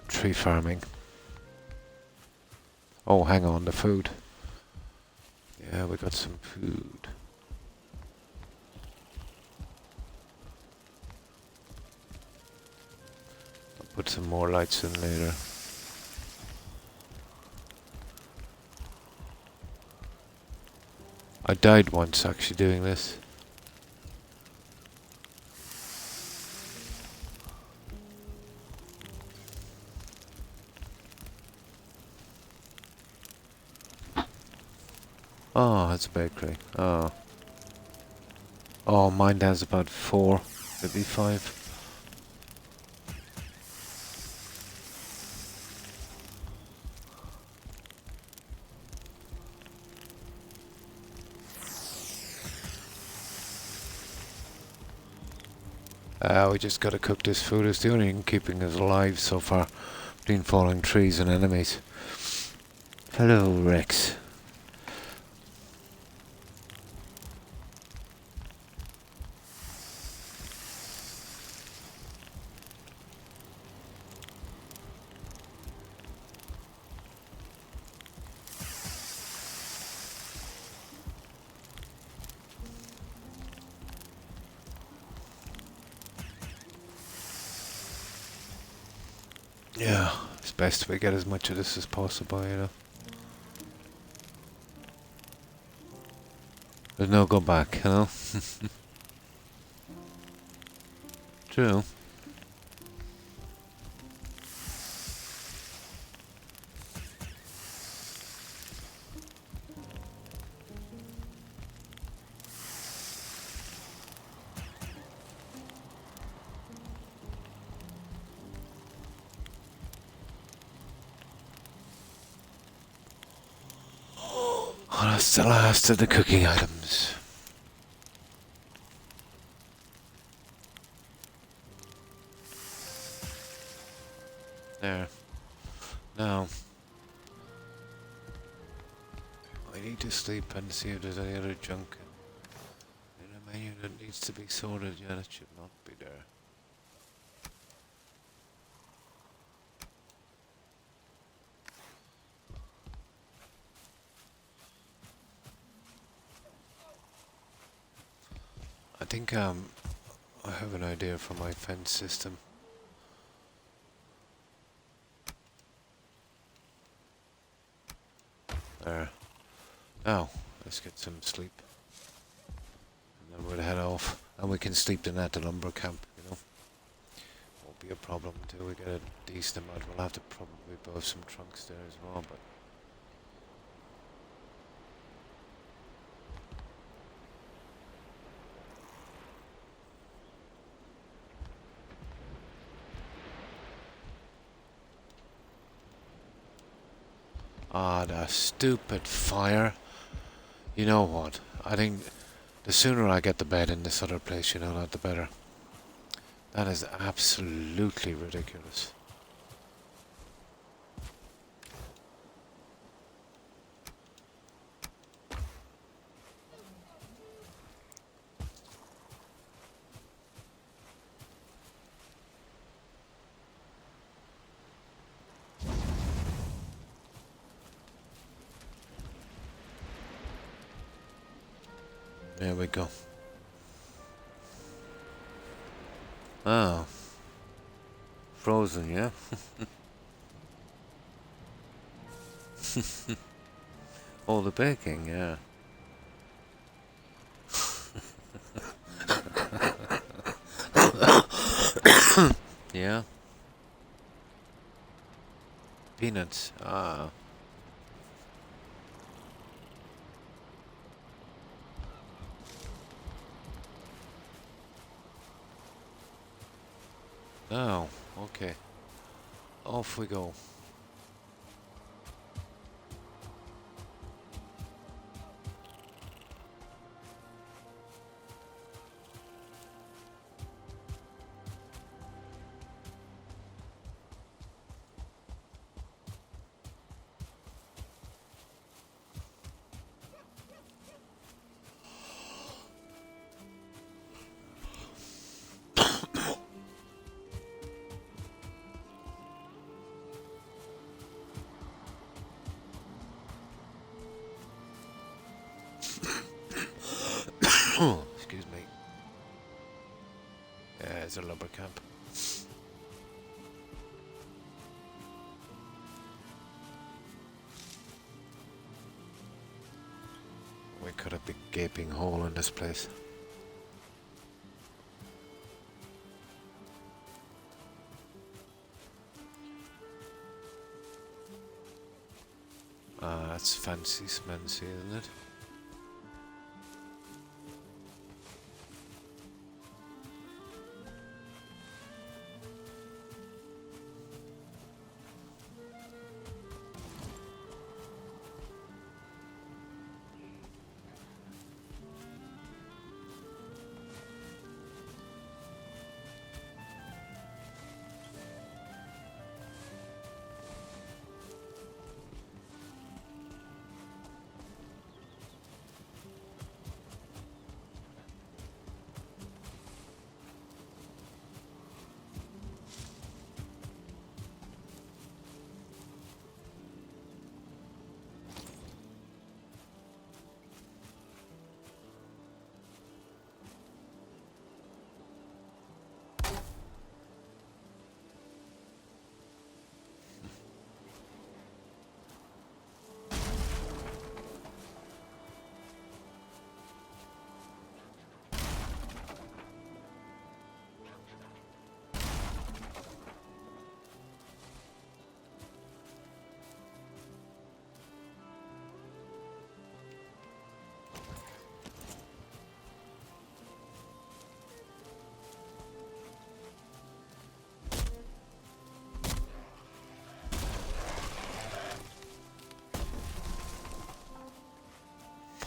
tree farming. Oh, hang on, the food. Yeah, we got some food. I'll put some more lights in later. I died once actually doing this. Oh, that's a bakery. Oh. Oh, mine has about 4, maybe 5. We just gotta cook this food. It's the only thing keeping us alive so far. Between falling trees and enemies. Hello, Rex. Yeah, it's best we get as much of this as possible, you know. There's no go back, you know. True. Oh, that's the last of the cooking items. There. Now, I need to sleep and see if there's any other junk in the menu that needs to be sorted. Yeah, that should not be there. I think I have an idea for my fence system. There. Now, let's get some sleep. And then we'll head off. And we can sleep then at the lumber camp, you know. Won't be a problem until we get a decent amount. We'll have to probably build some trunks there as well, but... Ah, the stupid fire. You know what? I think the sooner I get the bed in this other place, you know, that the better. That is absolutely ridiculous. There we go. Oh. Frozen, yeah? Oh, the baking, yeah. Yeah. Peanuts. Ah. Oh, okay. Off we go. Excuse me. Yeah, it's a lumber camp. We cut a big gaping hole in this place. Ah, that's fancy smancy, isn't it?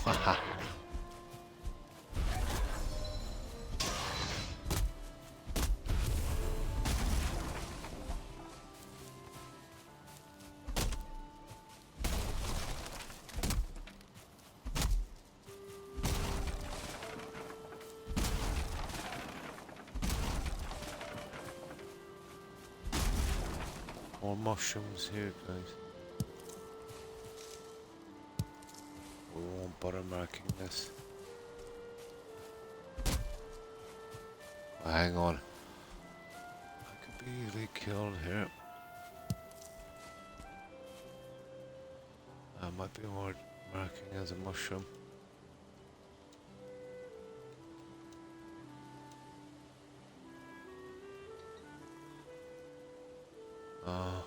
Haha. More mushrooms here, guys. We won't bother marking this. Oh, hang on. I could be easily killed here. I might be more marking as a mushroom. Oh.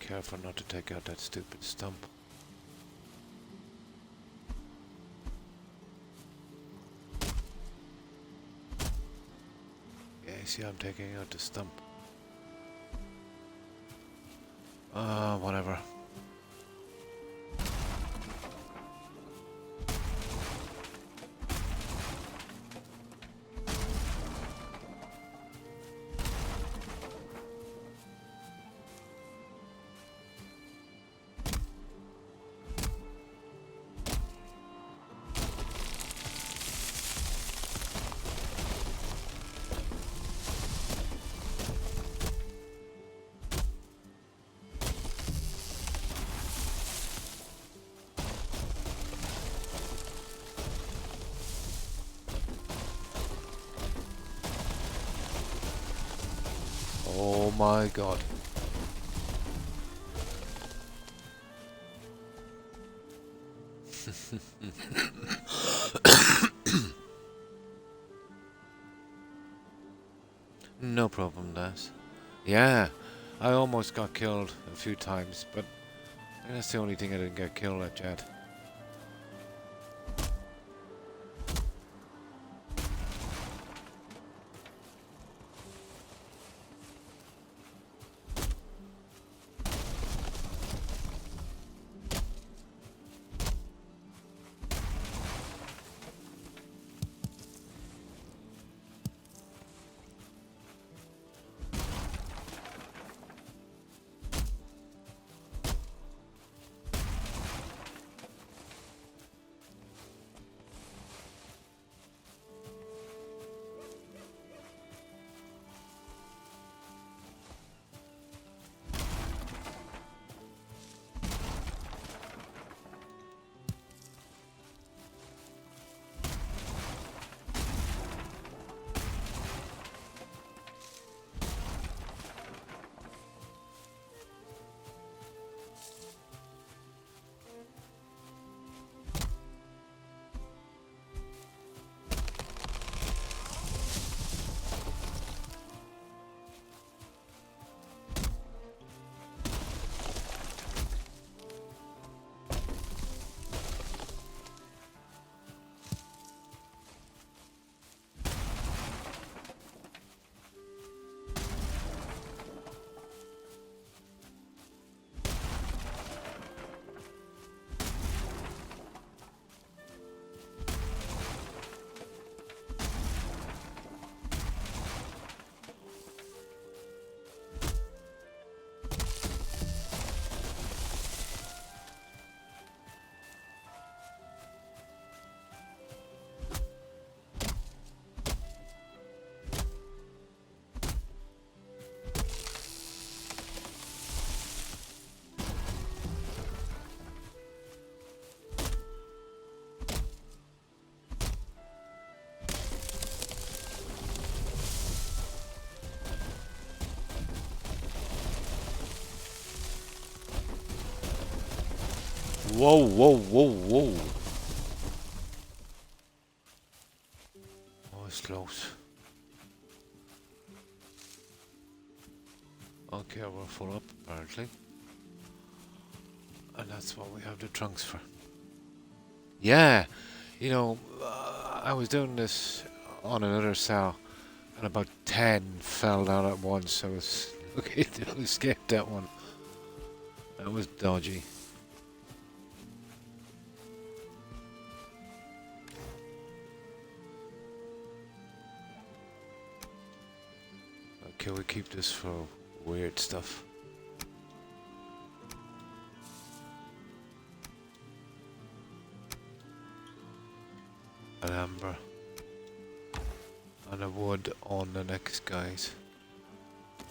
careful not to take out that stupid stump. Yeah, you see I'm taking out the stump. Whatever. Oh my god. No problem, lass. Yeah, I almost got killed a few times, but that's the only thing I didn't get killed at yet. Whoa, whoa, whoa, whoa. Oh, it's close. Okay, we're full up, apparently. And that's what we have the trunks for. Yeah, you know, I was doing this on another cell, and about 10 fell down at once. I was looking to escape that one. That was dodgy. Okay, we keep this for weird stuff. An amber. And a wood on the next guys.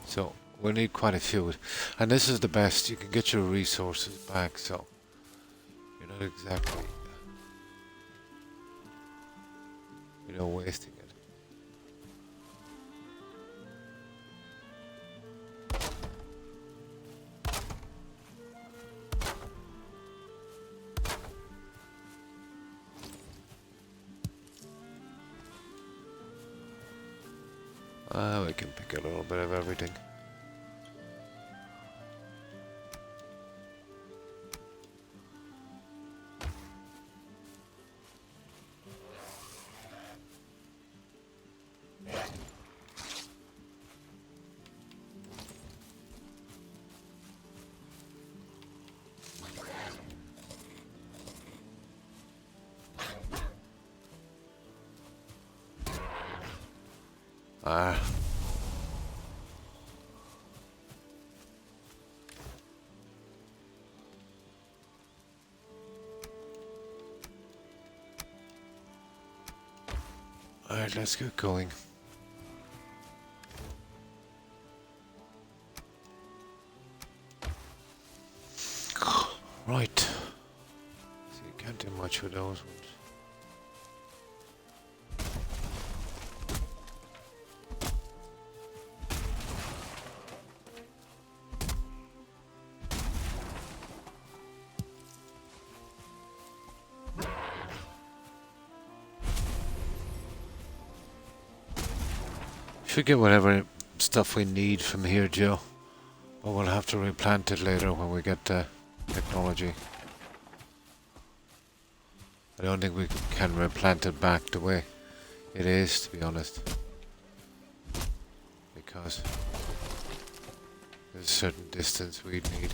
So, we need quite a few. And this is the best. You can get your resources back, so you're not exactly, wasting it. We can pick a little bit of everything. Ah. Alright, let's get going. Right. So you can't do much with those ones. Should get whatever stuff we need from here, Joe. But we'll have to replant it later when we get technology. I don't think we can replant it back the way it is, to be honest. Because there's a certain distance we'd need.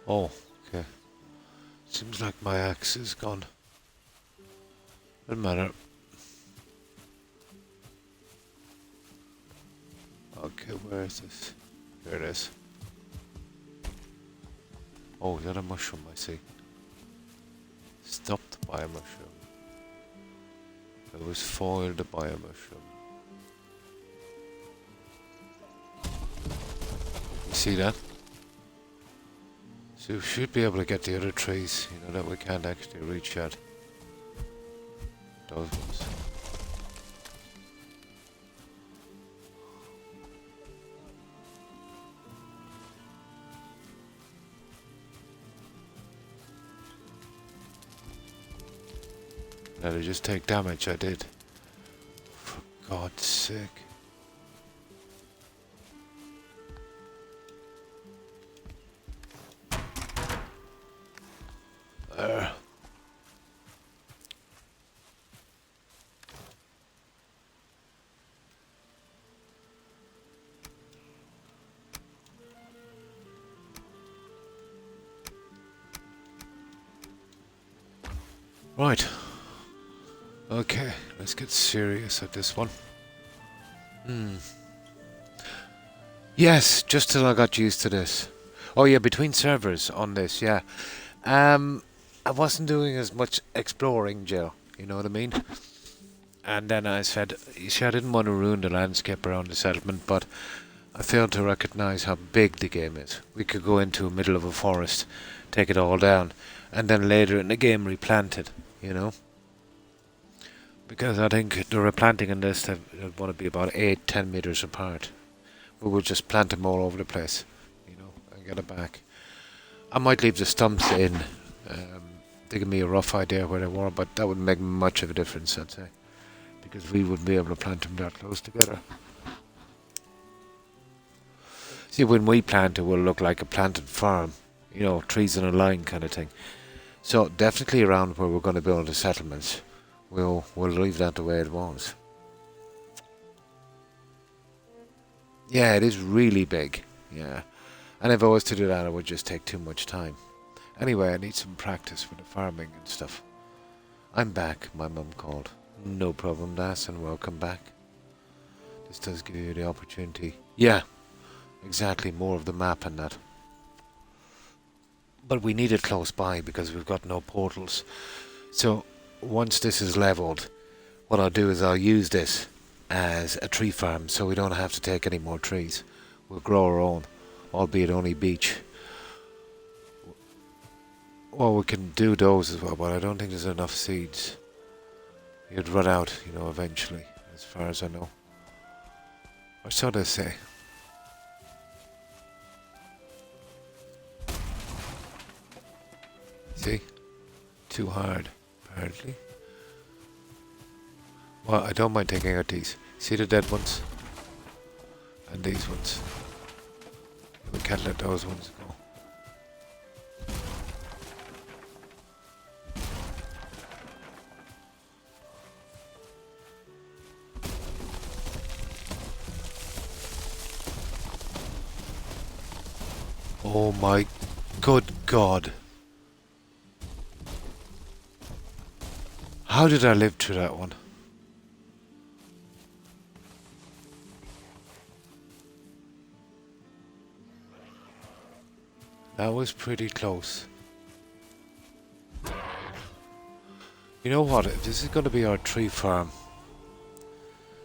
Oh, okay. Seems like my axe is gone. Doesn't matter. Okay, where is this? Here it is. Oh, is that a mushroom I see? Stopped by a mushroom. It was foiled by a mushroom. You see that? So we should be able to get the other trees, you know, that we can't actually reach yet. Those ones. Now they just take damage, I did. For God's sake. Right. Okay, let's get serious at this one. Yes, just till I got used to this. Oh yeah, between servers on this, yeah. I wasn't doing as much exploring, Joe. You know what I mean? And then I said, you see, I didn't want to ruin the landscape around the settlement, but I failed to recognize how big the game is. We could go into the middle of a forest, take it all down, and then later in the game replant it, you know? Because I think the replanting in this would want to be about 8-10 meters apart. We would just plant them all over the place, you know, and get it back. I might leave the stumps in, to give me a rough idea where they were, but that wouldn't make much of a difference, I'd say. Because we wouldn't be able to plant them that close together. See, when we plant, it will look like a planted farm. You know, trees in a line kind of thing. So, definitely around where we're going to build the settlements. We'll leave that the way it was. Yeah, it is really big. Yeah. And if I was to do that, it would just take too much time. Anyway, I need some practice for the farming and stuff. I'm back, my mum called. No problem, lass, and welcome back. This does give you the opportunity. Yeah, exactly, more of the map and that. But we need it close by because we've got no portals. So, once this is leveled, what I'll do is I'll use this as a tree farm so we don't have to take any more trees. We'll grow our own, albeit only beech. Well, we can do those as well, but I don't think there's enough seeds. You'd run out, you know, eventually, as far as I know. Or so they say. difficulty. Too hard, apparently. Well, I don't mind taking out these. See the dead ones? And these ones. We can't let those ones go. Oh my good God. How did I live through that one? That was pretty close. You know what? This is going to be our tree farm.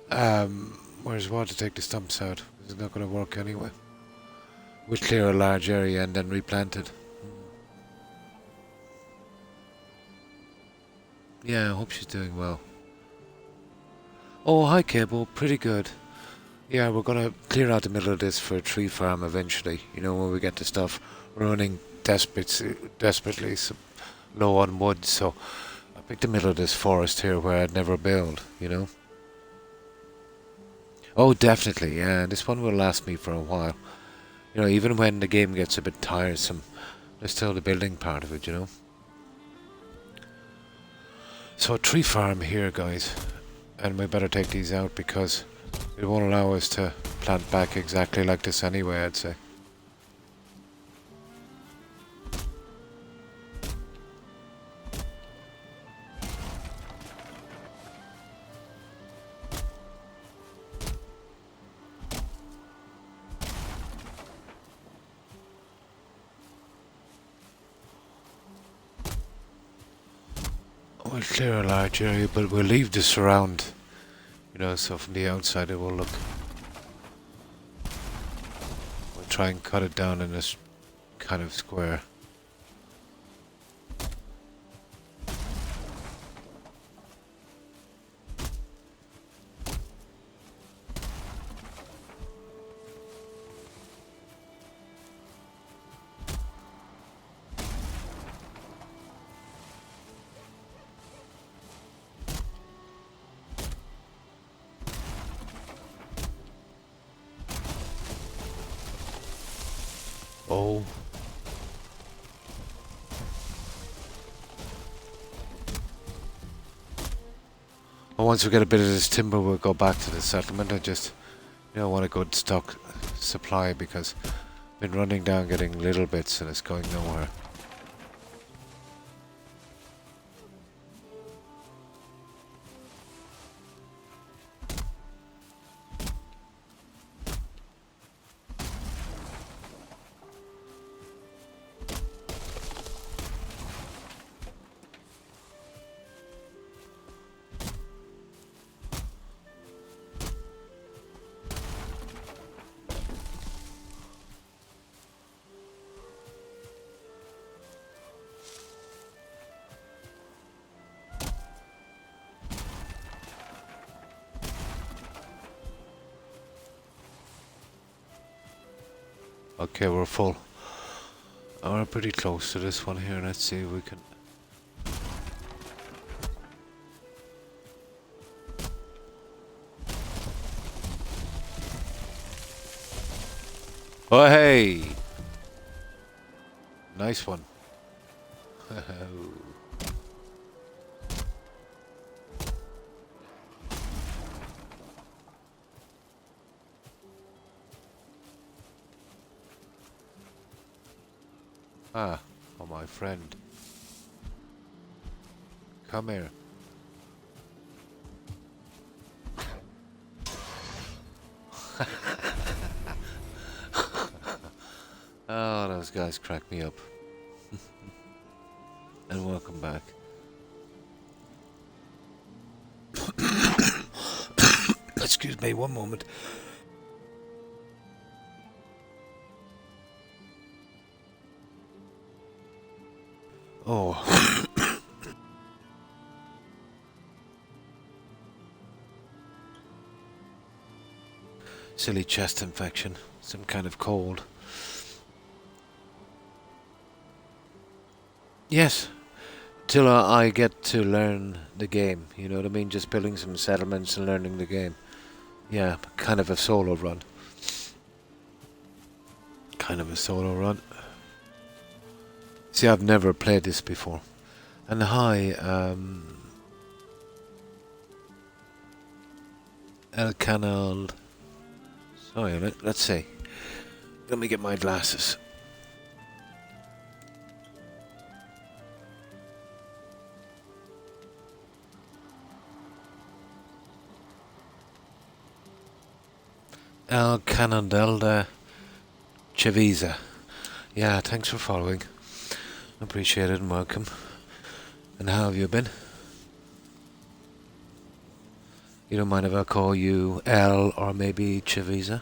Whereas we want to take the stumps out. It's not going to work anyway. We'll clear a large area and then replant it. Yeah, I hope she's doing well. Oh, hi Cable. Pretty good. Yeah, we're going to clear out the middle of this for a tree farm eventually. You know, when we get the stuff running desperately low on wood. So I picked the middle of this forest here where I'd never build, you know. Oh, definitely. Yeah, this one will last me for a while. You know, even when the game gets a bit tiresome, there's still the building part of it, you know. So a tree farm here, guys. And we better take these out because it won't allow us to plant back exactly like this anyway, I'd say. We'll clear a large area, but we'll leave this around, you know, so from the outside it will look... We'll try and cut it down in this kind of square. Oh. Well, once we get a bit of this timber, we'll go back to the settlement. I just, you know, want a good stock supply because I've been running down getting little bits and it's going nowhere. Okay, we're full. We're pretty close to this one here. Let's see if we can... Oh, hey! Nice one. Ah, oh my friend. Come here. Oh, those guys crack me up. And welcome back. Excuse me, one moment. Oh. Silly chest infection. Some kind of cold. Yes, till I get to learn the game. You know what I mean? Just building some settlements and learning the game. Yeah, kind of a solo run. Kind of a solo run. See, I've never played this before. And hi, El Canal. Sorry, let's see. Let me get my glasses. El Canadel Chavisa. Yeah, thanks for following. Appreciate it and welcome. And how have you been? You don't mind if I call you L or maybe Chavisa?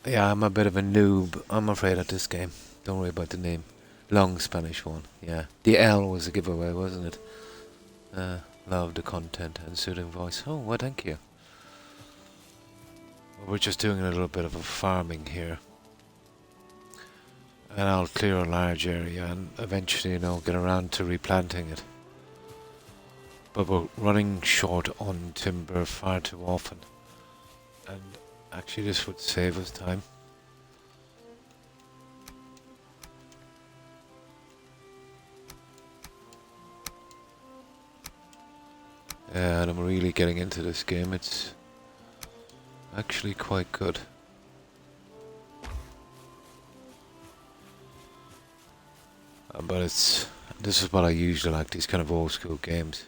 Yeah, I'm a bit of a noob, I'm afraid, at this game. Don't worry about the name. Long Spanish one, yeah. The L was a giveaway, wasn't it? Love the content and soothing voice. Oh, well, thank you. We're just doing a little bit of a farming here. And I'll clear a large area and eventually, get around to replanting it. But we're running short on timber far too often. And actually this would save us time. And I'm really getting into this game. It's actually quite good. But this is what I usually like, these kind of old school games.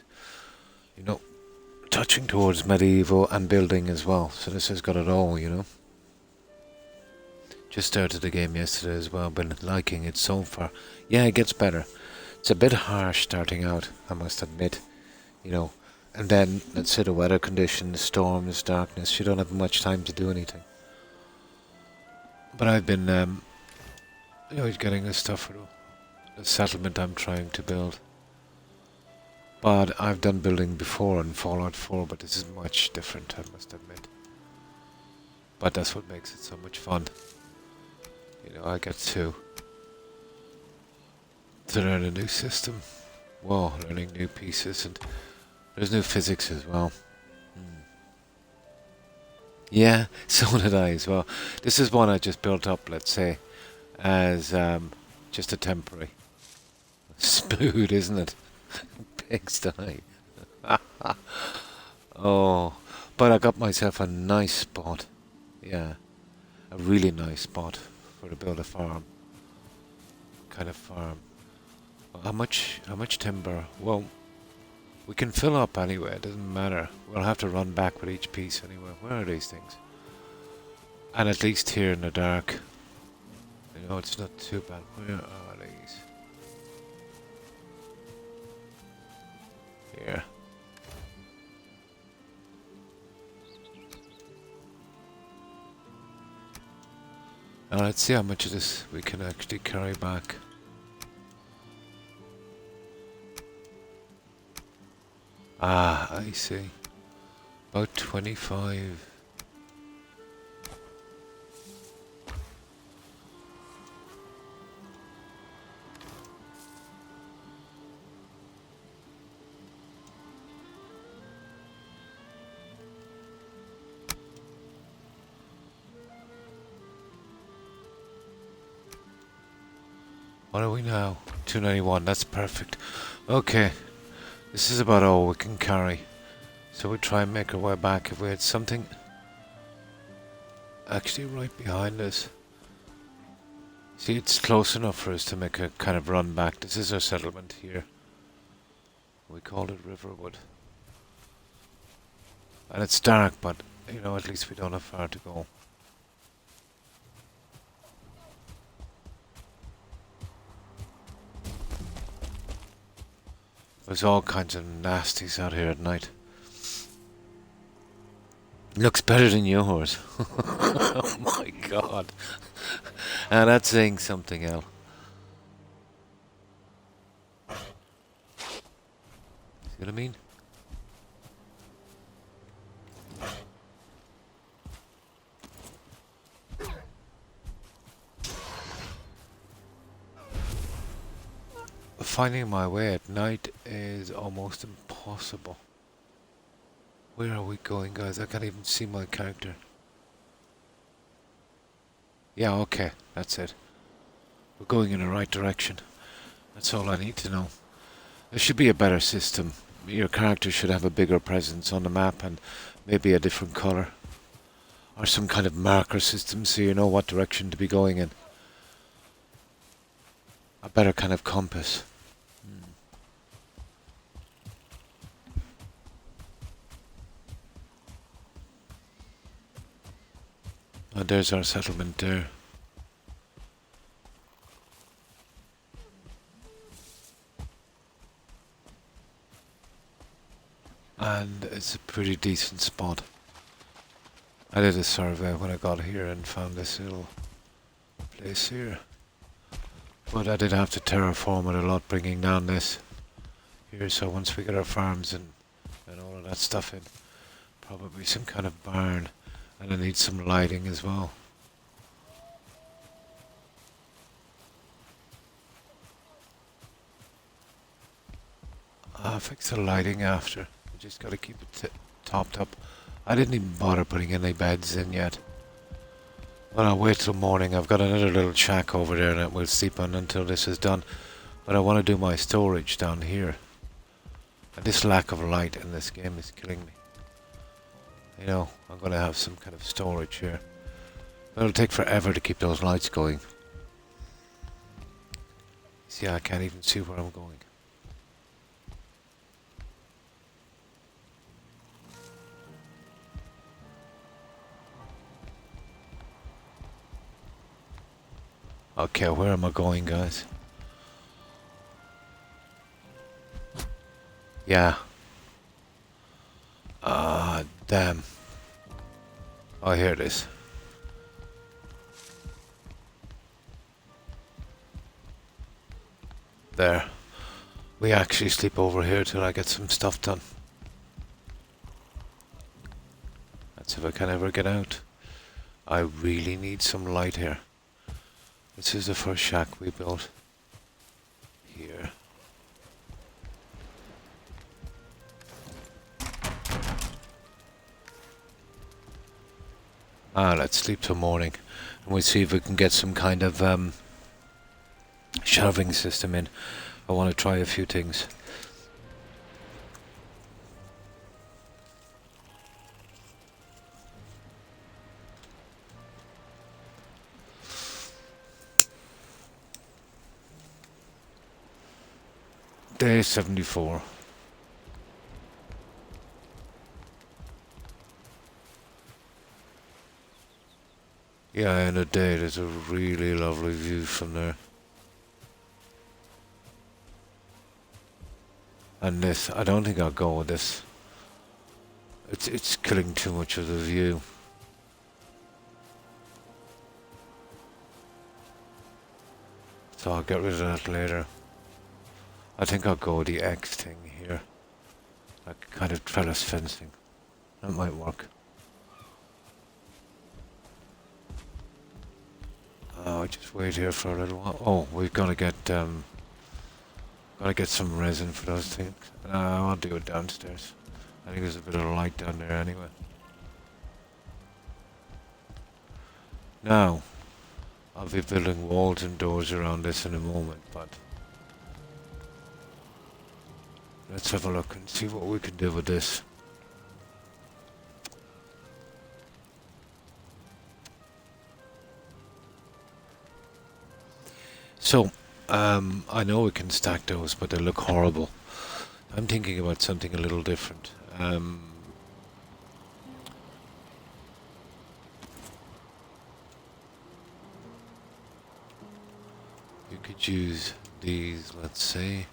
Touching towards medieval and building as well. So this has got it all, Just started the game yesterday as well, been liking it so far. Yeah, it gets better. It's a bit harsh starting out, I must admit, And then, let's say the weather conditions, storms, darkness, you don't have much time to do anything. But I've been, getting the stuff for the settlement I'm trying to build. But I've done building before in Fallout 4, but this is much different, I must admit. But that's what makes it so much fun. I get to learn a new system. Whoa, learning new pieces, and there's new physics as well. Yeah, so did I as well. This is one I just built up, let's say, as just a temporary. Smooth, isn't it? Pigsty. Oh, but I got myself a nice spot. Yeah, a really nice spot for to build a farm. Kind of farm. How much timber? Well, we can fill up anyway, it doesn't matter. We'll have to run back with each piece anyway. Where are these things? And at least here in the dark, it's not too bad. Where are these? Here. Now let's see how much of this we can actually carry back. Ah, I see. About 25. What are we now? 291, that's perfect. Okay. This is about all we can carry. So we try and make our way back if we had something actually right behind us. See, it's close enough for us to make a kind of run back. This is our settlement here. We called it Riverwood. And it's dark, but, at least we don't have far to go. There's all kinds of nasties out here at night. Looks better than yours. Oh my god. And that's saying something else. See what I mean? finding my way at night is almost impossible. Where are we going, guys? I can't even see my character. Yeah, okay, that's it. We're going in the right direction. That's all I need to know. There should be a better system. Your character should have a bigger presence on the map and maybe a different colour. Or some kind of marker system so you know what direction to be going in. A better kind of compass. Oh, there's our settlement there. And it's a pretty decent spot. I did a survey when I got here and found this little place here. But I did have to terraform it a lot, bringing down this here. So once we get our farms and all of that stuff in, probably some kind of barn. And I need some lighting as well. I'll fix the lighting after. I just gotta keep it topped up. I didn't even bother putting any beds in yet. Well, I'll wait till morning. I've got another little shack over there that we'll sleep on until this is done. But I want to do my storage down here. And this lack of light in this game is killing me. You know, I'm going to have some kind of storage here. It'll take forever to keep those lights going. See, I can't even see where I'm going. Okay, where am I going, guys? Yeah. Ah, damn. Oh, here it is. There. We actually sleep over here till I get some stuff done. That's if I can ever get out. I really need some light here. This is the first shack we built. Here. Let's sleep till morning. And we'll see if we can get some kind of shelving system in. I want to try a few things. Day 74. Yeah, in a day there's a really lovely view from there. And this, I don't think I'll go with this. It's killing too much of the view. So I'll get rid of that later. I think I'll go with the X thing here. Like kind of trellis fencing. That might work. I'll just wait here for a little while. Oh, we've got to get some resin for those things. I'll do it downstairs. I think there's a bit of light down there anyway. Now, I'll be building walls and doors around this in a moment, but let's have a look and see what we can do with this. So, I know we can stack those, but they look horrible. I'm thinking about something a little different. You could use these, let's say.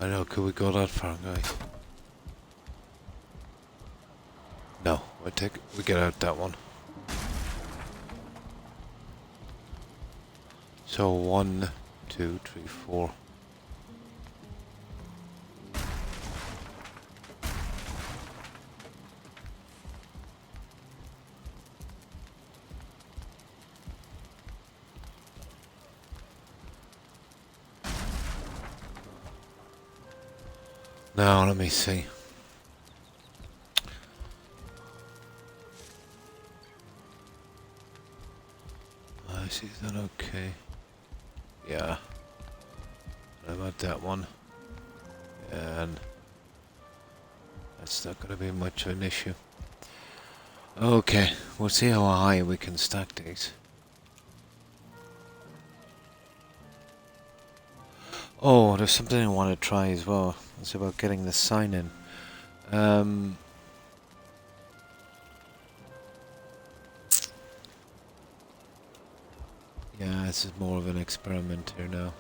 I know, could we go that far, guys? We get out that one. So 1, 2, 3, 4. Now let me see. Is that okay? Yeah. What about that one? And that's not going to be much of an issue. Okay, we'll see how high we can stack these. Oh, there's something I want to try as well. It's about getting the sign in. Yeah, this is more of an experiment here now.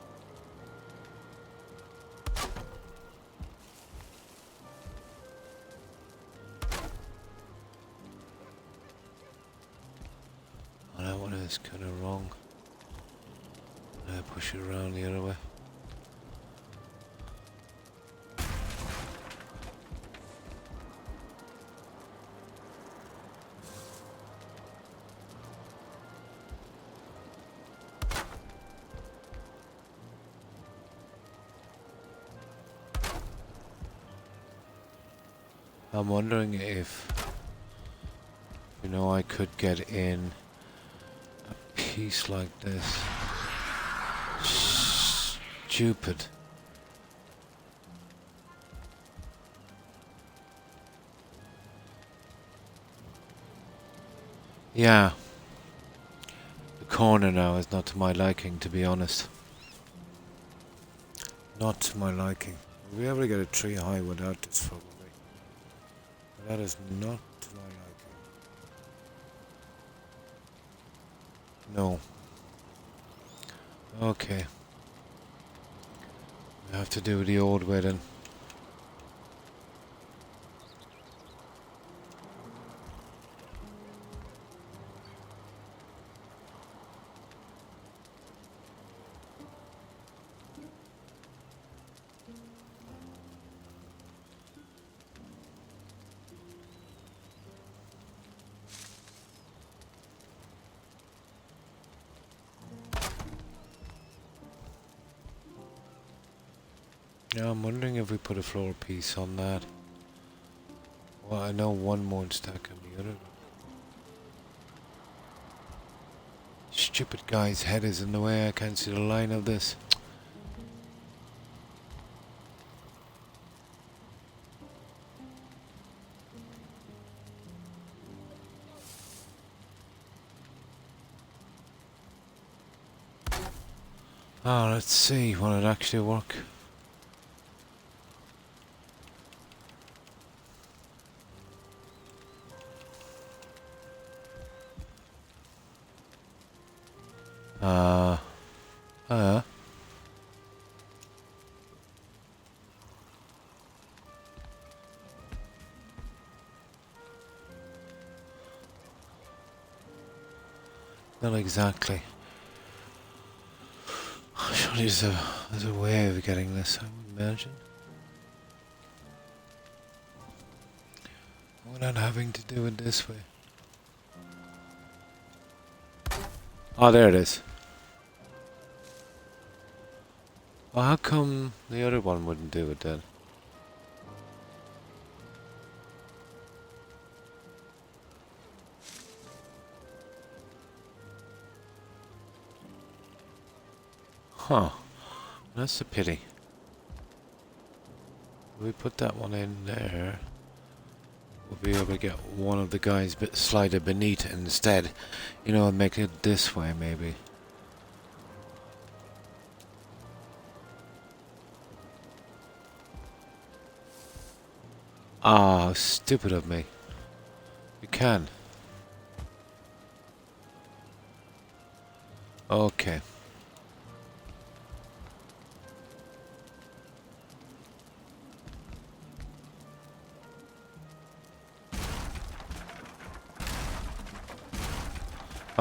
Oh, that one is kind of wrong. I push it around the other way. I'm wondering if, you know, I could get in a piece like this. Stupid. Yeah. The corner now is not to my liking, to be honest. Not to my liking. We'll be able to get a tree high without this, probably. But that is not to my liking. No. Okay. We have to do the old way then. Yeah, I'm wondering if we put a floor piece on that. Well, I know one won't stack on the other. Stupid guy's head is in the way, I can't see the line of this. Oh, let's see, will it actually work? Not exactly. Surely there's a way of getting this, I would imagine. We're not having to do it this way. Oh, there it is. Well, how come the other one wouldn't do it then? Huh. That's a pity. We put that one in there. We'll be able to get one of the guys slide it beneath it instead. You know, and make it this way maybe. Ah, how stupid of me. You can. Okay.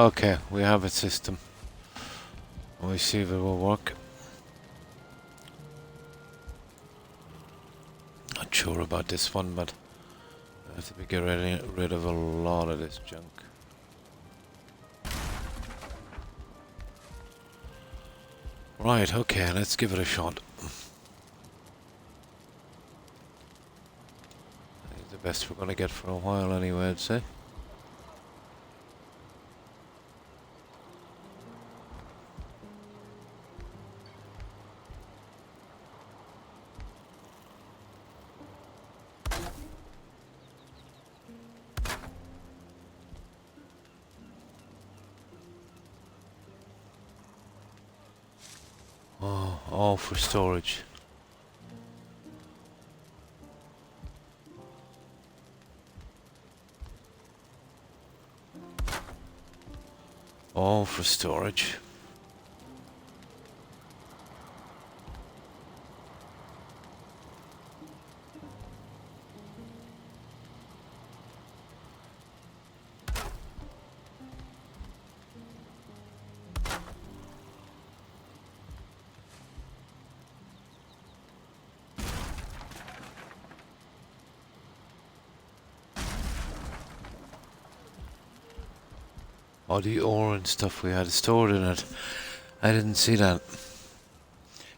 Okay, we have a system. We see if it will work. Not sure about this one, but I have to be getting rid of a lot of this junk. Right, okay, let's give it a shot. I think the best we're gonna get for a while anyway, I'd say. Oh, all for storage. All for storage. All the ore and stuff we had stored in it. I didn't see that.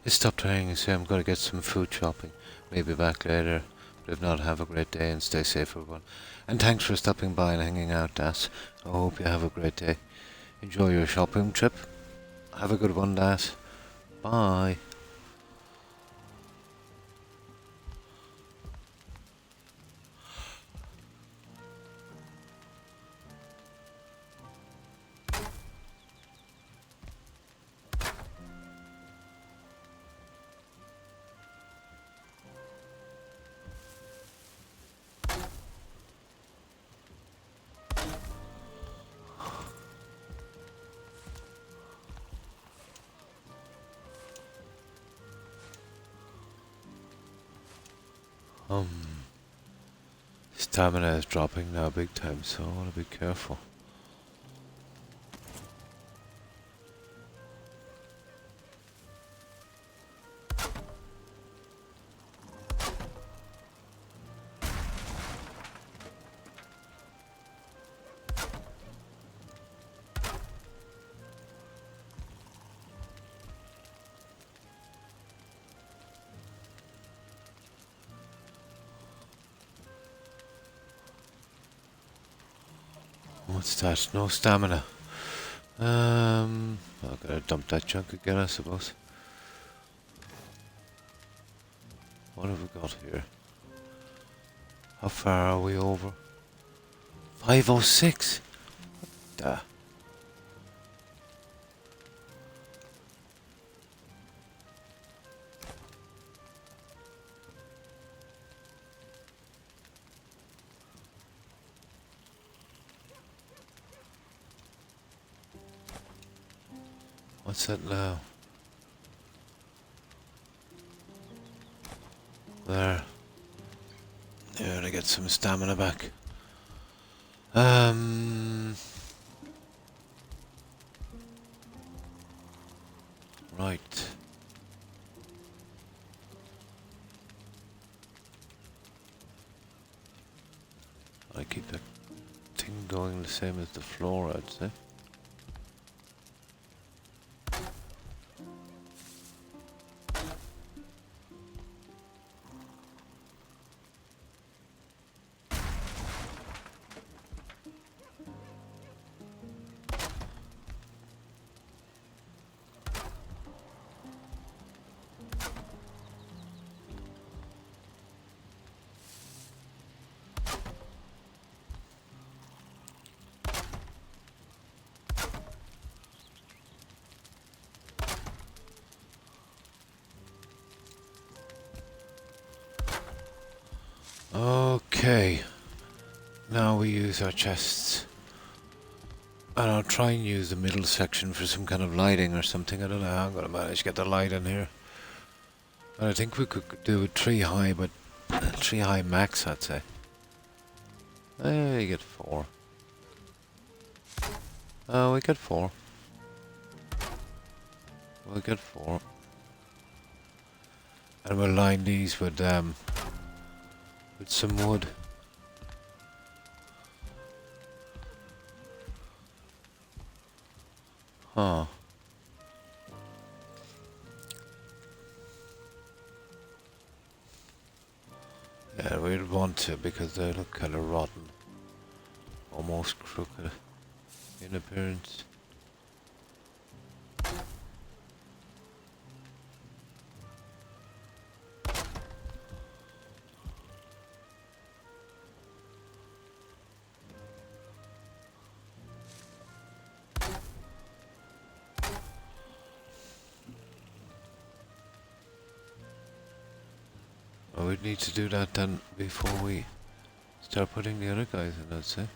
It stopped hanging, so I'm gonna get some food shopping. Maybe back later. But if not, have a great day and stay safe, everyone. And thanks for stopping by and hanging out, Das. I hope you have a great day. Enjoy your shopping trip. Have a good one, Das. Bye. Stamina is dropping now big time, so I want to be careful. What's that? No stamina. I'm gonna dump that junk again, I suppose. What have we got here? How far are we over? 506? What the? What's that now? There. There, to get some stamina back. Right. I keep that thing going the same as the floor, I'd say. Okay, now we use our chests. And I'll try and use the middle section for some kind of lighting or something. I don't know how I'm going to manage to get the light in here. And I think we could do a 3 high, but 3 high max, I'd say. You get 4. We got 4. We got 4. And we'll line these with some wood. Huh. Yeah, we'd want to because they look kind of rotten. Almost crooked in appearance. Well, we'd need to do that then before we start putting the other guys in, I'd say.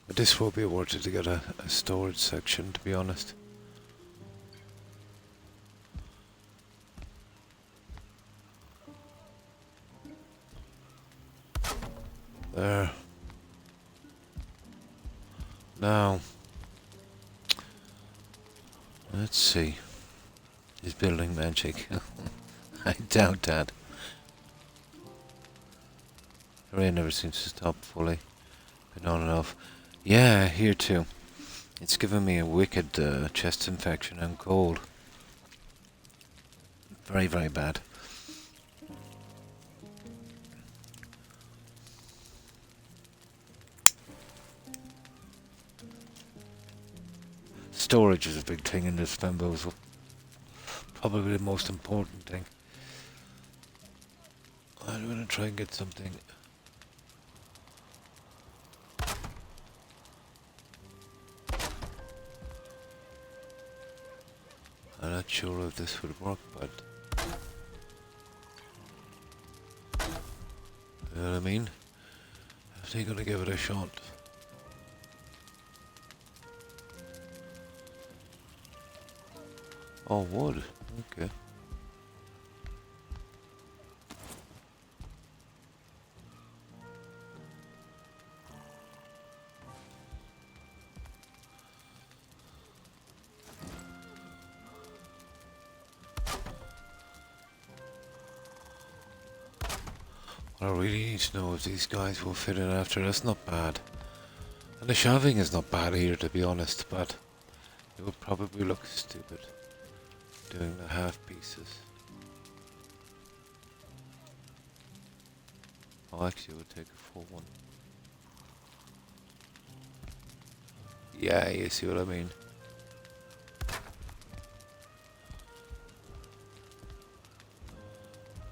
But this will be worth it to get a storage section, to be honest. There. Now, let's see. Is building magic? I doubt that. The rain never seems to stop fully. Been on and off. Yeah, here too. It's given me a wicked chest infection and cold. Very, very bad. Storage is a big thing in this bamboozle. Probably the most important thing. I'm gonna try and get something. I'm not sure if this would work, but you know what I mean? I think I'm gonna give it a shot. Oh, wood. Okay. I really need to know if these guys will fit in after. That's not bad. And the shelving is not bad either, to be honest, but it would probably look stupid doing the half pieces. Oh, actually, it would take a full one. Yeah, you see what I mean.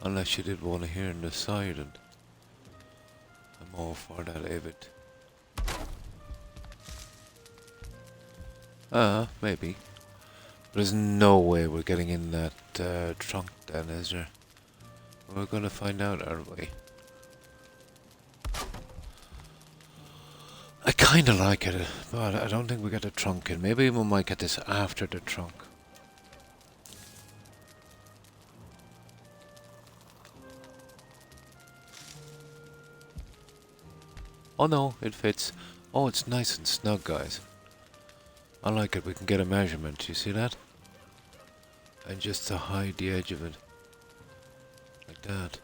Unless you did one here on the side, and I'm all for that, David. Maybe. There's no way we're getting in that trunk then, is there? We're gonna find out, aren't we? I kinda like it, but I don't think we get the trunk in. Maybe we might get this after the trunk. Oh no, it fits. Oh, it's nice and snug, guys. I like it. We can get a measurement. You see that? And just to hide the edge of it. Like that.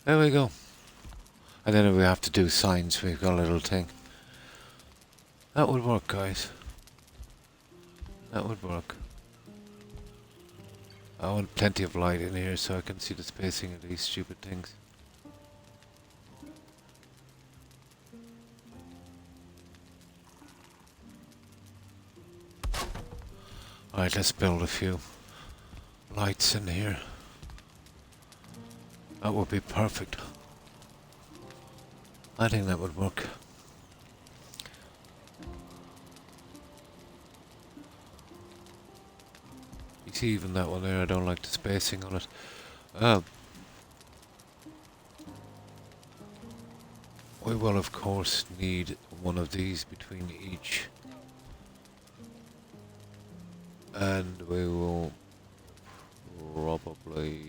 There we go. And then if we have to do signs, we've got a little thing. That would work, guys. That would work. I want plenty of light in here so I can see the spacing of these stupid things. Alright, let's build a few lights in here. That would be perfect. I think that would work. You see, even that one there, I don't like the spacing on it. We will, of course, need one of these between each. And we will probably...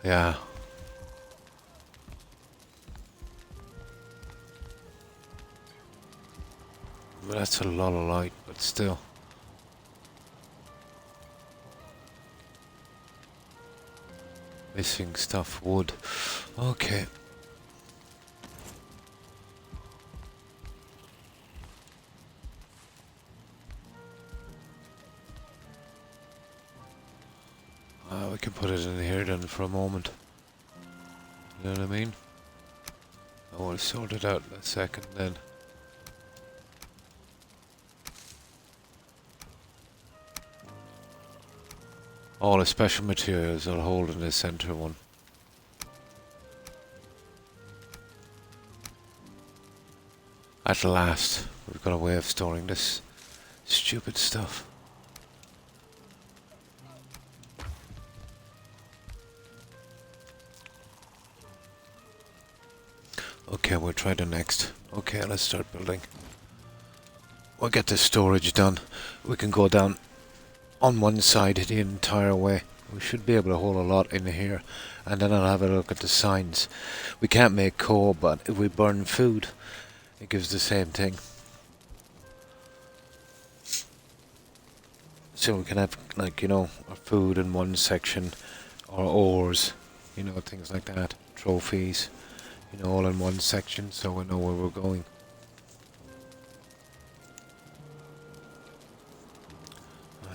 Yeah. Well, that's a lot of light, but still. Missing stuff, wood. Okay. We can put it in here then for a moment. You know what I mean? I will sort it out in a second then. All the special materials I'll hold in the center one. At last, we've got a way of storing this stupid stuff. Okay, we'll try the next. Okay, let's start building. We'll get the storage done. We can go down on one side the entire way. We should be able to hold a lot in here. And then I'll have a look at the signs. We can't make coal, but if we burn food, it gives the same thing. So we can have, like, you know, our food in one section, or ores, you know, things like that. Trophies, you know, all in one section, so we know where we're going.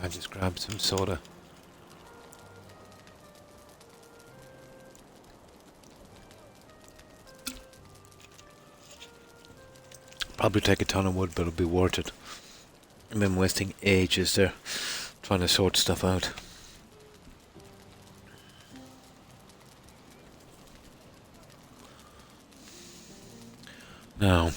I just grabbed some soda. Probably take a ton of wood, but it'll be worth it. I've been wasting ages there trying to sort stuff out. Now,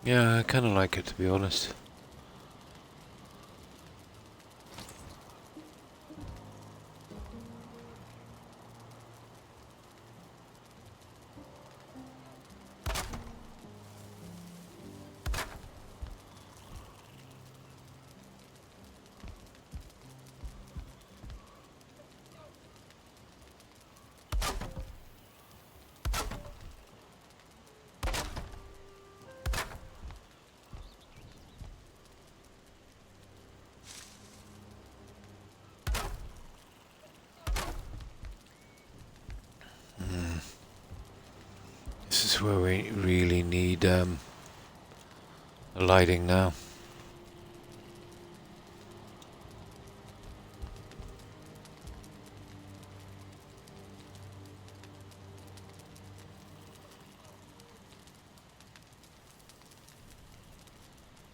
yeah, I kind of like it, to be honest. This is where we really need lighting now.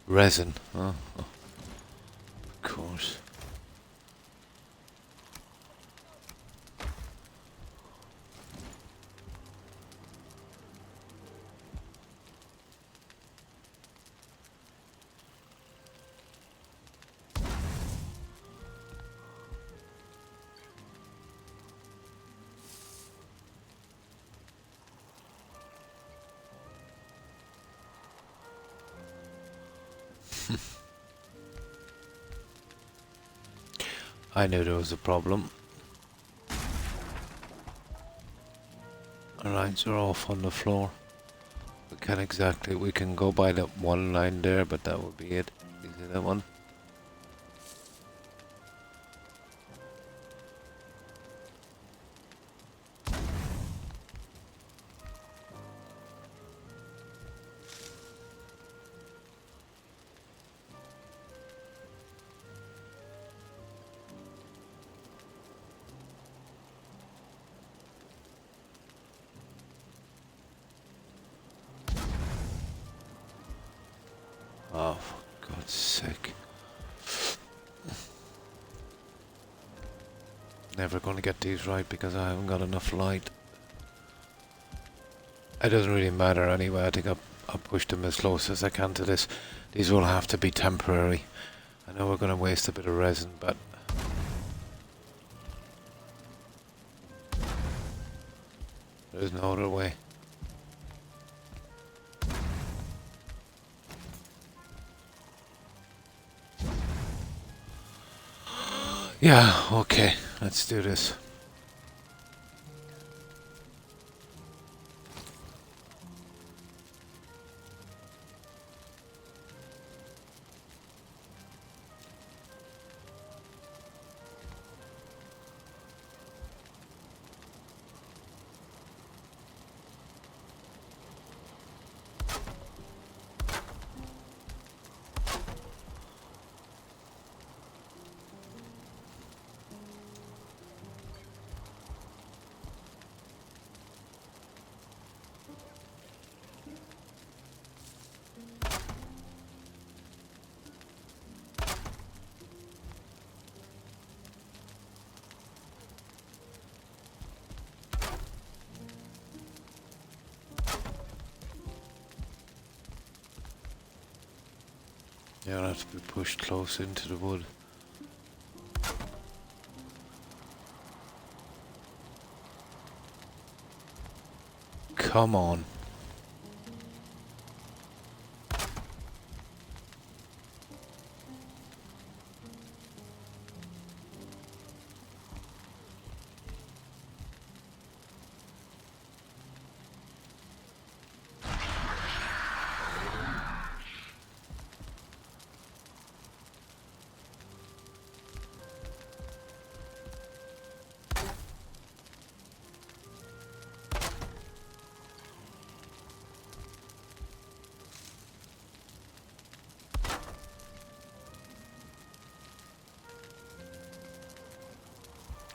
Resin, oh, of course. I knew there was a problem. Our lines are off on the floor. We can't exactly, we can go by that one line there, but that would be it. You see that one? Oh, for God's sake. Never going to get these right because I haven't got enough light. It doesn't really matter anyway. I think I'll push them as close as I can to this. These will have to be temporary. I know we're going to waste a bit of resin, but there's no other way. Yeah, okay, let's do this. Yeah, I'll have to be pushed close into the wood. Come on.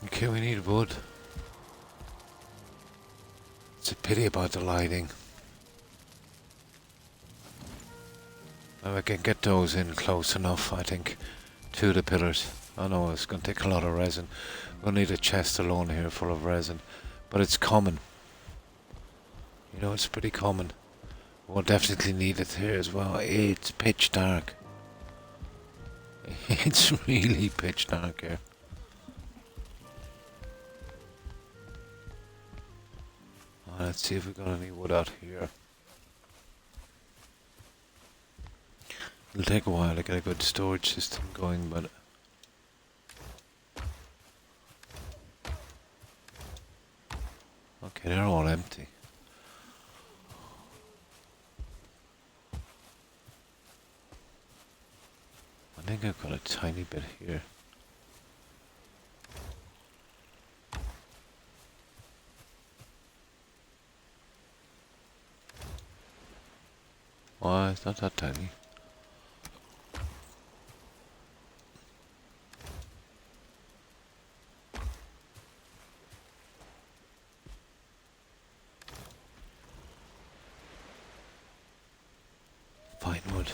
Okay, we need wood. It's a pity about the lighting. Now we can get those in close enough, I think, to the pillars. I know it's going to take a lot of resin. We'll need a chest alone here full of resin. But it's common. You know, it's pretty common. We'll definitely need it here as well. It's pitch dark. It's really pitch dark here. Let's see if we got any wood out here. It'll take a while to get a good storage system going, but okay, they're all empty. I think I've got a tiny bit here. Oh, it's not that tiny. Fine wood.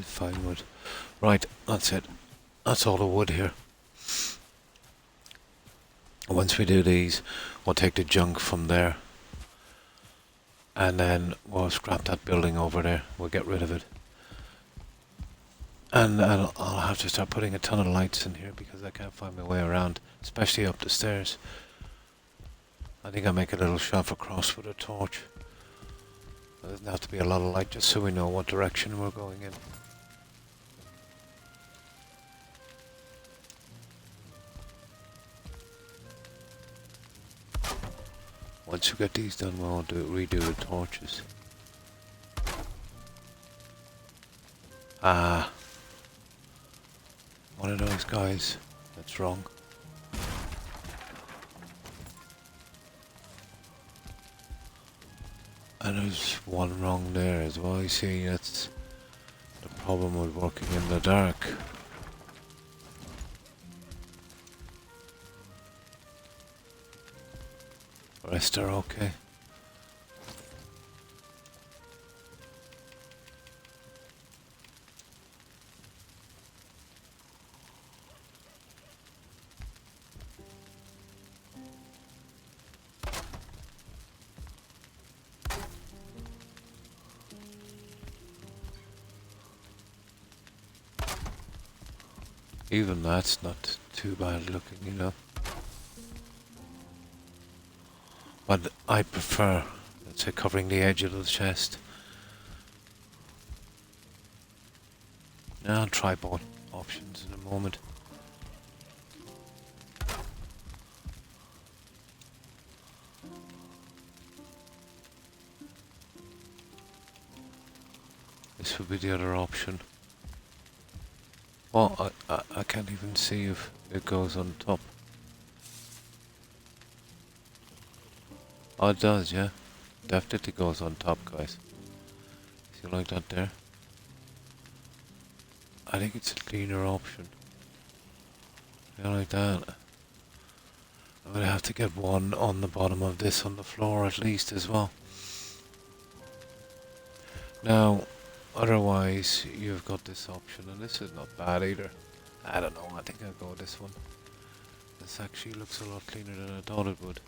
Fine wood. Right, that's it. That's all the wood here. Once we do these, we'll take the junk from there. And then we'll scrap that building over there. We'll get rid of it. And I'll have to start putting a ton of lights in here because I can't find my way around, especially up the stairs. I think I'll make a little shove across with a torch. There doesn't have to be a lot of light, just so we know what direction we're going in. Once we get these done, we'll redo the torches. Ah. One of those guys. That's wrong. And there's one wrong there as well. You see, that's the problem with working in the dark. The rest are okay. Even that's not too bad looking, you know. But I prefer, let's say, covering the edge of the chest. Now I'll try both options in a moment. This would be the other option. Well, I can't even see if it goes on top. Oh, it does, yeah. Definitely goes on top, guys. See like that there? I think it's a cleaner option. Yeah, like that. I'm gonna have to get one on the bottom of this on the floor at least as well. Now, otherwise, you've got this option, and this is not bad either. I don't know, I think I'll go with this one. This actually looks a lot cleaner than I thought it would.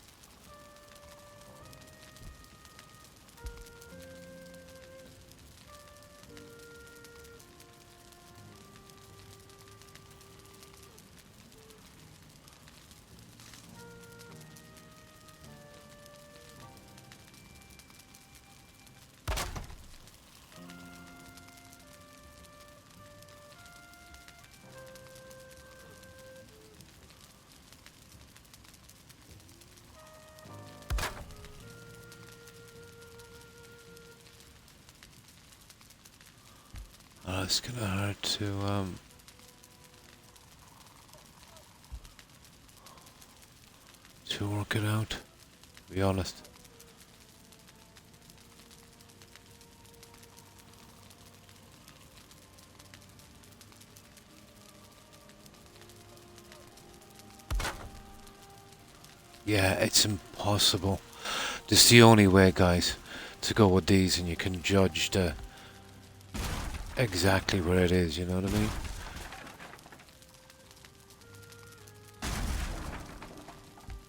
It's kinda hard to work it out, to be honest. Yeah, it's impossible. This is the only way, guys, to go with these, and you can judge the exactly where it is, you know what I mean?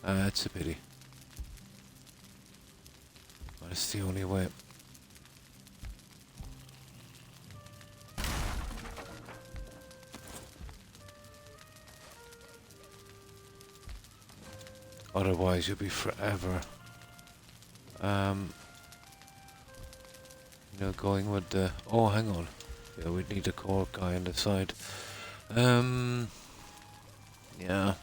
That's a pity. But it's the only way. Otherwise you'll be forever you know, going with the... Oh, hang on. Yeah, we'd need a core guy on the side. Yeah.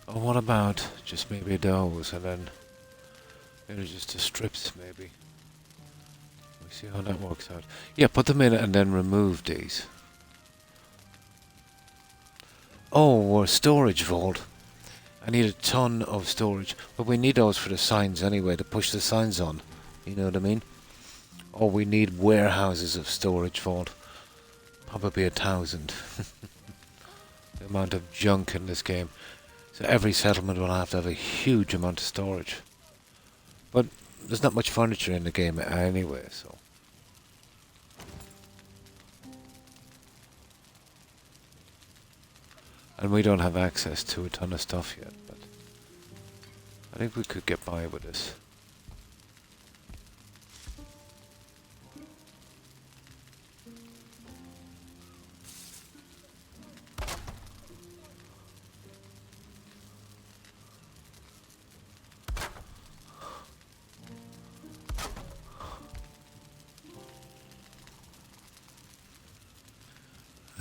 Or what about just maybe those, and then maybe just the strips, maybe. We see how that works out. Yeah, put them in and then remove these. Oh, or storage vault. I need a ton of storage, but we need those for the signs anyway, to push the signs on. You know what I mean? Or we need warehouses of storage vault. Probably 1,000. The amount of junk in this game. So every settlement will have to have a huge amount of storage. But there's not much furniture in the game anyway, so... And we don't have access to a ton of stuff yet, but... I think we could get by with this.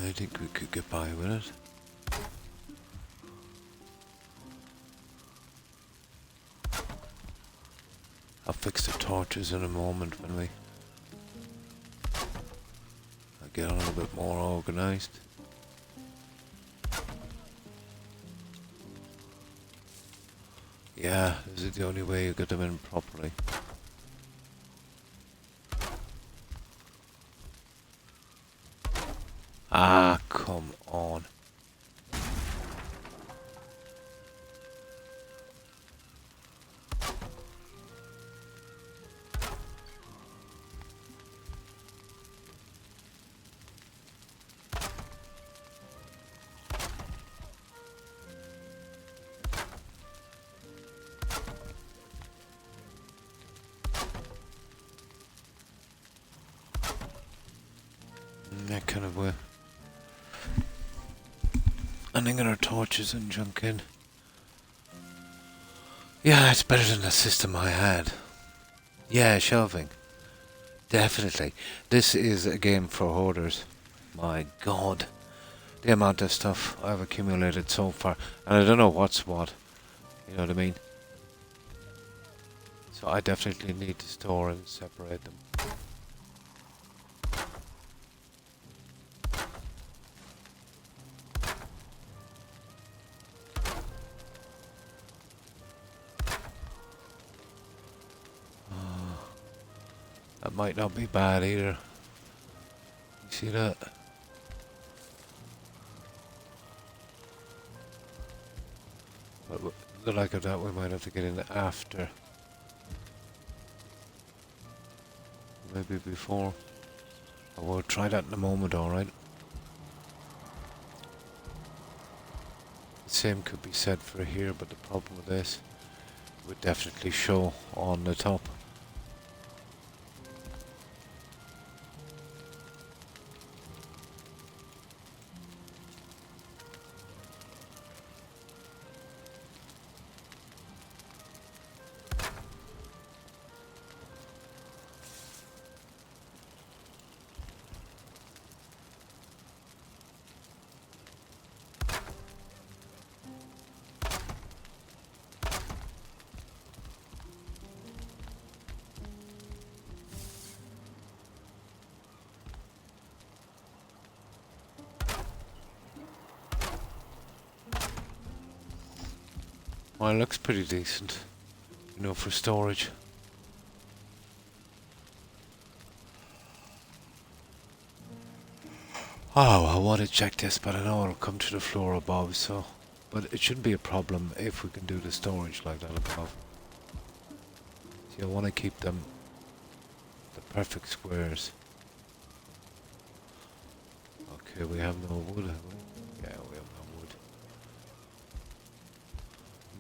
I think we could get by with it. I'll fix the torches in a moment when I get a little bit more organised. Yeah, this is the only way you get them in properly. Ah, come on. That kind of way. And then get our torches and junk in. Yeah, it's better than the system I had. Yeah, shelving. Definitely. This is a game for hoarders. My god. The amount of stuff I've accumulated so far. And I don't know what's what. You know what I mean? So I definitely need to store and separate them. That might not be bad either. You see that? But the like of that we might have to get in after. Maybe before. I will try that in a moment, alright? The same could be said for here, but the problem with this would definitely show on the top. Well, it looks pretty decent, you know, for storage. Oh, I want to check this, but I know it'll come to the floor above, so... But it shouldn't be a problem if we can do the storage like that above. See, I want to keep them the perfect squares. Okay, we have no wood, have we? Yeah, we have no wood.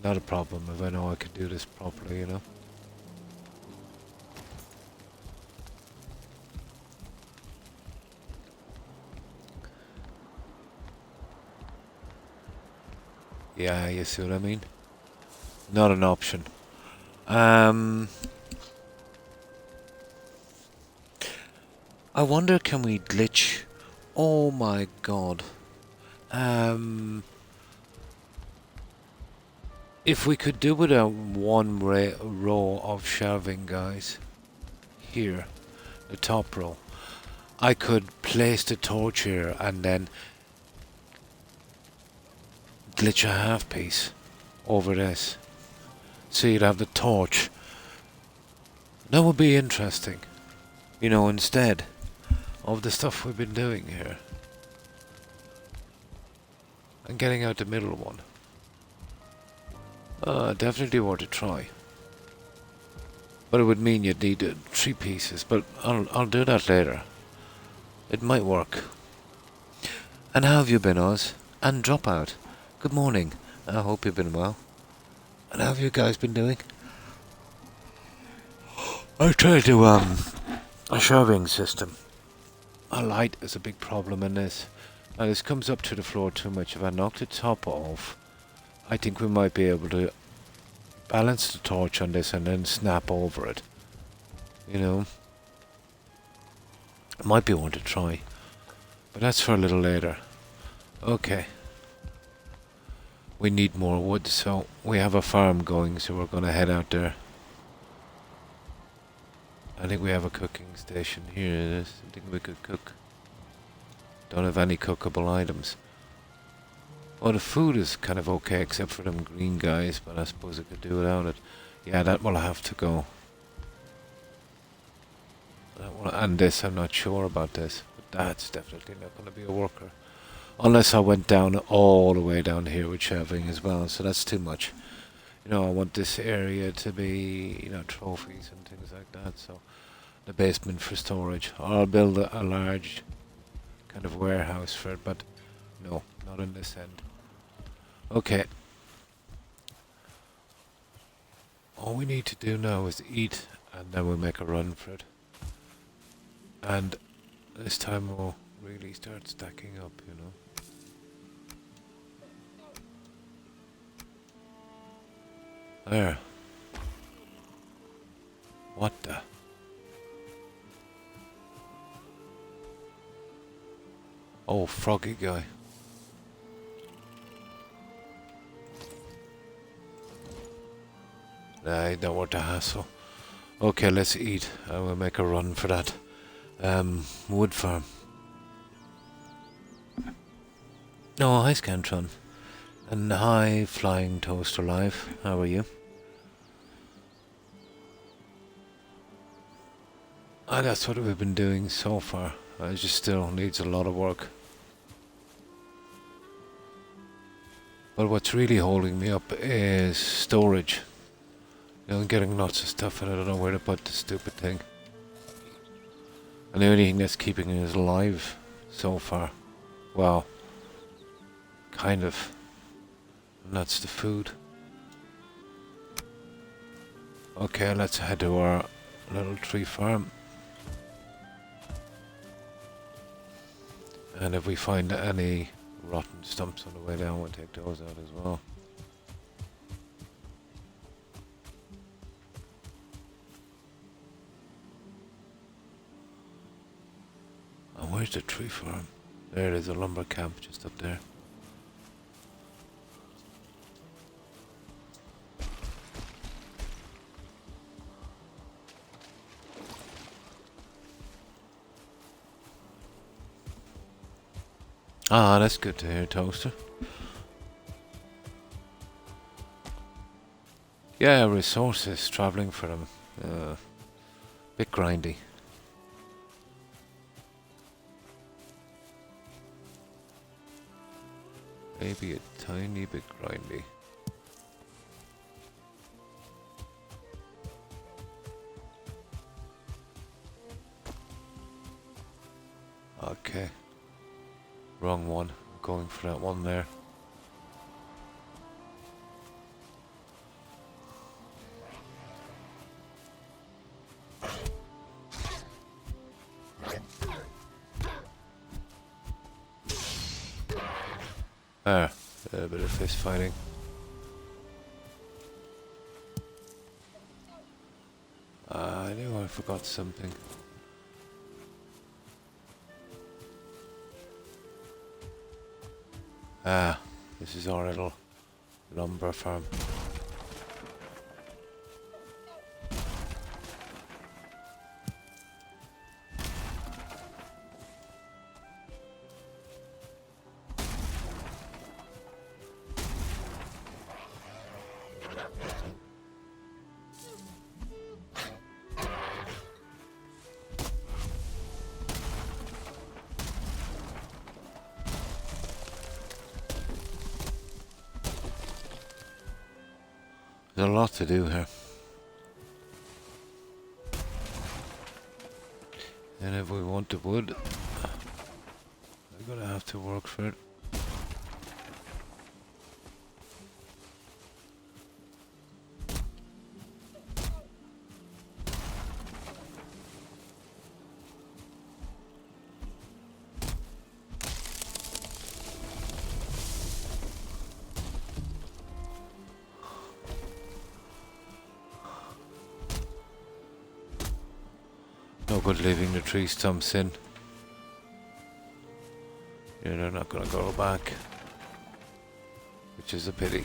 Not a problem if I know I can do this properly, you know? Yeah, you see what I mean? Not an option. I wonder, can we glitch? Oh my god. If we could do without one row of shelving, guys. Here. The top row. I could place the torch here and then glitch a half piece over this. So you'd have the torch. That would be interesting. You know, instead of the stuff we've been doing here. And getting out the middle one. Definitely worth a try. But it would mean you'd need 3 pieces, but I'll do that later. It might work. And how have you been, Oz? And Dropout? Good morning. I hope you've been well. And how have you guys been doing? I tried to, a shelving system. A light is a big problem in this. Now this comes up to the floor too much. If I knock the top off, I think we might be able to balance the torch on this and then snap over it. You know? It might be one to try. But that's for a little later. Okay. We need more wood, so we have a farm going, so we're going to head out there. I think we have a cooking station here. It is. I think we could cook. Don't have any cookable items. Oh, the food is kind of okay, except for them green guys, but I suppose I could do without it. Yeah, that will have to go. And this, I'm not sure about this, but that's definitely not going to be a worker. Unless I went down all the way down here with shelving as well, so that's too much. You know, I want this area to be, you know, trophies and things like that, so the basement for storage. Or I'll build a large kind of warehouse for it, but no, not on this end. Okay. All we need to do now is eat, and then we'll make a run for it. And this time we'll really start stacking up, you know. There. What the? Oh, froggy guy. Nah, don't want to hassle. Okay, let's eat. I will make a run for that. Wood farm. Oh, hi Scantron. And hi Flying Toaster Live. How are you? That's what we've been doing so far. It just still needs a lot of work. But what's really holding me up is storage. You know, I'm getting lots of stuff and I don't know where to put the stupid thing. And the only thing that's keeping it alive so far, well, kind of, and that's the food. Okay, let's head to our little tree farm. And if we find any rotten stumps on the way down, we'll take those out as well. And where's the tree farm? There is a lumber camp just up there. Ah, that's good to hear, Toaster. Yeah, resources, travelling for them. Bit grindy. Maybe a tiny bit grindy. Okay. Wrong one. I'm going for that one there. Ah, a bit of fist fighting. I knew I forgot something. Ah, this is our little lumber farm. There's a lot to do here. And if we want the wood, we're gonna have to work for it. No good leaving the tree stumps in. Yeah, they're not gonna go back, which is a pity.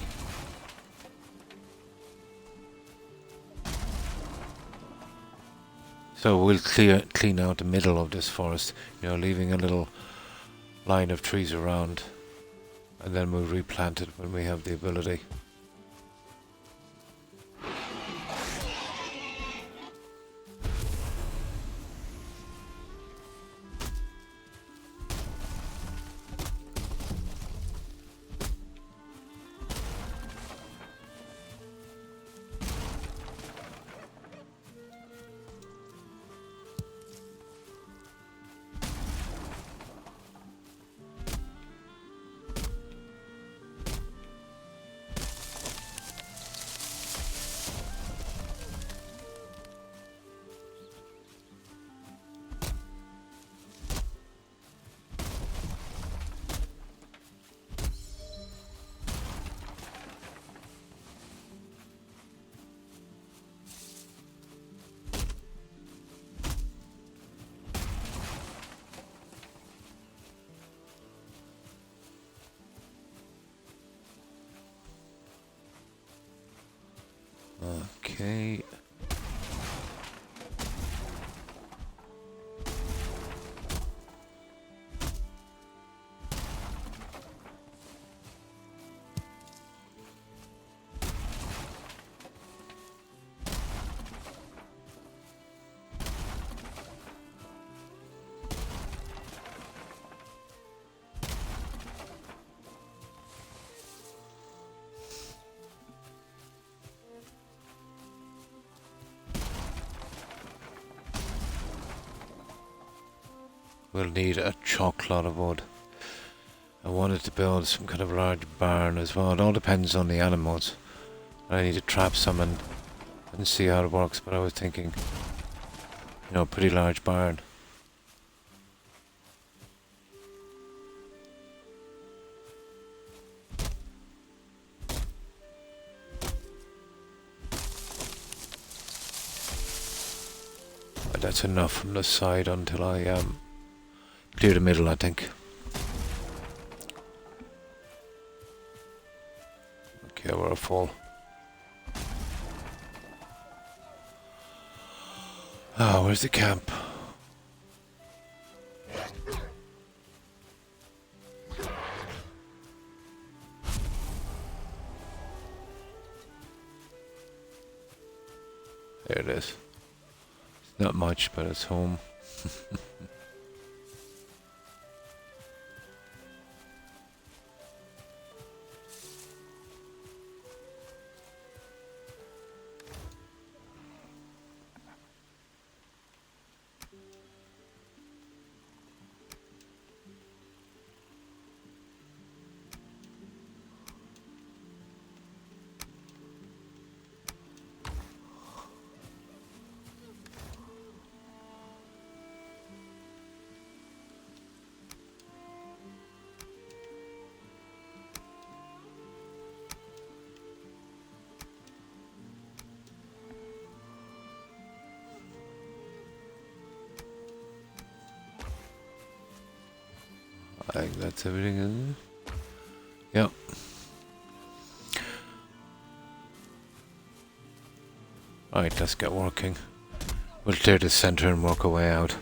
So we'll clean out the middle of this forest, leaving a little line of trees around, and then we'll replant it when we have the ability. Okay. We'll need a chock-lot of wood. I wanted to build some kind of large barn as well. It all depends on the animals. I need to trap some and see how it works, but I was thinking, pretty large barn. But that's enough from the side until I clear the middle, I think. Okay, we're full. Ah, where's the camp? There it is. It's not much, but it's home. I think that's everything, isn't it? Yep. Alright, let's get working. We'll clear the center and work our way out.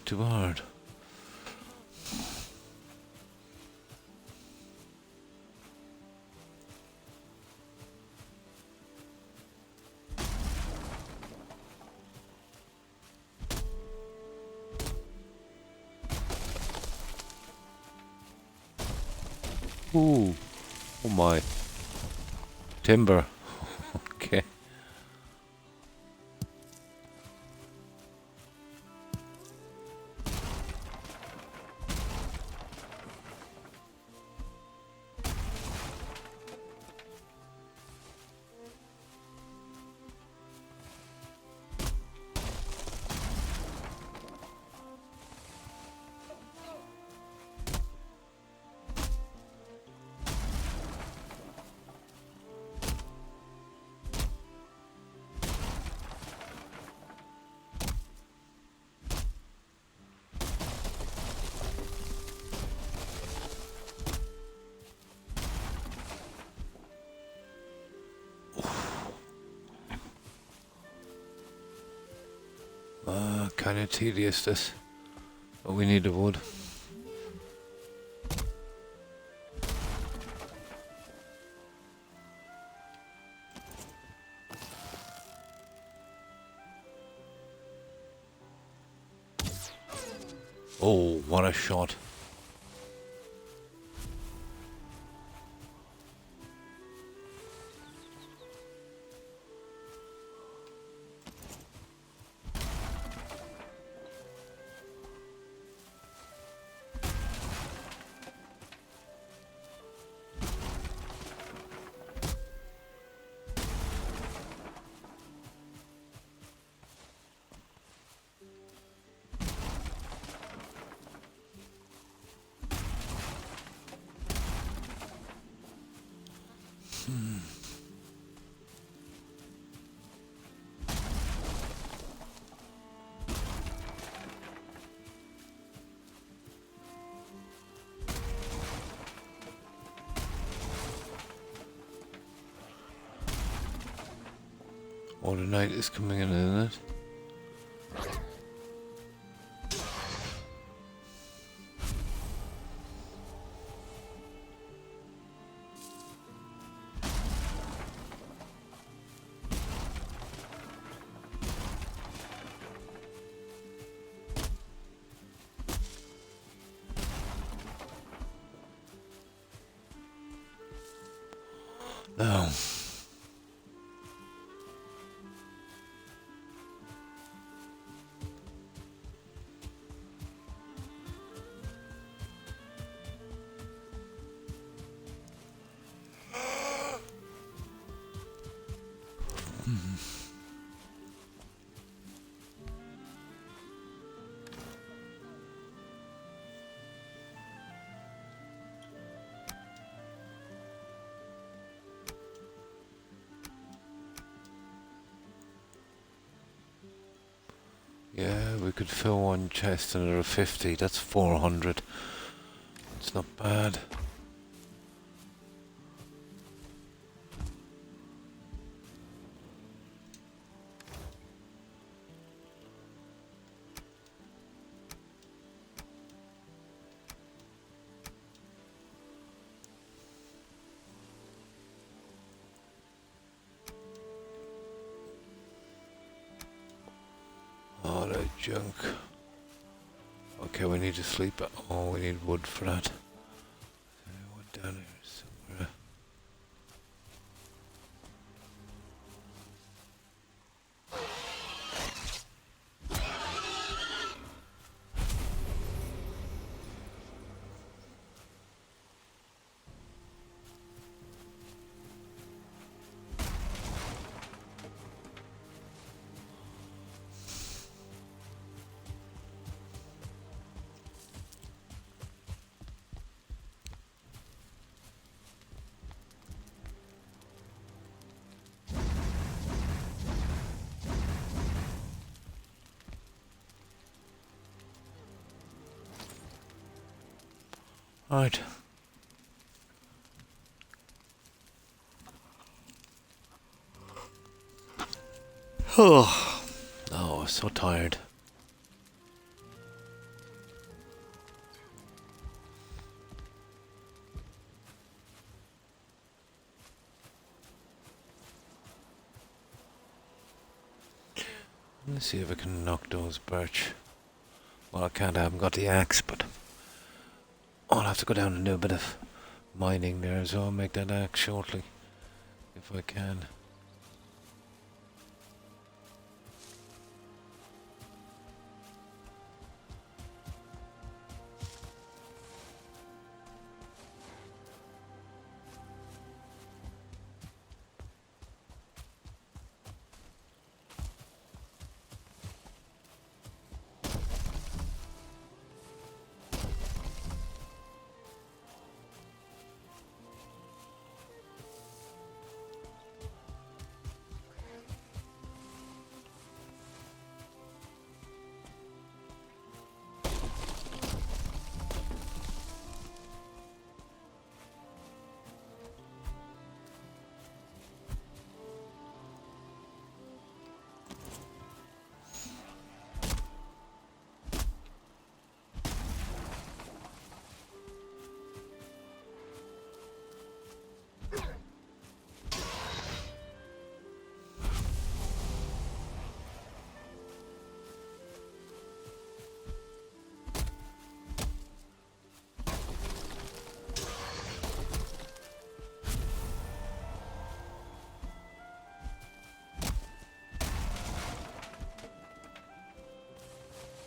Too hard. Ooh. Oh my. Timber. Okay. Kind of tedious this, but we need the wood. Oh, what a shot. Oh, the night is coming in, isn't it? No. Yeah, we could fill one chest another 50. That's 400. It's not bad. Oh, that junk. Okay, we need to sleep. Oh, we need wood for that. Wood down here somewhere. Right. Oh, oh, so tired. Let's see if I can knock those birch. Well, I can't. I haven't got the axe, but I'll have to go down and do a bit of mining there, so I'll make that axe shortly, if I can.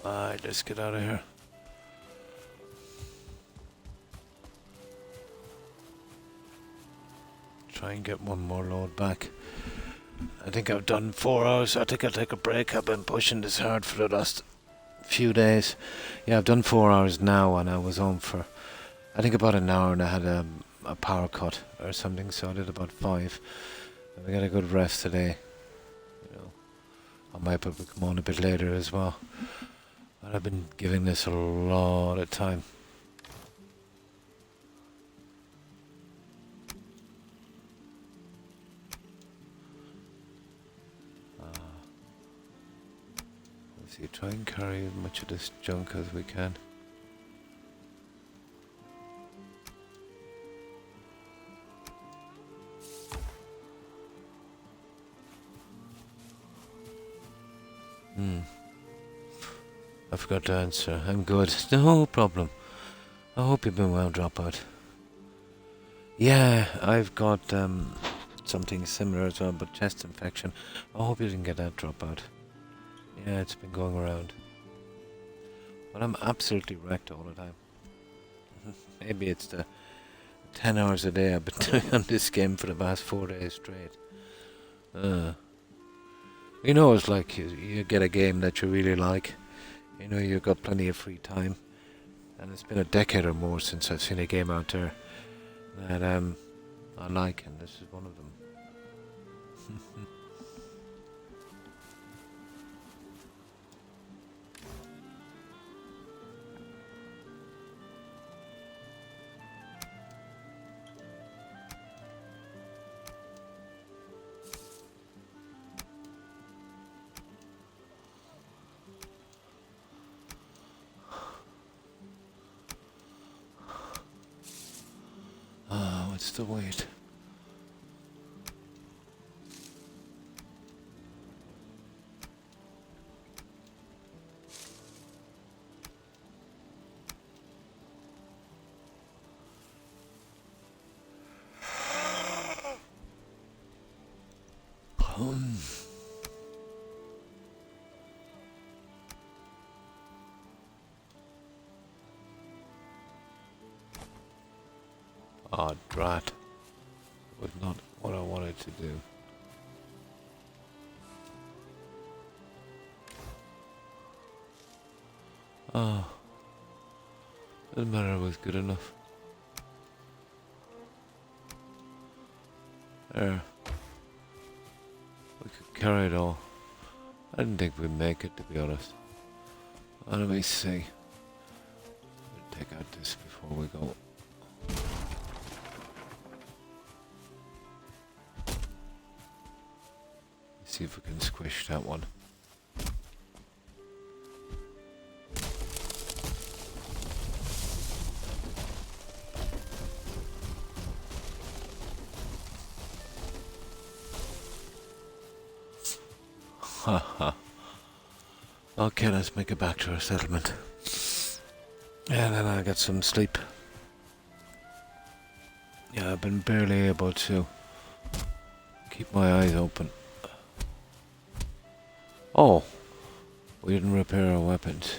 Alright, let's get out of here. Try and get one more load back. I think I've done 4 hours. I think I'll take a break. I've been pushing this hard for the last few days. Yeah, I've done 4 hours now, and I was on for, I think, about an hour, and I had a power cut or something, so I did about 5. And we got a good rest today. You know, I might probably come on a bit later as well. But I've been giving this a lot of time. Let's see, try and carry as much of this junk as we can. I forgot to answer. I'm good. No problem. I hope you've been well, Dropout. Yeah, I've got something similar as well, but chest infection. I hope you didn't get that, Dropout. Yeah, it's been going around. But I'm absolutely wrecked all the time. Maybe it's the 10 hours a day I've been doing on this game for the past 4 days straight. You know, it's like you get a game that you really like. You know, you've got plenty of free time. And it's been a decade or more since I've seen a game out there that I like, and this is one of them. What's the wait? Oh, drat. Was not what I wanted to do. Oh. Doesn't matter, it was good enough. There. We could carry it all. I didn't think we'd make it, to be honest. Let me see. Take out this before we go. See if we can squish that one. Haha. Okay, let's make it back to our settlement. And then I'll get some sleep. Yeah, I've been barely able to keep my eyes open. Oh, we didn't repair our weapons.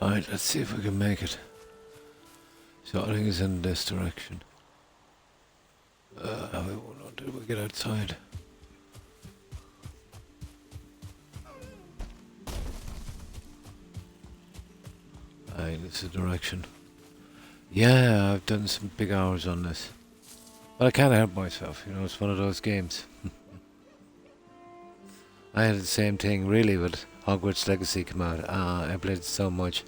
Alright, let's see if we can make it. So I think it's in this direction. We won't know until we get outside. Aye, this is the direction. Yeah, I've done some big hours on this. But I can't help myself, you know, it's one of those games. I had the same thing really with Hogwarts Legacy come out. I played it so much,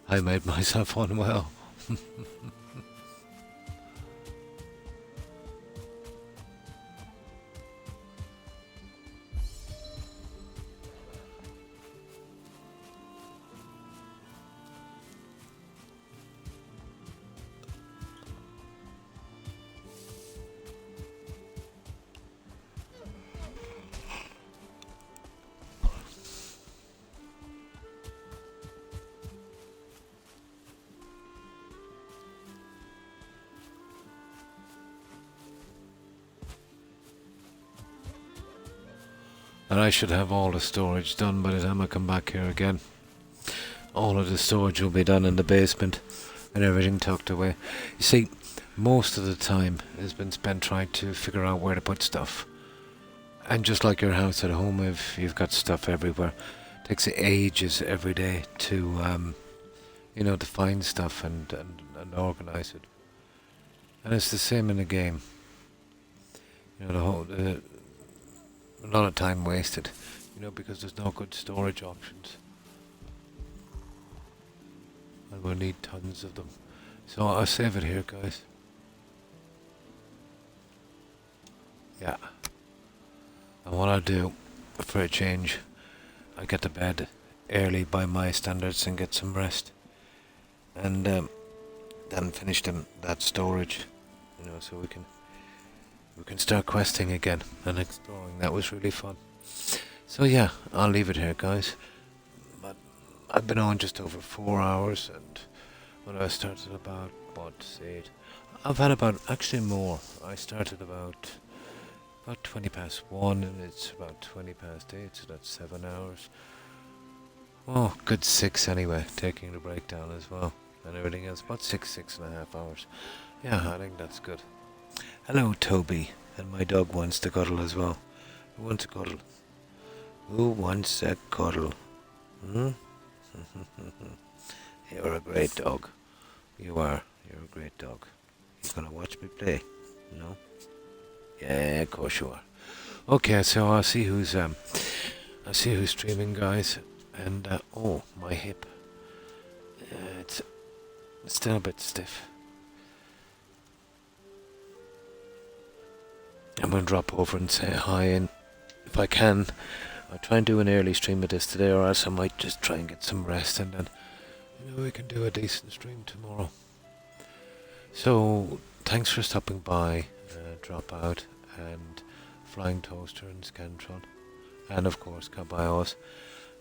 I made myself unwell. And I should have all the storage done by the time I come back here again. All of the storage will be done in the basement and everything tucked away. You see, most of the time has been spent trying to figure out where to put stuff. And just like your house at home, if you've got stuff everywhere, it takes ages every day to, you know, to find stuff and organize it. And it's the same in the game. You know, a lot of time wasted, you know, because there's no good storage options. And we'll need tons of them. So I'll save it here, guys. Yeah. And what I'll do, for a change, I'll get to bed early by my standards and get some rest. And then finish that storage, you know, so we can start questing again and exploring. That was really fun. So yeah, I'll leave it here, guys. But I've been on just over 4 hours, and when I started about, I've had about, actually more. I started about 20 past 1, and it's about 20 past 8, so that's 7 hours. Oh, good 6 anyway, taking the breakdown as well, and everything else. About 6.5 hours. Yeah, I think that's good. Hello, Toby, and my dog wants to cuddle as well. Who wants a cuddle? Who wants a cuddle? Hmm? You're a great dog. You are. You're a great dog. You're gonna watch me play? No? Yeah, of course you are. Okay, so I'll see who's streaming, guys. And oh, my hip. It's still a bit stiff. I'm going to drop over and say hi, and if I can, I'll try and do an early stream of this today, or else I might just try and get some rest, and then, you know, we can do a decent stream tomorrow. So, thanks for stopping by, Dropout, and Flying Toaster and Scantron, and of course Caballos.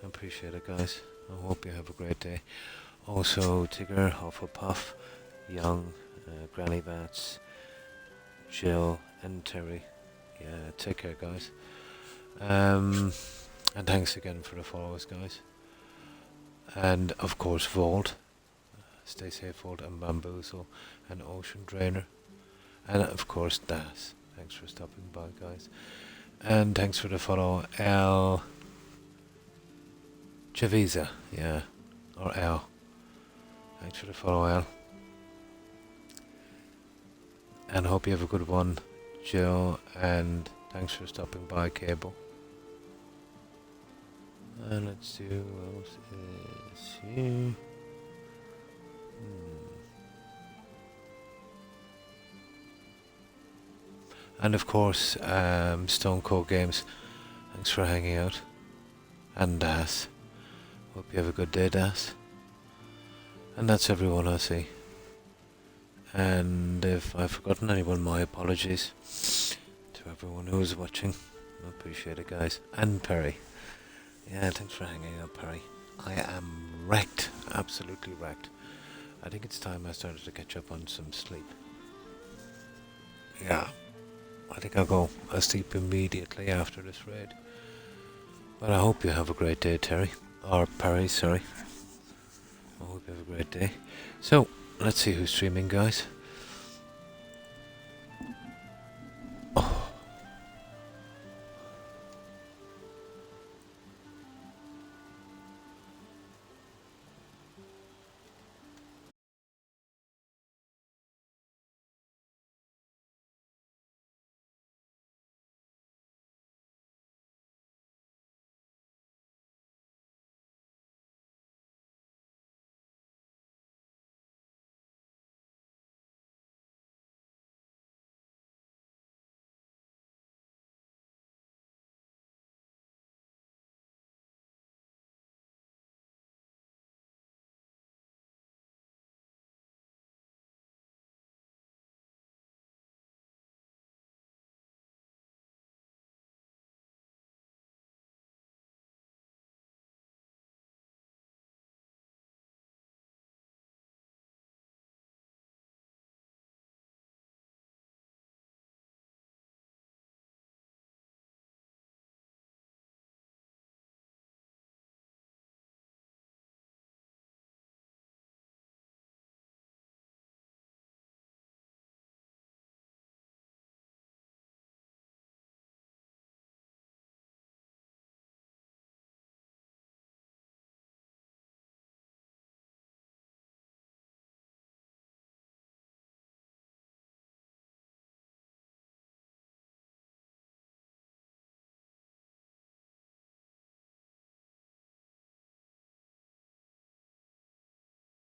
I appreciate it, guys. I hope you have a great day. Also, Tigger, Hufflepuff, Young, Granny Bats, Jill, and Terry. Yeah, take care, guys. And thanks again for the follows, guys. And of course, Vault. Stay safe, Vault, and Bamboozle, and Ocean Drainer. And of course, Das. Thanks for stopping by, guys. And thanks for the follow, L. Chavisa, yeah. Or L. Thanks for the follow, L. And I hope you have a good one, Jill, and thanks for stopping by, Cable. And let's see who else is here. And of course, Stone Cold Games. Thanks for hanging out. And Das. Hope you have a good day, Das. And that's everyone I see. And if I've forgotten anyone, my apologies to everyone who's watching. I appreciate it, guys. And Perry. Yeah, thanks for hanging out, Perry. I am wrecked. Absolutely wrecked. I think it's time I started to catch up on some sleep. Yeah. I think I'll go asleep immediately after this raid. But I hope you have a great day, Terry. Or Perry, sorry. I hope you have a great day. So, let's see who's streaming, guys.